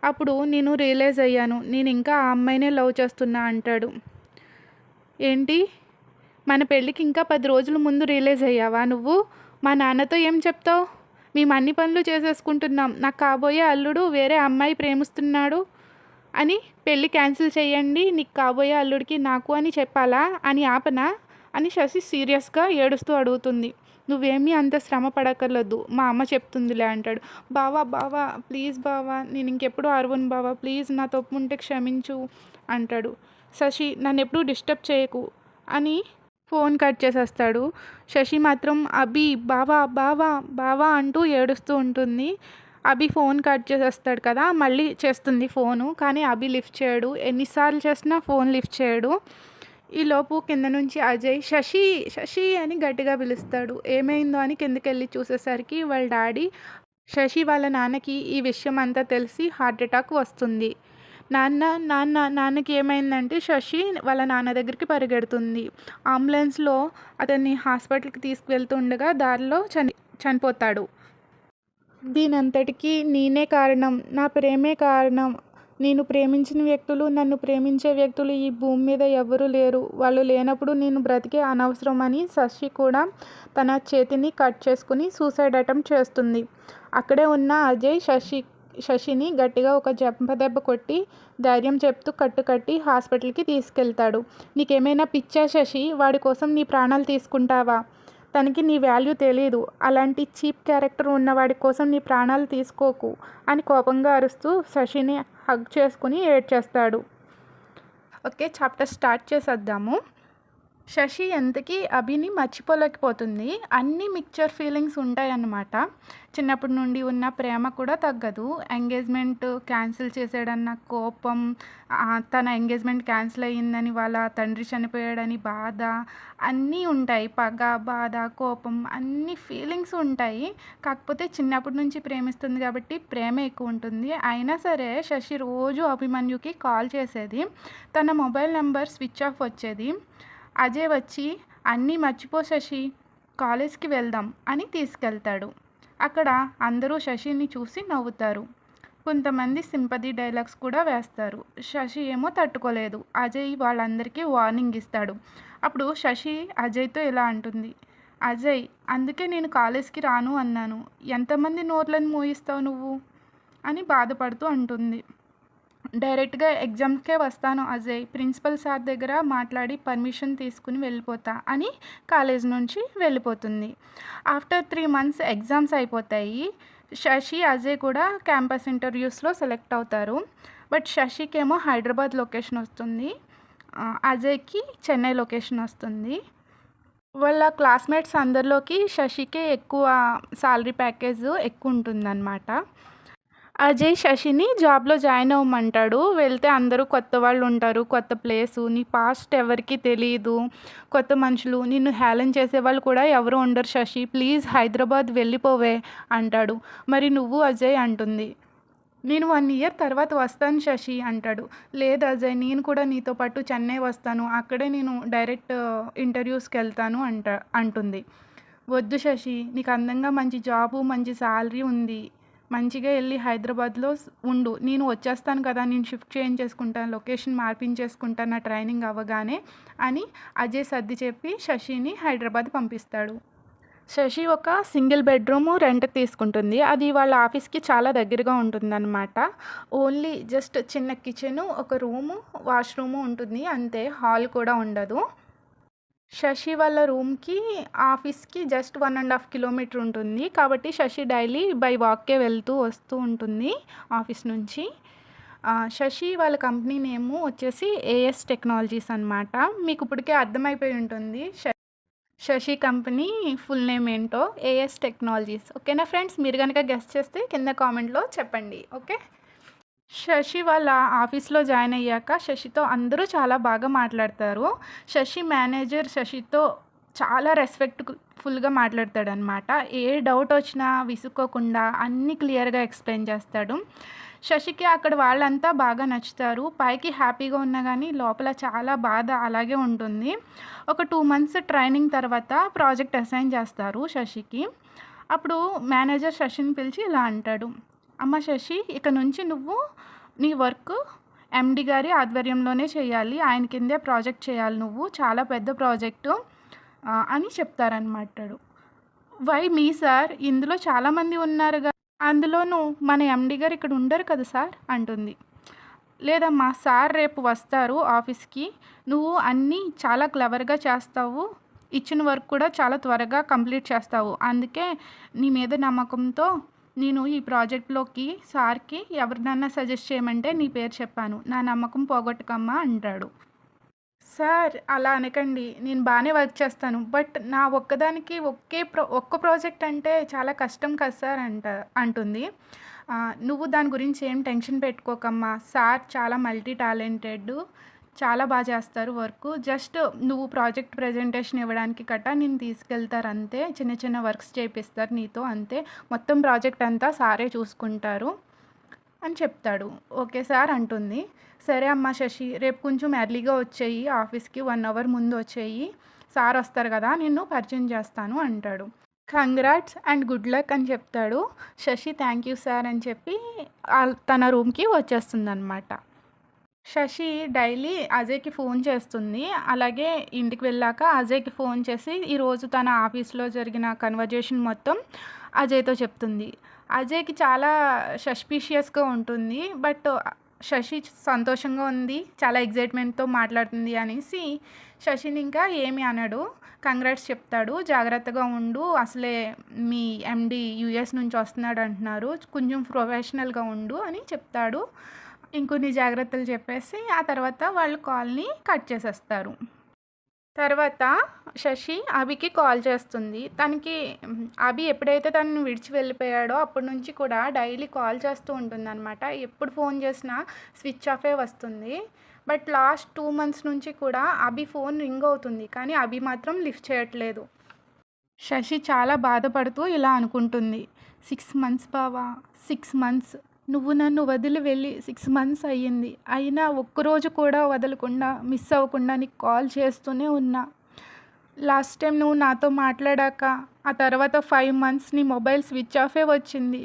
అప్పుడు నేను రియలైజ్ అయ్యాను. నేను ఇంకా ఆ అమ్మాయినే లవ్ చేస్తున్నా అంటాడు. ఏంటి? మన పెళ్ళికి ఇంకా 10 రోజుల ముందు రిలీజ్ అయ్యావా నువ్వు? మా నాన్నతో ఏం చెప్తావు? మేము అన్ని పనులు చేసేసుకుంటున్నాం. నాకు కాబోయే అల్లుడు వేరే అమ్మాయి ప్రేమిస్తున్నాడు అని పెళ్ళి క్యాన్సిల్ చేయండి. నీకు కాబోయే అల్లుడికి నాకు అని చెప్పాలా? అని ఆపనా? అని శశి సీరియస్‌గా ఏడుస్తూ అడుగుతుంది. నువ్వేమీ అంత శ్రమ పడక్కర్లేదు. మా అమ్మ చెప్తుందిలే అంటాడు. బావ బావ ప్లీజ్ బావ నేను ఇంకెప్పుడు అరవను బావ ప్లీజ్ నా తప్పు ఉంటే క్షమించు అంటాడు. శశి నన్నెప్పుడూ డిస్టర్బ్ చేయకు అని ఫోన్ కట్ చేసేస్తాడు. శశి మాత్రం అభి బావా బావా బావా అంటూ ఏడుస్తూ ఉంటుంది. అభి ఫోన్ కట్ చేసేస్తాడు కదా, మళ్ళీ చేస్తుంది ఫోను. కానీ అభి లిఫ్ట్ చేయడు. ఎన్నిసార్లు చేసినా ఫోన్ లిఫ్ట్ చేయడు. ఈలోపు కింద నుంచి అజయ్ శశి శశి అని గట్టిగా పిలుస్తాడు. ఏమైందో అని కిందకెళ్ళి చూసేసరికి వాళ్ళ డాడీ శశి వాళ్ళ నాన్నకి ఈ విషయం అంతా తెలిసి హార్ట్ అటాక్ వస్తుంది. నాన్న నాన్న నాన్నకి ఏమైందంటే శశి వాళ్ళ నాన్న దగ్గరికి పరిగెడుతుంది. అంబులెన్స్లో అతన్ని హాస్పిటల్కి తీసుకువెళ్తుండగా దారిలో చనిపోతాడు. దీనంతటికీ నేనే కారణం, నా ప్రేమే కారణం. నేను ప్రేమించిన వ్యక్తులు, నన్ను ప్రేమించే వ్యక్తులు ఈ భూమి మీద ఎవ్వరూ లేరు. వాళ్ళు లేనప్పుడు నేను బ్రతికే అనవసరం అని శశి కూడా తన చేతిని కట్ చేసుకుని సూసైడ్ అటెంప్ట్ చేస్తుంది. అక్కడే ఉన్న అజయ్ శశిని గట్టిగా ఒక దెబ్బ కొట్టి ధైర్యం చెప్తూ కట్టుకట్టి హాస్పిటల్కి తీసుకెళ్తాడు. నీకేమైనా పిచ్చా శశి? వాడి కోసం నీ ప్రాణాలు తీసుకుంటావా? తనకి నీ వాల్యూ తెలీదు. అలాంటి చీప్ క్యారెక్టర్ ఉన్నవాడి కోసం నీ ప్రాణాలు తీసుకోకు అని కోపంగా అరుస్తూ శశిని హగ్ చేసుకుని ఏడ్చేస్తాడు. ఓకే, చాప్టర్ స్టార్ట్ చేసేద్దాము. శశి ఎంతకీ అభిని మర్చిపోలేకపోతుంది. అన్ని మిక్చర్ ఫీలింగ్స్ ఉంటాయన్నమాట. చిన్నప్పటి నుండి ఉన్న ప్రేమ కూడా తగ్గదు. ఎంగేజ్మెంట్ క్యాన్సిల్ చేసాడన్న కోపం, తన ఎంగేజ్మెంట్ క్యాన్సిల్ అయ్యిందని వాళ్ళ తండ్రి చనిపోయాడని బాధ, అన్నీ ఉంటాయి. పగ, బాధ, కోపం అన్ని ఫీలింగ్స్ ఉంటాయి. కాకపోతే చిన్నప్పటి నుంచి ప్రేమిస్తుంది కాబట్టి ప్రేమ ఎక్కువ ఉంటుంది. అయినా సరే శశి రోజు అభిమన్యుకి కాల్ చేసేది. తన మొబైల్ నెంబర్ స్విచ్ ఆఫ్ వచ్చేది. అజయ్ వచ్చి అన్నీ మర్చిపో శశి, కాలేజ్కి వెళ్దాం అని తీసుకెళ్తాడు. అక్కడ అందరూ శశిని చూసి నవ్వుతారు. కొంతమంది సింపతి డైలాగ్స్ కూడా వేస్తారు. శశి ఏమో తట్టుకోలేదు. అజయ్ వాళ్ళందరికీ వార్నింగ్ ఇస్తాడు. అప్పుడు శశి అజయ్తో ఇలా అంటుంది. అజయ్, అందుకే నేను కాలేజ్కి రాను అన్నాను. ఎంతమంది నోర్లను మోయిస్తావు నువ్వు అని బాధపడుతూ అంటుంది. డైరెక్ట్గా ఎగ్జామ్కే వస్తాను అజయ్, ప్రిన్సిపల్ సార్ దగ్గర మాట్లాడి పర్మిషన్ తీసుకుని వెళ్ళిపోతా అని కాలేజ్ నుంచి వెళ్ళిపోతుంది. ఆఫ్టర్ 3 months ఎగ్జామ్స్ అయిపోతాయి. శశి అజయ్ కూడా క్యాంపస్ ఇంటర్వ్యూస్లో సెలెక్ట్ అవుతారు. బట్ శశికేమో హైదరాబాద్ లొకేషన్ వస్తుంది, అజయ్కి చెన్నై లొకేషన్ వస్తుంది. వాళ్ళ క్లాస్మేట్స్ అందరిలోకి శశికే ఎక్కువ శాలరీ ప్యాకేజ్ ఎక్కువ ఉంటుందన్నమాట. అజయ్ శశిని జాబ్లో జాయిన్ అవ్వమంటాడు. వెళ్తే అందరూ కొత్త వాళ్ళు ఉంటారు, కొత్త ప్లేసు, నీ పాస్ట్ ఎవరికి తెలియదు, కొత్త మనుషులు, నిన్ను హేళన చేసేవాళ్ళు కూడా ఎవరు ఉండరు శశి, ప్లీజ్ హైదరాబాద్ వెళ్ళిపోవే అంటాడు. మరి నువ్వు అజయ్ అంటుంది. నేను 1 year తర్వాత వస్తాను శశి అంటాడు. లేదు అజయ్, నేను కూడా నీతో పాటు చెన్నై వస్తాను, అక్కడే నేను డైరెక్ట్ ఇంటర్వ్యూస్కి వెళ్తాను అంటుంది. వద్దు శశి, నీకు అందంగా మంచి జాబు, మంచి శాలరీ ఉంది, మంచిగా వెళ్ళి హైదరాబాద్లో ఉండు, నేను వచ్చేస్తాను కదా, నేను షిఫ్ట్ చేయించేసుకుంటాను, లొకేషన్ మార్పించేసుకుంటాను నా ట్రైనింగ్ అవ్వగానే అని అజయ్ సర్ది చెప్పి శశిని హైదరాబాద్ పంపిస్తాడు. శశి ఒక సింగిల్ బెడ్రూము రెంట్ తీసుకుంటుంది. అది వాళ్ళ ఆఫీస్కి చాలా దగ్గరగా ఉంటుందన్నమాట. ఓన్లీ జస్ట్ చిన్న కిచెను, ఒక రూము, వాష్రూము ఉంటుంది అంతే, హాల్ కూడా ఉండదు. శశి వాళ్ళ రూమ్కి ఆఫీస్కి జస్ట్ 1.5 kilometer ఉంటుంది. కాబట్టి శశి డైలీ బై వాక్కే వెళ్తూ వస్తూ ఉంటుంది ఆఫీస్ నుంచి. శశి వాళ్ళ కంపెనీ నేము వచ్చేసి ఏఎస్ టెక్నాలజీస్ అనమాట. మీకు ఇప్పటికే అర్థమైపోయి ఉంటుంది శశి కంపెనీ ఫుల్ నేమ్ ఏంటో, ఏఎస్ టెక్నాలజీస్. ఓకేనా ఫ్రెండ్స్, మీరు కనుక గెస్ట్ చేస్తే కింద కామెంట్లో చెప్పండి. ఓకే, శశి వాళ్ళ ఆఫీస్లో జాయిన్ అయ్యాక శశితో అందరూ చాలా బాగా మాట్లాడతారు. శశి మేనేజర్ శశితో చాలా రెస్పెక్ట్ఫుల్గా మాట్లాడతాడనమాట. ఏ డౌట్ వచ్చినా విసుక్కోకుండా అన్నీ క్లియర్గా ఎక్స్ప్లెయిన్ చేస్తాడు. శశికి అక్కడ వాళ్ళంతా బాగా నచ్చుతారు. పైకి హ్యాపీగా ఉన్నా కానీ లోపల చాలా బాధ అలాగే ఉంటుంది. ఒక 2 months ట్రైనింగ్ తర్వాత ప్రాజెక్ట్ అసైన్ చేస్తారు శశికి. అప్పుడు మేనేజర్ శశిని పిలిచి ఇలా అంటాడు. అమ్మ శశి, ఇక నుంచి నువ్వు నీ వర్క్ ఎండి గారి ఆధ్వర్యంలోనే చేయాలి. ఆయన కిందే ప్రాజెక్ట్ చేయాలి నువ్వు. చాలా పెద్ద ప్రాజెక్టు అని చెప్తారనమాటాడు. Why me sir? ఇందులో చాలామంది ఉన్నారుగా. అందులోనూ మన ఎండి గారు ఇక్కడ ఉండరు కదా సార్ అంటుంది. లేదమ్మా, సార్ రేపు వస్తారు ఆఫీస్‌కి. నువ్వు అన్నీ చాలా క్లెవర్‌గా చేస్తావు. ఇచ్చిన వర్క్ కూడా చాలా త్వరగా కంప్లీట్ చేస్తావు. అందుకే నీ మీద నమ్మకంతో నేను ఈ ప్రాజెక్ట్‌లోకి సార్‌కి ఎవరినన్నా సజెస్ట్ చేయమంటే నీ పేరు చెప్పాను. నా నమ్మకం పోగొట్టకమ్మా అంటాడు. సార్ అలా అనకండి. నేను బానే వర్క్ చేస్తాను. బట్ నా ఒక్కదానికి ఒక్క ప్రాజెక్ట్ అంటే చాలా కష్టం కదా సార్ అంటుంది. నువ్వు దాని గురించి ఏం టెన్షన్ పెట్టుకోకమ్మా. సార్ చాలా మల్టీ టాలెంటెడ్. చాలా చేస్తారు వర్కు. జస్ట్ నువ్వు ప్రాజెక్ట్ ప్రెజెంటేషన్ ఇవ్వడానికి నిన్ను తీసుకెళ్తారు అంతే. చిన్న చిన్న వర్క్స్ చేపిస్తారు నీతో అంతే. మొత్తం ప్రాజెక్ట్ అంతా సారే చూసుకుంటారు అని చెప్తాడు. ఓకే సార్ అంటుంది. సరే అమ్మా శశి, రేపు కొంచెం ఎర్లీగా వచ్చేయి ఆఫీస్‌కి. 1 అవర్ ముందు వచ్చేయి. సార్ వస్తారు కదా, నిన్ను పరిచయం చేస్తాను అంటాడు. కంగ్రాట్స్ అండ్ గుడ్ లక్ అని చెప్తాడు. శశి థ్యాంక్ యూ సార్ అని చెప్పి తన రూమ్‌కి వచ్చేస్తుందనమాట. శశి డైలీ అజయ్‌కి ఫోన్ చేస్తుంది. అలాగే ఇంటికి వెళ్ళాక అజయ్‌కి ఫోన్ చేసి ఈరోజు తన ఆఫీస్‌లో జరిగిన కన్వర్జేషన్ మొత్తం అజయ్‌తో చెప్తుంది. అజయ్‌కి చాలా సస్పీషియస్‌గా ఉంటుంది. బట్ శశి సంతోషంగా ఉంది, చాలా ఎక్సైట్‌మెంట్‌తో మాట్లాడుతుంది అనేసి శశిని ఇంకా ఏమి అనడు. కంగ్రాట్స్ చెప్తాడు. జాగ్రత్తగా ఉండు, అసలే మీ ఎండీ యూఎస్ నుంచి వస్తున్నాడు అంటున్నారు, కొంచెం ప్రొఫెషనల్‌గా ఉండు అని చెప్తాడు. ఇంకొన్ని జాగ్రత్తలు చెప్పేసి ఆ తర్వాత వాళ్ళు కాల్‌ని కట్ చేసేస్తారు. తర్వాత శశి అభికి కాల్ చేస్తుంది. తనకి అభి ఎప్పుడైతే తనని విడిచి వెళ్ళిపోయాడో అప్పటి నుంచి కూడా డైలీ కాల్ చేస్తూ ఉంటుందన్నమాట. ఎప్పుడు ఫోన్ చేసినా స్విచ్ ఆఫే వస్తుంది. బట్ లాస్ట్ 2 మంత్స్ నుంచి కూడా అభి ఫోన్ రింగ్ అవుతుంది. కానీ అభి మాత్రం లిఫ్ట్ చేయట్లేదు. శశి చాలా బాధపడుతూ ఇలా అనుకుంటుంది. 6 మంత్స్ బావా, 6 మంత్స్. నువ్వు నన్ను వదిలి వెళ్ళి 6 మంత్స్ అయ్యింది. అయినా ఒక్కరోజు కూడా వదలకుండా, మిస్ అవ్వకుండా నీకు కాల్ చేస్తూనే ఉన్నా. లాస్ట్ టైం నువ్వు నాతో మాట్లాడాక ఆ తర్వాత 5 మంత్స్ నీ మొబైల్ స్విచ్ ఆఫే వచ్చింది.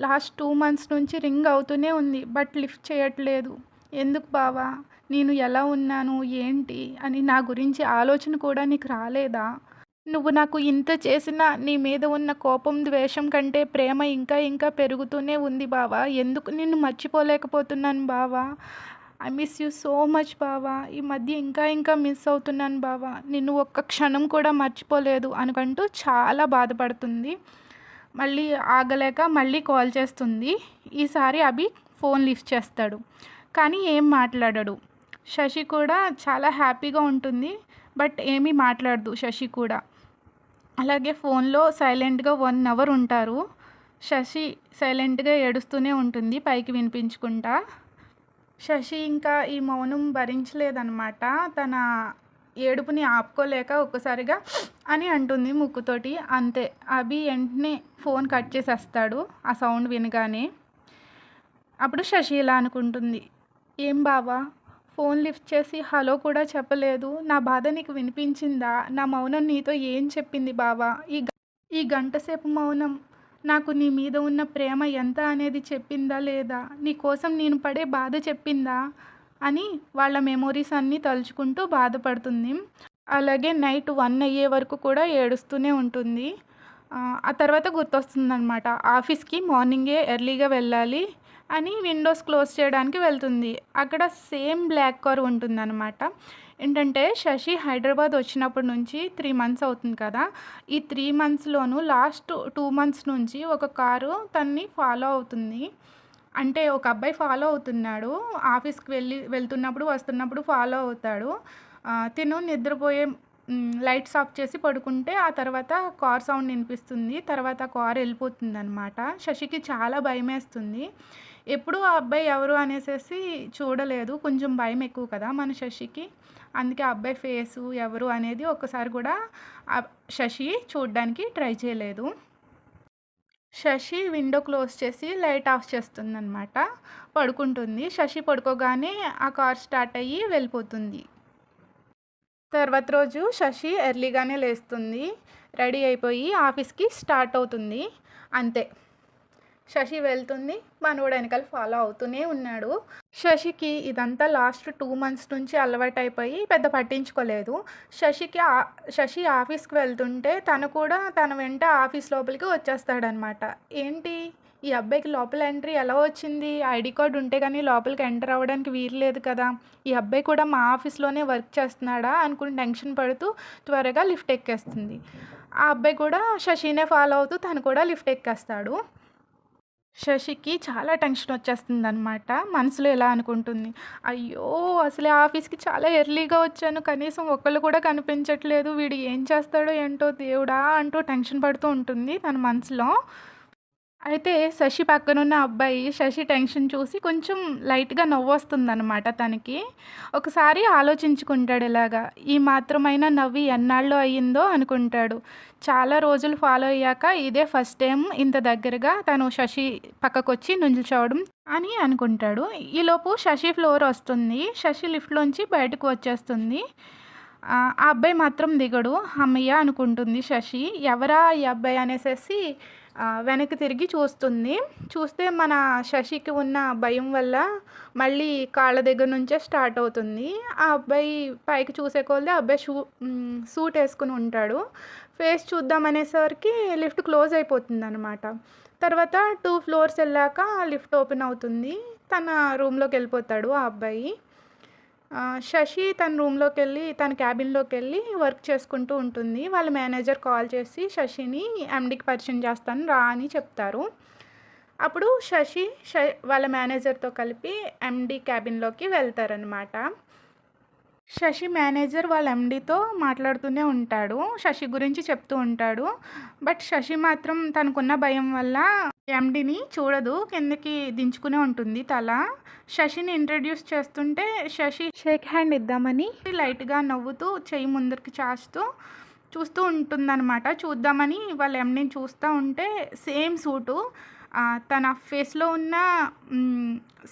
లాస్ట్ 2 మంత్స్ నుంచి రింగ్ అవుతూనే ఉంది. బట్ లిఫ్ట్ చేయట్లేదు. ఎందుకు బావా? నేను ఎలా ఉన్నాను, ఏంటి అని నా గురించి ఆలోచన కూడా నీకు రాలేదా? నువ్వు నాకు ఇంత చేసినా నీ మీద ఉన్న కోపం, ద్వేషం కంటే ప్రేమ ఇంకా ఇంకా పెరుగుతూనే ఉంది బావా. ఎందుకు నిన్ను మర్చిపోలేకపోతున్నాను బావా. I miss you so much బావా. ఈ మధ్య ఇంకా ఇంకా మిస్ అవుతున్నాను బావా. నిన్ను ఒక్క క్షణం కూడా మర్చిపోలేదు అనుకుంటూ చాలా బాధపడుతుంది. మళ్ళీ ఆగలేక మళ్ళీ కాల్ చేస్తుంది. ఈసారి అభి ఫోన్ లిఫ్ట్ చేస్తాడు. కానీ ఏం మాట్లాడడు. శశి కూడా చాలా హ్యాపీగా ఉంటుంది. బట్ ఏమీ మాట్లాడదు శశి కూడా. అలాగే ఫోన్లో సైలెంట్గా 1 అవర్ ఉంటారు. శశి సైలెంట్గా ఏడుస్తూనే ఉంటుంది పైకి వినిపించుకుంటా. శశి ఇంకా ఈ మౌనం భరించలేదన్నమాట. తన ఏడుపుని ఆపుకోలేక ఒక్కసారిగా అని అంటుంది ముక్కుతోటి. అంతే, అభి వెంటనే ఫోన్ కట్ చేసేస్తాడు ఆ సౌండ్ వినగానే. అప్పుడు శశి ఇలా అనుకుంటుంది. ఏం బావా, ఫోన్ లిఫ్ట్ చేసి హలో కూడా చెప్పలేదు. నా బాధ నీకు వినిపించిందా? నా మౌనం నీతో ఏం చెప్పింది బావా? ఈ గంట సేపు మౌనం నాకు నీ మీద ఉన్న ప్రేమ ఎంత అనేది చెప్పిందా లేదా? నీ కోసం నేను పడే బాధ చెప్పిందా అని వాళ్ళ మెమోరీస్ అన్నీ తలుచుకుంటూ బాధపడుతుంది. అలాగే నైట్ 1 అయ్యే వరకు కూడా ఏడుస్తూనే ఉంటుంది. ఆ తర్వాత గుర్తొస్తుందనమాట. ఆఫీస్కి మార్నింగే ఎర్లీగా వెళ్ళాలి అని విండోస్ క్లోజ్ చేయడానికి వెళ్తుంది. అక్కడ సేమ్ బ్లాక్ కార్ ఉంటుందన్నమాట. ఏంటంటే శశి హైదరాబాద్ వచ్చినప్పటి నుంచి 3 మంత్స్ అవుతుంది కదా. ఈ 3 మంత్స్‌లోనూ లాస్ట్ 2 మంత్స్ నుంచి ఒక కారు తనని ఫాలో అవుతుంది. అంటే ఒక అబ్బాయి ఫాలో అవుతున్నాడు. ఆఫీస్‌కి వెళ్తున్నప్పుడు, వస్తున్నప్పుడు ఫాలో అవుతాడు. తిను నిద్రపోయే లైట్స్ ఆఫ్ చేసి పడుకుంటే ఆ తర్వాత కార్ సౌండ్ వినిపిస్తుంది. తర్వాత కార్ వెళ్ళిపోతుందనమాట. శశికి చాలా భయమేస్తుంది. ఎప్పుడు ఆ అబ్బాయి ఎవరు అనేసేసి చూడలేదు. కొంచెం భయం ఎక్కువ కదా మన శశికి. అందుకే ఆ అబ్బాయి ఫేసు ఎవరు అనేది ఒక్కసారి కూడా శశి చూడడానికి ట్రై చేయలేదు. శశి విండో క్లోజ్ చేసి లైట్ ఆఫ్ చేస్తుందనమాట. పడుకుంటుంది. శశి పడుకోగానే ఆ కార్ స్టార్ట్ అయ్యి వెళ్ళిపోతుంది. తర్వాత రోజు శశి ఎర్లీగానే లేస్తుంది. రెడీ అయిపోయి ఆఫీస్‌కి స్టార్ట్ అవుతుంది. అంతే. శశి వెళ్తుంది. మనోడు వెనకాల ఫాలో అవుతూనే ఉన్నాడు. శశికి ఇదంతా లాస్ట్ 2 మంత్స్ నుంచి అలవాటైపోయి పెద్ద పట్టించుకోలేదు. శశి ఆఫీస్‌కి వెళ్తుంటే తను కూడా తన వెంట ఆఫీస్ లోపలికి వచ్చేస్తాడనమాట. ఏంటి ఈ అబ్బాయికి లోపల ఎంట్రీ ఎలా వచ్చింది? ఐడీ కార్డ్ ఉంటే గానీ లోపలికి ఎంటర్ అవ్వడానికి వీలు లేదు కదా! ఈ అబ్బాయి కూడా మా ఆఫీస్‌లోనే వర్క్ చేస్తున్నాడా అనుకుని టెన్షన్ పడుతూ త్వరగా లిఫ్ట్ ఎక్కేస్తుంది. ఆ అబ్బాయి కూడా శశినే ఫాలో అవుతూ తను కూడా లిఫ్ట్ ఎక్కేస్తాడు. శశికి చాలా టెన్షనొచ్చేస్తుందనమాట. మనసులో ఇలా అనుకుంటుంది. అయ్యో! అసలే ఆఫీస్‌కి చాలా ఎర్లీగా వచ్చాను. కనీసం ఒక్కళ్ళు కూడా కనిపించట్లేదు. వీడు ఏం చేస్తాడో ఏంటో దేవుడా! అంటూ టెన్షన్ పడుతూ ఉంటుంది తన మనసులో. అయితే శశి పక్కనున్న అబ్బాయి శశి టెన్షన్ చూసి కొంచెం లైట్‌గా నవ్వొస్తుందనమాట తనకి. ఒకసారి ఆలోచించుకుంటాడు ఇలాగా. ఈ మాత్రమైనా నవ్వి ఎన్నాళ్ళు అయ్యిందో అనుకుంటాడు. చాలా రోజులు ఫాలో అయ్యాక ఇదే ఫస్ట్ టైమ్ ఇంత దగ్గరగా తను శశి పక్కకొచ్చి నిల్చోవడం అని అనుకుంటాడు. ఈలోపు శశి ఫ్లోర్ వస్తుంది. శశి లిఫ్ట్‌లోంచి బయటకు వచ్చేస్తుంది. ఆ అబ్బాయి మాత్రం దిగడు. హమ్మయ్య! అనుకుంటుంది శశి. ఎవరా ఈ అబ్బాయి అనేసేసి వెనక్కి తిరిగి చూస్తుంది. చూస్తే మన శశికి ఉన్న భయం వల్ల మళ్ళీ కాళ్ళ దగ్గర నుంచే స్టార్ట్ అవుతుంది. ఆ అబ్బాయి పైకి చూసే కొద్దీ ఆ అబ్బాయి సూట్ వేసుకొని ఉంటాడు. ఫేస్ చూద్దాం అనేసరికి లిఫ్ట్ క్లోజ్ అయిపోతుందనమాట. తర్వాత 2 ఫ్లోర్స్ వెళ్ళాక లిఫ్ట్ ఓపెన్ అవుతుంది. తన రూమ్‌లోకి వెళ్ళిపోతాడు ఆ అబ్బాయి. శశి తన రూమ్‌లోకెళ్ళి తన క్యాబిన్‌లోకెళ్ళి వర్క్ చేసుకుంటూ ఉంటుంది. వాళ్ళ మేనేజర్ కాల్ చేసి శశిని ఎండీకి పరిచయం చేస్తాను రా అని చెప్తారు. అప్పుడు శశి వాళ్ళ మేనేజర్‌తో కలిపి ఎండీ క్యాబిన్‌లోకి వెళ్తారనమాట. శశి మేనేజర్ వాళ్ళ ఎండీతో మాట్లాడుతూనే ఉంటాడు. శశి గురించి చెప్తూ ఉంటాడు. బట్ శశి మాత్రం తనకున్న భయం వల్ల ఎండీని చూడదు. కిందకి దించుకునే ఉంటుంది తల. శశిని ఇంట్రడ్యూస్ చేస్తుంటే శశి షేక్ హ్యాండ్ ఇద్దామని లైట్‌గా నవ్వుతూ చెయ్యి ముందరికి చూస్తూ ఉంటుందనమాట. చూద్దామని వాళ్ళ ఎండీని చూస్తూ ఉంటే సేమ్ సూటు తన ఫేస్‌లో ఉన్న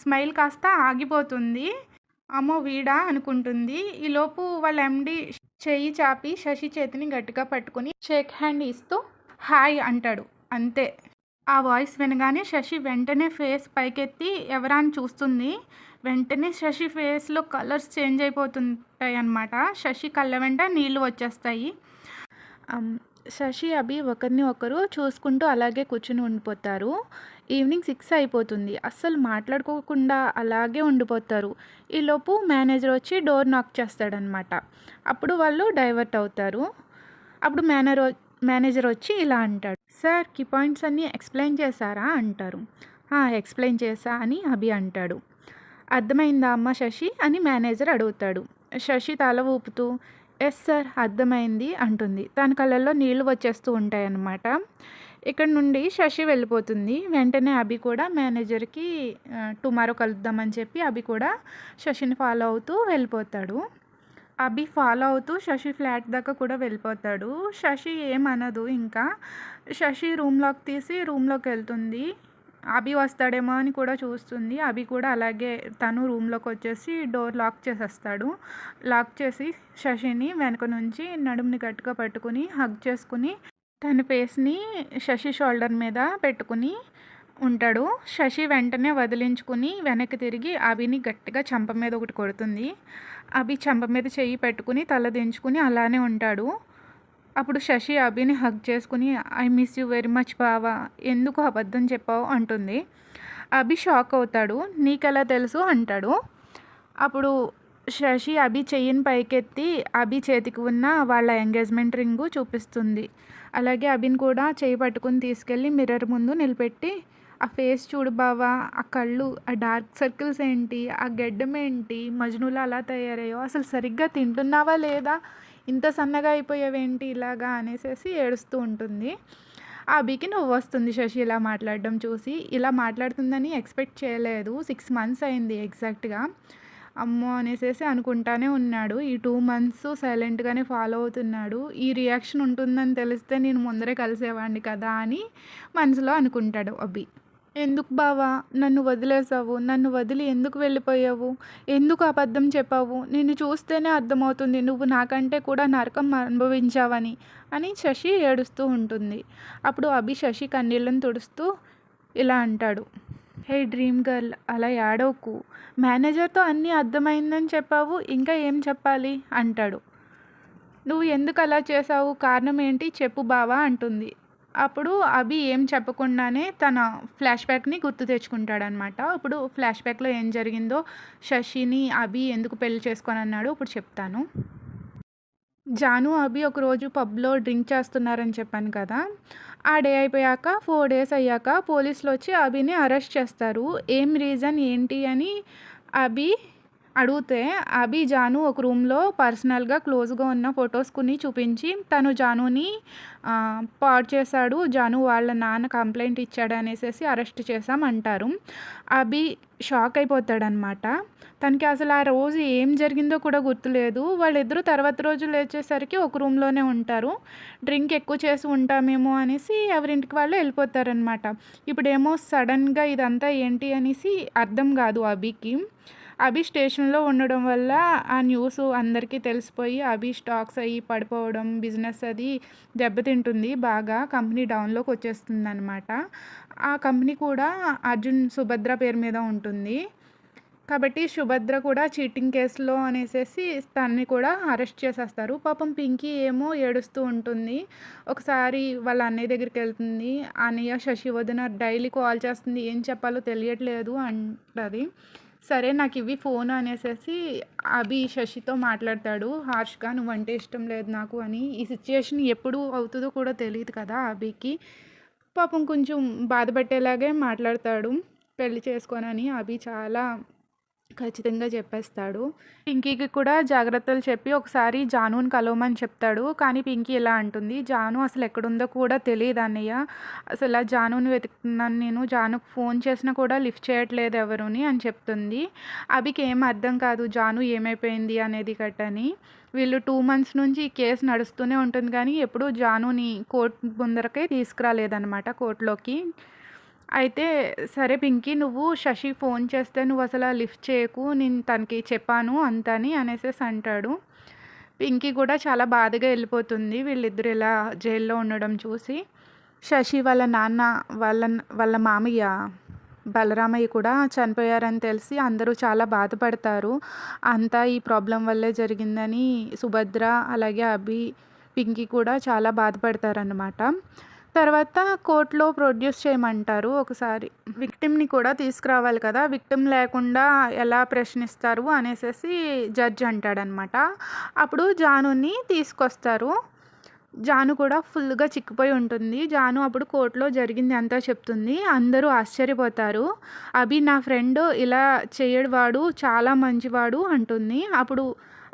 స్మైల్ కాస్త ఆగిపోతుంది. అమ్మో! వీడా అనుకుంటుంది. ఈలోపు వాళ్ళ ఎండీ చెయ్యి చాపి శశి చేతిని గట్టిగా పట్టుకొని షేక్ హ్యాండ్ ఇస్తూ హాయ్ అంటాడు. అంతే. ఆ వాయిస్ వినగానే శశి వెంటనే ఫేస్ పైకెత్తి ఎవరా అని చూస్తుంది. వెంటనే శశి ఫేస్‌లో కలర్స్ చేంజ్ అయిపోతుంటాయన్నమాట. శశి కళ్ళ వెంట నీళ్ళు వచ్చేస్తాయి. శశి, అభి ఒకరిని ఒకరు చూసుకుంటూ అలాగే కూర్చుని ఉండిపోతారు. ఈవినింగ్ 6 అయిపోతుంది. అస్సలు మాట్లాడుకోకుండా అలాగే ఉండిపోతారు. ఈలోపు మేనేజర్ వచ్చి డోర్ నాక్ చేస్తాడనమాట. అప్పుడు వాళ్ళు డైవర్ట్ అవుతారు. అప్పుడు మేనేజర్ వచ్చి ఇలా అంటాడు. సార్ కీ పాయింట్స్ అన్నీ ఎక్స్ప్లెయిన్ చేశారా అంటారు. ఎక్స్ప్లెయిన్ చేశా అని అభి అంటాడు. అర్థమైందా అమ్మ శశి అని మేనేజర్ అడుగుతాడు. శశి తల ఊపుతూ ఎస్ సార్ అర్థమైంది అంటుంది. తన కళ్ళల్లో నీళ్లు వచ్చేస్తూ ఉంటాయన్నమాట. ఇక్కడ నుండి శశి వెళ్ళిపోతుంది. వెంటనే అభి కూడా మేనేజర్కి టుమారో కలుద్దామని చెప్పి అభి కూడా శశిని ఫాలో అవుతూ వెళ్ళిపోతాడు. అభి ఫాలో అవుతూ శశి ఫ్లాట్ దాకా కూడా వెళ్ళిపోతాడు. శశి ఏమనదు ఇంకా. శశి రూమ్ లాక్ తీసి రూమ్లోకి వెళ్తుంది. అభి వస్తాడేమో అని కూడా చూస్తుంది. అభి కూడా అలాగే తను రూమ్లోకి వచ్చేసి డోర్ లాక్ చేసేస్తాడు. లాక్ చేసి శశిని వెనక నుంచి నడుముని గట్టిగా పట్టుకుని హగ్ చేసుకుని తన ఫేస్ని శశి షోల్డర్ మీద పెట్టుకుని ఉంటాడు. శశి వెంటనే వదిలించుకుని వెనక్కి తిరిగి అభిని గట్టిగా చెంప మీద ఒకటి కొడుతుంది. అభి చెంప మీద చెయ్యి పెట్టుకుని తల దించుకుని అలానే ఉంటాడు. అప్పుడు శశి అభిని హగ్ చేసుకుని I miss you very much బావా, ఎందుకు అబద్ధం చెప్పావు అంటుంది. అభి షాక్ అవుతాడు. నీకెలా తెలుసు అంటాడు. అప్పుడు శశి అభి చెయ్యిని పైకెత్తి అభి చేతికి ఉన్న వాళ్ళ ఎంగేజ్మెంట్ రింగు చూపిస్తుంది. అలాగే అభిని కూడా చెయ్యి పట్టుకుని తీసుకెళ్ళి మిర్రర్ ముందు నిలబెట్టి ఆ ఫేస్ చూడు బావా, ఆ కళ్ళు, ఆ డార్క్ సర్కిల్స్ ఏంటి, ఆ గెడ్డం ఏంటి, మజ్నులా అలా తయారయ్యో, అసలు సరిగ్గా తింటున్నావా లేదా, ఇంత సన్నగా అయిపోయావేంటి ఇలాగా అనేసి ఏడుస్తూ ఉంటుంది. ఆ అభికి నవ్వు వస్తుంది శశి ఇలా మాట్లాడడం చూసి. ఇలా మాట్లాడుతుందని ఎక్స్పెక్ట్ చేయలేదు. 6 మంత్స్ అయింది ఎగ్జాక్ట్గా. అమ్మో అనేసి అనుకుంటానే ఉన్నాడు. ఈ 2 మంత్స్ సైలెంట్గానే ఫాలో అవుతున్నాడు. ఈ రియాక్షన్ ఉంటుందని తెలిస్తే నేను ముందరే కలిసేవాడిని కదా అని మనసులో అనుకుంటాడు అభి. ఎందుకు బావా నన్ను వదిలేసావు, నన్ను వదిలి ఎందుకు వెళ్ళిపోయావు, ఎందుకు అబద్ధం చెప్పావు, నిన్ను చూస్తేనే అర్థమవుతుంది నువ్వు నాకంటే కూడా నరకం అనుభవించావని అని శశి ఏడుస్తూ ఉంటుంది. అప్పుడు అభి శశి కన్నీళ్ళని తుడుస్తూ ఇలా అంటాడు. హే డ్రీమ్ గర్ల్, అలా ఏడవకు. మేనేజర్తో అన్నీ అర్థమైందని చెప్పావు, ఇంకా ఏం చెప్పాలి అంటాడు. నువ్వు ఎందుకు అలా చేసావు, కారణం ఏంటి చెప్పు బావా అంటుంది. అప్పుడు అభి ఏం చెప్పకుండానే తన ఫ్లాష్ బ్యాక్ని గుర్తు తెచ్చుకుంటాడనమాట. ఇప్పుడు ఫ్లాష్ బ్యాక్లో ఏం జరిగిందో, శశిని అభి ఎందుకు పెళ్లి చేసుకొని అన్నాడు ఇప్పుడు చెప్తాను. జాను అభి ఒకరోజు పబ్లో డ్రింక్ చేస్తున్నారని చెప్పాను కదా. ఆ డే అయిపోయాక 4 డేస్ అయ్యాక పోలీసులు వచ్చి అభిని అరెస్ట్ చేస్తారు. ఏం రీజన్ ఏంటి అని అభి అడిగితే, అభి జాను ఒక రూమ్లో పర్సనల్గా క్లోజ్గా ఉన్న ఫొటోస్ కొన్ని చూపించి తను జానుని పాడు చేశాడు, జాను వాళ్ళ నాన్న కంప్లైంట్ ఇచ్చాడు అనేసి అరెస్ట్ చేశామంటారు. అభి షాక్ అయిపోతాడనమాట. తనకి అసలు ఆ రోజు ఏం జరిగిందో కూడా గుర్తులేదు. వాళ్ళిద్దరూ తర్వాత రోజు లేచేసరికి ఒక రూమ్లోనే ఉంటారు. డ్రింక్ ఎక్కువ చేసి ఉంటామేమో అనేసి ఎవరింటికి వాళ్ళు వెళ్ళిపోతారనమాట. ఇప్పుడేమో సడన్గా ఇదంతా ఏంటి అనేసి అర్థం కాదు అభికి. అభి స్టేషన్లో ఉండడం వల్ల ఆ న్యూస్ అందరికీ తెలిసిపోయి అభి స్టాక్స్ అయ్యి పడిపోవడం, బిజినెస్ అది దెబ్బతింటుంది బాగా. కంపెనీ డౌన్లోకి వచ్చేస్తుంది అనమాట. ఆ కంపెనీ కూడా అర్జున్ సుభద్ర పేరు మీద ఉంటుంది కాబట్టి సుభద్ర కూడా చీటింగ్ కేసులో అనేసి తనని కూడా అరెస్ట్ చేసేస్తారు. పాపం పింకీ ఏమో ఏడుస్తూ ఉంటుంది. ఒకసారి వాళ్ళ అన్నయ్య దగ్గరికి వెళ్తుంది. అన్నయ్య శశి వదిన డైలీ కాల్ చేస్తుంది, ఏం చెప్పాలో తెలియట్లేదు అంటది. సరే నాకు ఇవి ఫోన్ అనేసి అభి శశితో మాట్లాడతాడు హార్ష్గా, నువ్వంటే ఇష్టం లేదు నాకు అని. ఈ సిచ్యుయేషన్ ఎప్పుడు అవుతుందో కూడా తెలియదు కదా అభికి. పాపం కొంచెం బాధపెట్టేలాగే మాట్లాడతాడు. పెళ్లి చేసుకోనని అభి చాలా ఖచ్చితంగా చెప్పేస్తాడు. పింకీకి కూడా జాగ్రత్తలు చెప్పి ఒకసారి జానుని కలవమని చెప్తాడు. కానీ పింకీ ఇలా అంటుంది, జాను అసలు ఎక్కడుందో కూడా తెలియదు అన్నయ్య, అసలు ఆ జానుని వెతుకుతున్నాను నేను, జానుకు ఫోన్ చేసినా కూడా లిఫ్ట్ చేయట్లేదు ఎవరుని అని చెప్తుంది. అభికి ఏం అర్థం కాదు జాను ఏమైపోయింది అనేది గట్టని. వీళ్ళు 2 months నుంచి ఈ కేసు నడుస్తూనే ఉంటుంది కానీ ఎప్పుడూ జానుని కోర్టు ముందరకే తీసుకురాలేదన్నమాట, కోర్టులోకి. అయితే సరే పింకీ, నువ్వు శశి ఫోన్ చేస్తే నువ్వు అసలు లిఫ్ట్ చేయకు, నేను తనకి చెప్పాను అంతని అనేసి అంటాడు. పింకీ కూడా చాలా బాధగా వెళ్ళిపోతుంది వీళ్ళిద్దరు ఇలా జైల్లో ఉండడం చూసి. శశి వాళ్ళ నాన్న వాళ్ళ మామయ్య బలరామయ్య కూడా చనిపోయారని తెలిసి అందరూ చాలా బాధపడతారు. అంతా ఈ ప్రాబ్లం వల్లే జరిగిందని సుభద్ర అలాగే అభి పింకీ కూడా చాలా బాధపడతారన్నమాట. తర్వాత కోర్టులో ప్రొడ్యూస్ చేయమంటారు. ఒకసారి విక్టిమ్ని కూడా తీసుకురావాలి కదా, విక్టిమ్ లేకుండా ఎలా ప్రశ్నిస్తారు అనేసి జడ్జ్ అంటాడనమాట. అప్పుడు జానుని తీసుకొస్తారు. జాను కూడా ఫుల్గా చిక్కిపోయి ఉంటుంది. జాను అప్పుడు కోర్టులో జరిగింది అంతా చెప్తుంది. అందరూ ఆశ్చర్యపోతారు. అభి నా ఫ్రెండ్ ఇలా చేయడు, వాడు చాలా మంచివాడు అంటుంది. అప్పుడు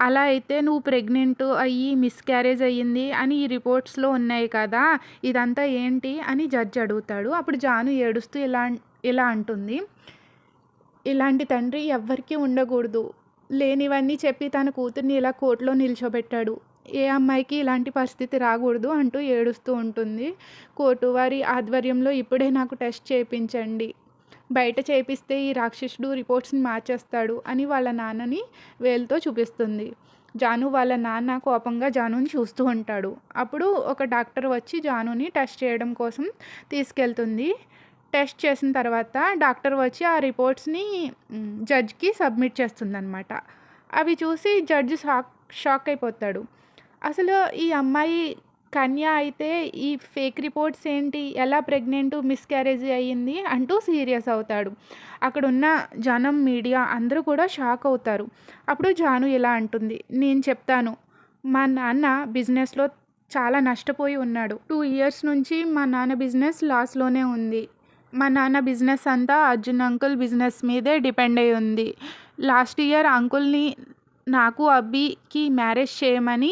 అలా అయితే నువ్వు ప్రెగ్నెంట్ అయ్యి మిస్క్యారేజ్ అయ్యింది అని ఈ రిపోర్ట్స్లో ఉన్నాయి కదా, ఇదంతా ఏంటి అని జడ్జి అడుగుతాడు. అప్పుడు జాను ఏడుస్తూ ఇలా అంటుంది, ఇలాంటి తండ్రి ఎవ్వరికీ ఉండకూడదు, లేనివన్నీ చెప్పి తన కూతుర్ని ఇలా కోర్టులో నిల్చోబెట్టాడు, ఏ అమ్మాయికి ఇలాంటి పరిస్థితి రాకూడదు అంటూ ఏడుస్తూ ఉంటుంది. కోర్టు వారి ఆధ్వర్యంలో ఇప్పుడే నాకు టెస్ట్ చేయించండి, బయట చేపిస్తే ఈ రాక్షసుడు రిపోర్ట్స్ని మార్చేస్తాడు అని వాళ్ళ నాన్నని వేలుతో చూపిస్తుంది. జాను వాళ్ళ నాన్న కోపంగా జానుని చూస్తూ ఉంటాడు. అప్పుడు ఒక డాక్టర్ వచ్చి జానుని టెస్ట్ చేయడం కోసం తీసుకెళ్తుంది. టెస్ట్ చేసిన తర్వాత డాక్టర్ వచ్చి ఆ రిపోర్ట్స్ని జడ్జ్కి సబ్మిట్ చేస్తుందన్నమాట. అవి చూసి జడ్జి షాక్ అయిపోతాడు. అసలు ఈ అమ్మాయి కన్య అయితే ఈ ఫేక్ రిపోర్ట్స్ ఏంటి, ఎలా ప్రెగ్నెంట్ మిస్క్యారేజ్ అయ్యింది అంటూ సీరియస్ అవుతాడు. అక్కడున్న జనం మీడియా అందరూ కూడా షాక్ అవుతారు. అప్పుడు జాను ఇలా అంటుంది, నేను చెప్తాను, మా నాన్న బిజినెస్లో చాలా నష్టపోయి ఉన్నాడు. 2 years నుంచి మా నాన్న బిజినెస్ లాస్లోనే ఉంది. మా నాన్న బిజినెస్ అంతా అర్జున్ అంకుల్ బిజినెస్ మీదే డిపెండ్ అయి ఉంది. లాస్ట్ ఇయర్ అంకుల్ని నాకు అబ్బికి మ్యారేజ్ చేయమని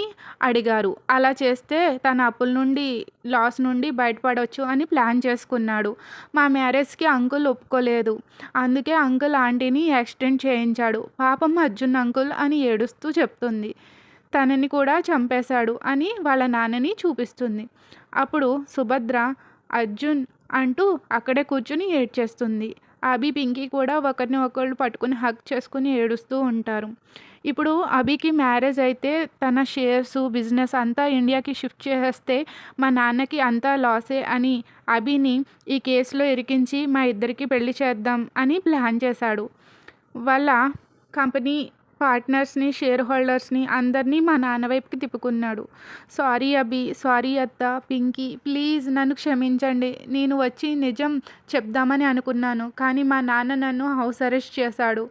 అడిగారు. అలా చేస్తే తన అప్పుల నుండి లాస్ నుండి బయటపడవచ్చు అని ప్లాన్ చేసుకున్నాడు. మా మ్యారేజ్కి అంకుల్ ఒప్పుకోలేదు. అందుకే అంకుల్ ఆంటీని యాక్సిడెంట్ చేయించాడు. పాపం అర్జున్ అంకుల్ అని ఏడుస్తూ చెప్తుంది. తనని కూడా చంపేశాడు అని వాళ్ళ నాన్నని చూపిస్తుంది. అప్పుడు సుభద్ర అర్జున్ అంటూ అక్కడే కూర్చుని ఏడ్చేస్తుంది. అభి పింకీ కూడా ఒకరిని ఒకళ్ళు పట్టుకుని హగ్ చేసుకుని ఏడుస్తూ ఉంటారు. ఇప్పుడు అభికి మ్యారేజ్ అయితే తన షేర్సు, బిజినెస్ అంతా ఇండియాకి షిఫ్ట్ చేసేస్తే మా నాన్నకి అంతా లాసే అని అభిని ఈ కేసులో ఇరికించి మా ఇద్దరికి పెళ్లి చేద్దాం అని ప్లాన్ చేశాడు. వాళ్ళ కంపెనీ పార్ట్నర్స్‌ని, షేర్ హోల్డర్స్‌ని అందరినీ మా నాన్న వైపుకి తిప్పుకున్నాడు. సారీ అభి, సారీ అత్త, పింకీ ప్లీజ్ నన్ను క్షమించండి. నేను వచ్చి నిజం చెప్దామని అనుకున్నాను. కానీ మా నాన్న నన్ను హౌస్ అరెస్ట్ చేశాడు.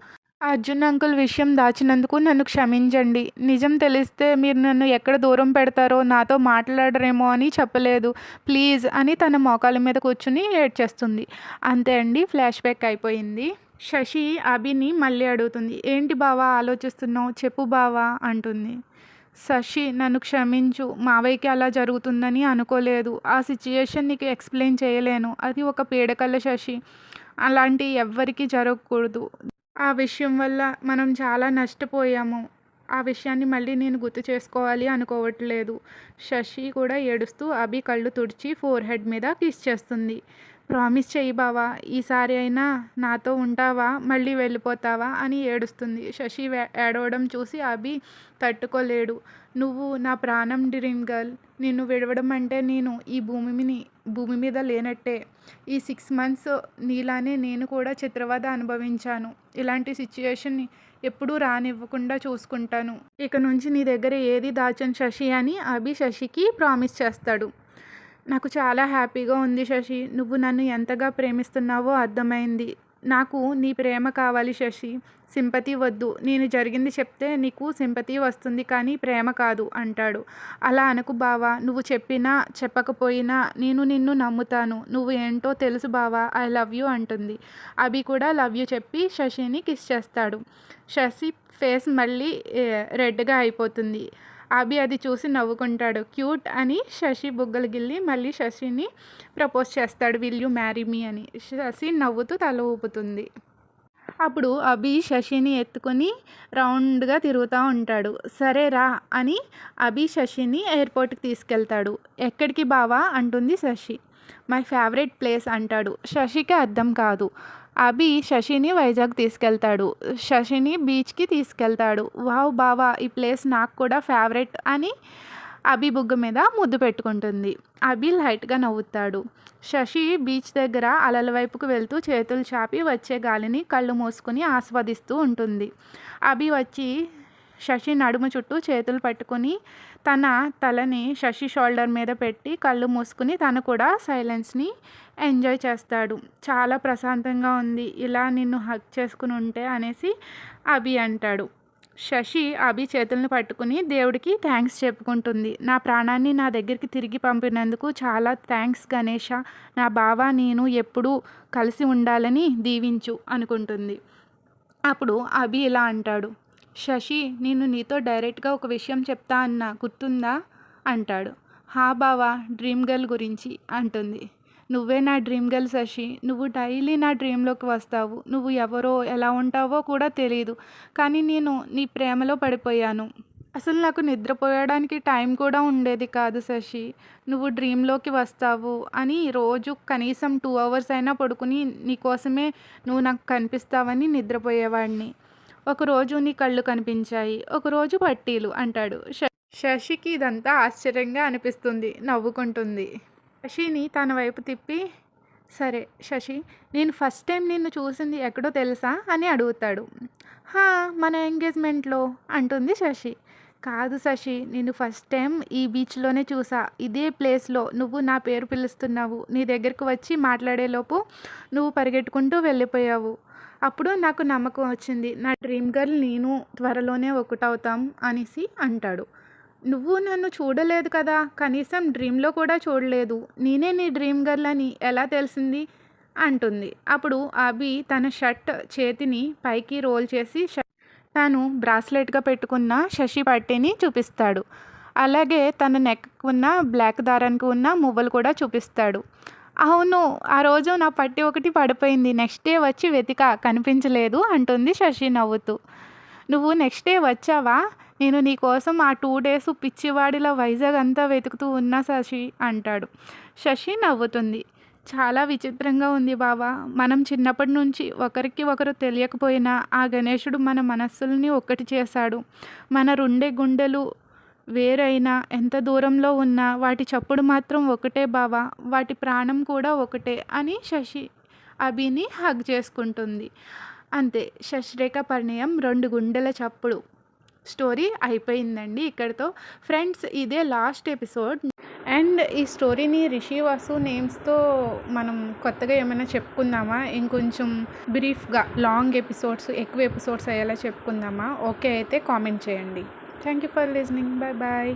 అర్జున్ అంకుల్ విషయం దాచినందుకు నన్ను క్షమించండి. నిజం తెలిస్తే మీరు నన్ను ఎక్కడ దూరం పెడతారో, నాతో మాట్లాడరేమో అని చెప్పలేదు. ప్లీజ్ అని తన మోకాళ్ళ మీద కూర్చొని ఏడ్చేస్తుంది. అంతే అండి, ఫ్లాష్ బ్యాక్ అయిపోయింది. శశి అభిని మళ్ళీ అడుగుతుంది. ఏంటి బావా ఆలోచిస్తున్నావు? చెప్పు బావా అంటుంది. శశి నన్ను క్షమించు. మావయ్యకి అలా జరుగుతుందని అనుకోలేదు. ఆ సిచ్యుయేషన్ నీకు ఎక్స్ప్లెయిన్ చేయలేను. అది ఒక పీడకల శశి. అలాంటి ఎవ్వరికీ జరగకూడదు. ఆ విషయం వల్ల మనం చాలా నష్టపోయాము. ఆ విషయాన్ని మళ్ళీ నేను గుర్తు చేసుకోవాలి అనుకోవట్లేదు. శశి కూడా ఏడుస్తూ అభి కళ్ళు తుడిచి ఫోర్ హెడ్ మీద కిస్ చేస్తుంది. ప్రామిస్ చెయ్యి బావా, ఈసారి అయినా నాతో ఉంటావా, మళ్ళీ వెళ్ళిపోతావా అని ఏడుస్తుంది. శశి ఏడవడం చూసి అభి తట్టుకోలేడు. నువ్వు నా ప్రాణం డ్రీమ్ గర్ల్. నిన్ను విడవడం అంటే నేను ఈ భూమి మీద లేనట్టే. ఈ 6 మంత్స్ నీలానే నేను కూడా చిత్రవద అనుభవించాను. ఇలాంటి సిచ్యుయేషన్ని ఎప్పుడూ రానివ్వకుండా చూసుకుంటాను. ఇక నుంచి నీ దగ్గర ఏది దాచను శశి అని అభి శశికి ప్రామిస్ చేస్తాడు. నాకు చాలా హ్యాపీగా ఉంది శశి. నువ్వు నన్ను ఎంతగా ప్రేమిస్తున్నావో అర్థమైంది. నాకు నీ ప్రేమ కావాలి శశి, సింపతి వద్దు. నేను జరిగింది చెప్తే నీకు సింపతి వస్తుంది కానీ ప్రేమ కాదు అంటాడు. అలా అనకు బావా, నువ్వు చెప్పినా చెప్పకపోయినా నేను నిన్ను నమ్ముతాను. నువ్వు ఏంటో తెలుసు బావా, ఐ లవ్ యూ అంటుంది. అభి కూడా లవ్ యూ చెప్పి శశిని కిస్ చేస్తాడు. శశి ఫేస్ మళ్ళీ రెడ్గా అయిపోతుంది. అభి అది చూసి నవ్వుకుంటాడు. క్యూట్ అని శశి బుగ్గలు గిల్లి మళ్ళీ శశిని ప్రపోజ్ చేస్తాడు. విల్ యూ మ్యారీ మీ అని. శశి నవ్వుతూ తల ఊపుతుంది. అప్పుడు అభి శశిని ఎత్తుకొని రౌండ్గా తిరుగుతూ ఉంటాడు. సరే రా అని అభి శశిని ఎయిర్పోర్ట్కి తీసుకెళ్తాడు. ఎక్కడికి బావా అంటుంది శశి. మై ఫేవరెట్ ప్లేస్ అంటాడు. శశికి అర్థం కాదు. అభి శశిని వైజాగ్ తీసుకెళ్తాడు. శశిని బీచ్కి తీసుకెళ్తాడు. వావ్ బావా, ఈ ప్లేస్ నాకు కూడా ఫేవరెట్ అని అభి బుగ్గ మీద ముద్దు పెట్టుకుంటుంది. అభి లైట్గా నవ్వుతాడు. శశి బీచ్ దగ్గర అలల వైపుకు వెళ్తూ చేతులు చాపి వచ్చే గాలిని కళ్ళు మూసుకుని ఆస్వాదిస్తూ ఉంటుంది. అభి వచ్చి శశి నడుము చుట్టూ చేతులు పట్టుకుని తన తలని శశి షోల్డర్ మీద పెట్టి కళ్ళు మూసుకుని తను కూడా సైలెన్స్ని ఎంజాయ్ చేస్తాడు. చాలా ప్రశాంతంగా ఉంది ఇలా నిన్ను హగ్ చేసుకుని ఉంటే అనేసి అభి అంటాడు. శశి అభి చేతులను పట్టుకుని దేవుడికి థ్యాంక్స్ చెప్పుకుంటుంది. నా ప్రాణాన్ని నా దగ్గరికి తిరిగి పంపినందుకు చాలా థ్యాంక్స్ గణేష. నా బావ నేను ఎప్పుడూ కలిసి ఉండాలని దీవించు అనుకుంటుంది. అప్పుడు అభి ఇలా అంటాడు. శశి, నేను నీతో డైరెక్ట్గా ఒక విషయం చెప్తా అన్నా గుర్తుందా అంటాడు. హా బావా, డ్రీమ్ గర్ల్ గురించి అంటుంది. నువ్వే నా డ్రీమ్ గర్ల్ శశి. నువ్వు డైలీ నా డ్రీమ్లోకి వస్తావు. నువ్వు ఎవరో ఎలా ఉంటావో కూడా తెలియదు. కానీ నేను నీ ప్రేమలో పడిపోయాను. అసలు నాకు నిద్రపోయడానికి టైం కూడా ఉండేది కాదు శశి. నువ్వు డ్రీమ్లోకి వస్తావు అని రోజు కనీసం 2 hours అయినా పడుకుని నీకోసమే నువ్వు నాకు కనిపిస్తావని నిద్రపోయేవాడిని. ఒకరోజు నీ కళ్ళు కనిపించాయి, ఒకరోజు పట్టీలు అంటాడు. శశికి ఇదంతా ఆశ్చర్యంగా అనిపిస్తుంది. నవ్వుకుంటుంది. శశిని తన వైపు తిప్పి, సరే శశి, నేను ఫస్ట్ టైం నిన్ను చూసింది ఎక్కడో తెలుసా అని అడుగుతాడు. హా, మన ఎంగేజ్మెంట్లో అంటుంది శశి. కాదు శశి, నేను ఫస్ట్ టైం ఈ బీచ్లోనే చూసా. ఇదే ప్లేస్లో నువ్వు నా పేరు పిలుస్తున్నావు. నీ దగ్గరకు వచ్చి మాట్లాడేలోపు నువ్వు పరిగెట్టుకుంటూ వెళ్ళిపోయావు. అప్పుడు నాకు నమ్మకం వచ్చింది, నా డ్రీమ్ గర్ల్ నేను త్వరలోనే ఒకటవుతాం అనేసి అంటాడు. నువ్వు నన్ను చూడలేదు కదా, కనీసం డ్రీమ్లో కూడా చూడలేదు. నేనే నీ డ్రీమ్ గర్ల్ అని ఎలా తెలిసింది అంటుంది. అప్పుడు అభి తన షర్ట్ చేతిని పైకి రోల్ చేసి తాను బ్రాస్లెట్గా పెట్టుకున్న శశి పట్టీని చూపిస్తాడు. అలాగే తన నెక్ ఉన్న బ్లాక్ దారానికి ఉన్న మువ్వలు కూడా చూపిస్తాడు. అవును, ఆ రోజు నా పట్టి ఒకటి పడిపోయింది. నెక్స్ట్ డే వచ్చి వెతికా, కనిపించలేదు అంటుంది శశి నవ్వుతూ. నువ్వు నెక్స్ట్ డే వచ్చావా? నేను నీకోసం ఆ 2 days పిచ్చివాడిలా వైజాగ్ అంతా వెతుకుతూ ఉన్నా శశి అంటాడు. శశి నవ్వుతుంది. చాలా విచిత్రంగా ఉంది బావ. మనం చిన్నప్పటి నుంచి ఒకరికి ఒకరు తెలియకపోయినా ఆ గణేశుడు మన మనస్సుల్ని ఒక్కటి చేశాడు. మన గుండెలు వేరైనా, ఎంత దూరంలో ఉన్నా వాటి చప్పుడు మాత్రం ఒకటే బావ. వాటి ప్రాణం కూడా ఒకటే అని శశి అభిని హగ్ చేసుకుంటుంది. అంతే, శశిరేఖ పరిణయం 2 గుండెల చప్పుడు స్టోరీ అయిపోయిందండి ఇక్కడితో. ఫ్రెండ్స్, ఇదే లాస్ట్ ఎపిసోడ్. అండ్ ఈ స్టోరీని రిషి వాసు నేమ్స్తో మనం కొత్తగా ఏమైనా చెప్పుకుందామా? ఇంకొంచెం బ్రీఫ్గా లాంగ్ ఎపిసోడ్స్, ఎక్కువ ఎపిసోడ్స్ అయ్యేలా చెప్పుకుందామా? ఓకే అయితే కామెంట్ చేయండి. Thank you for listening. Bye bye.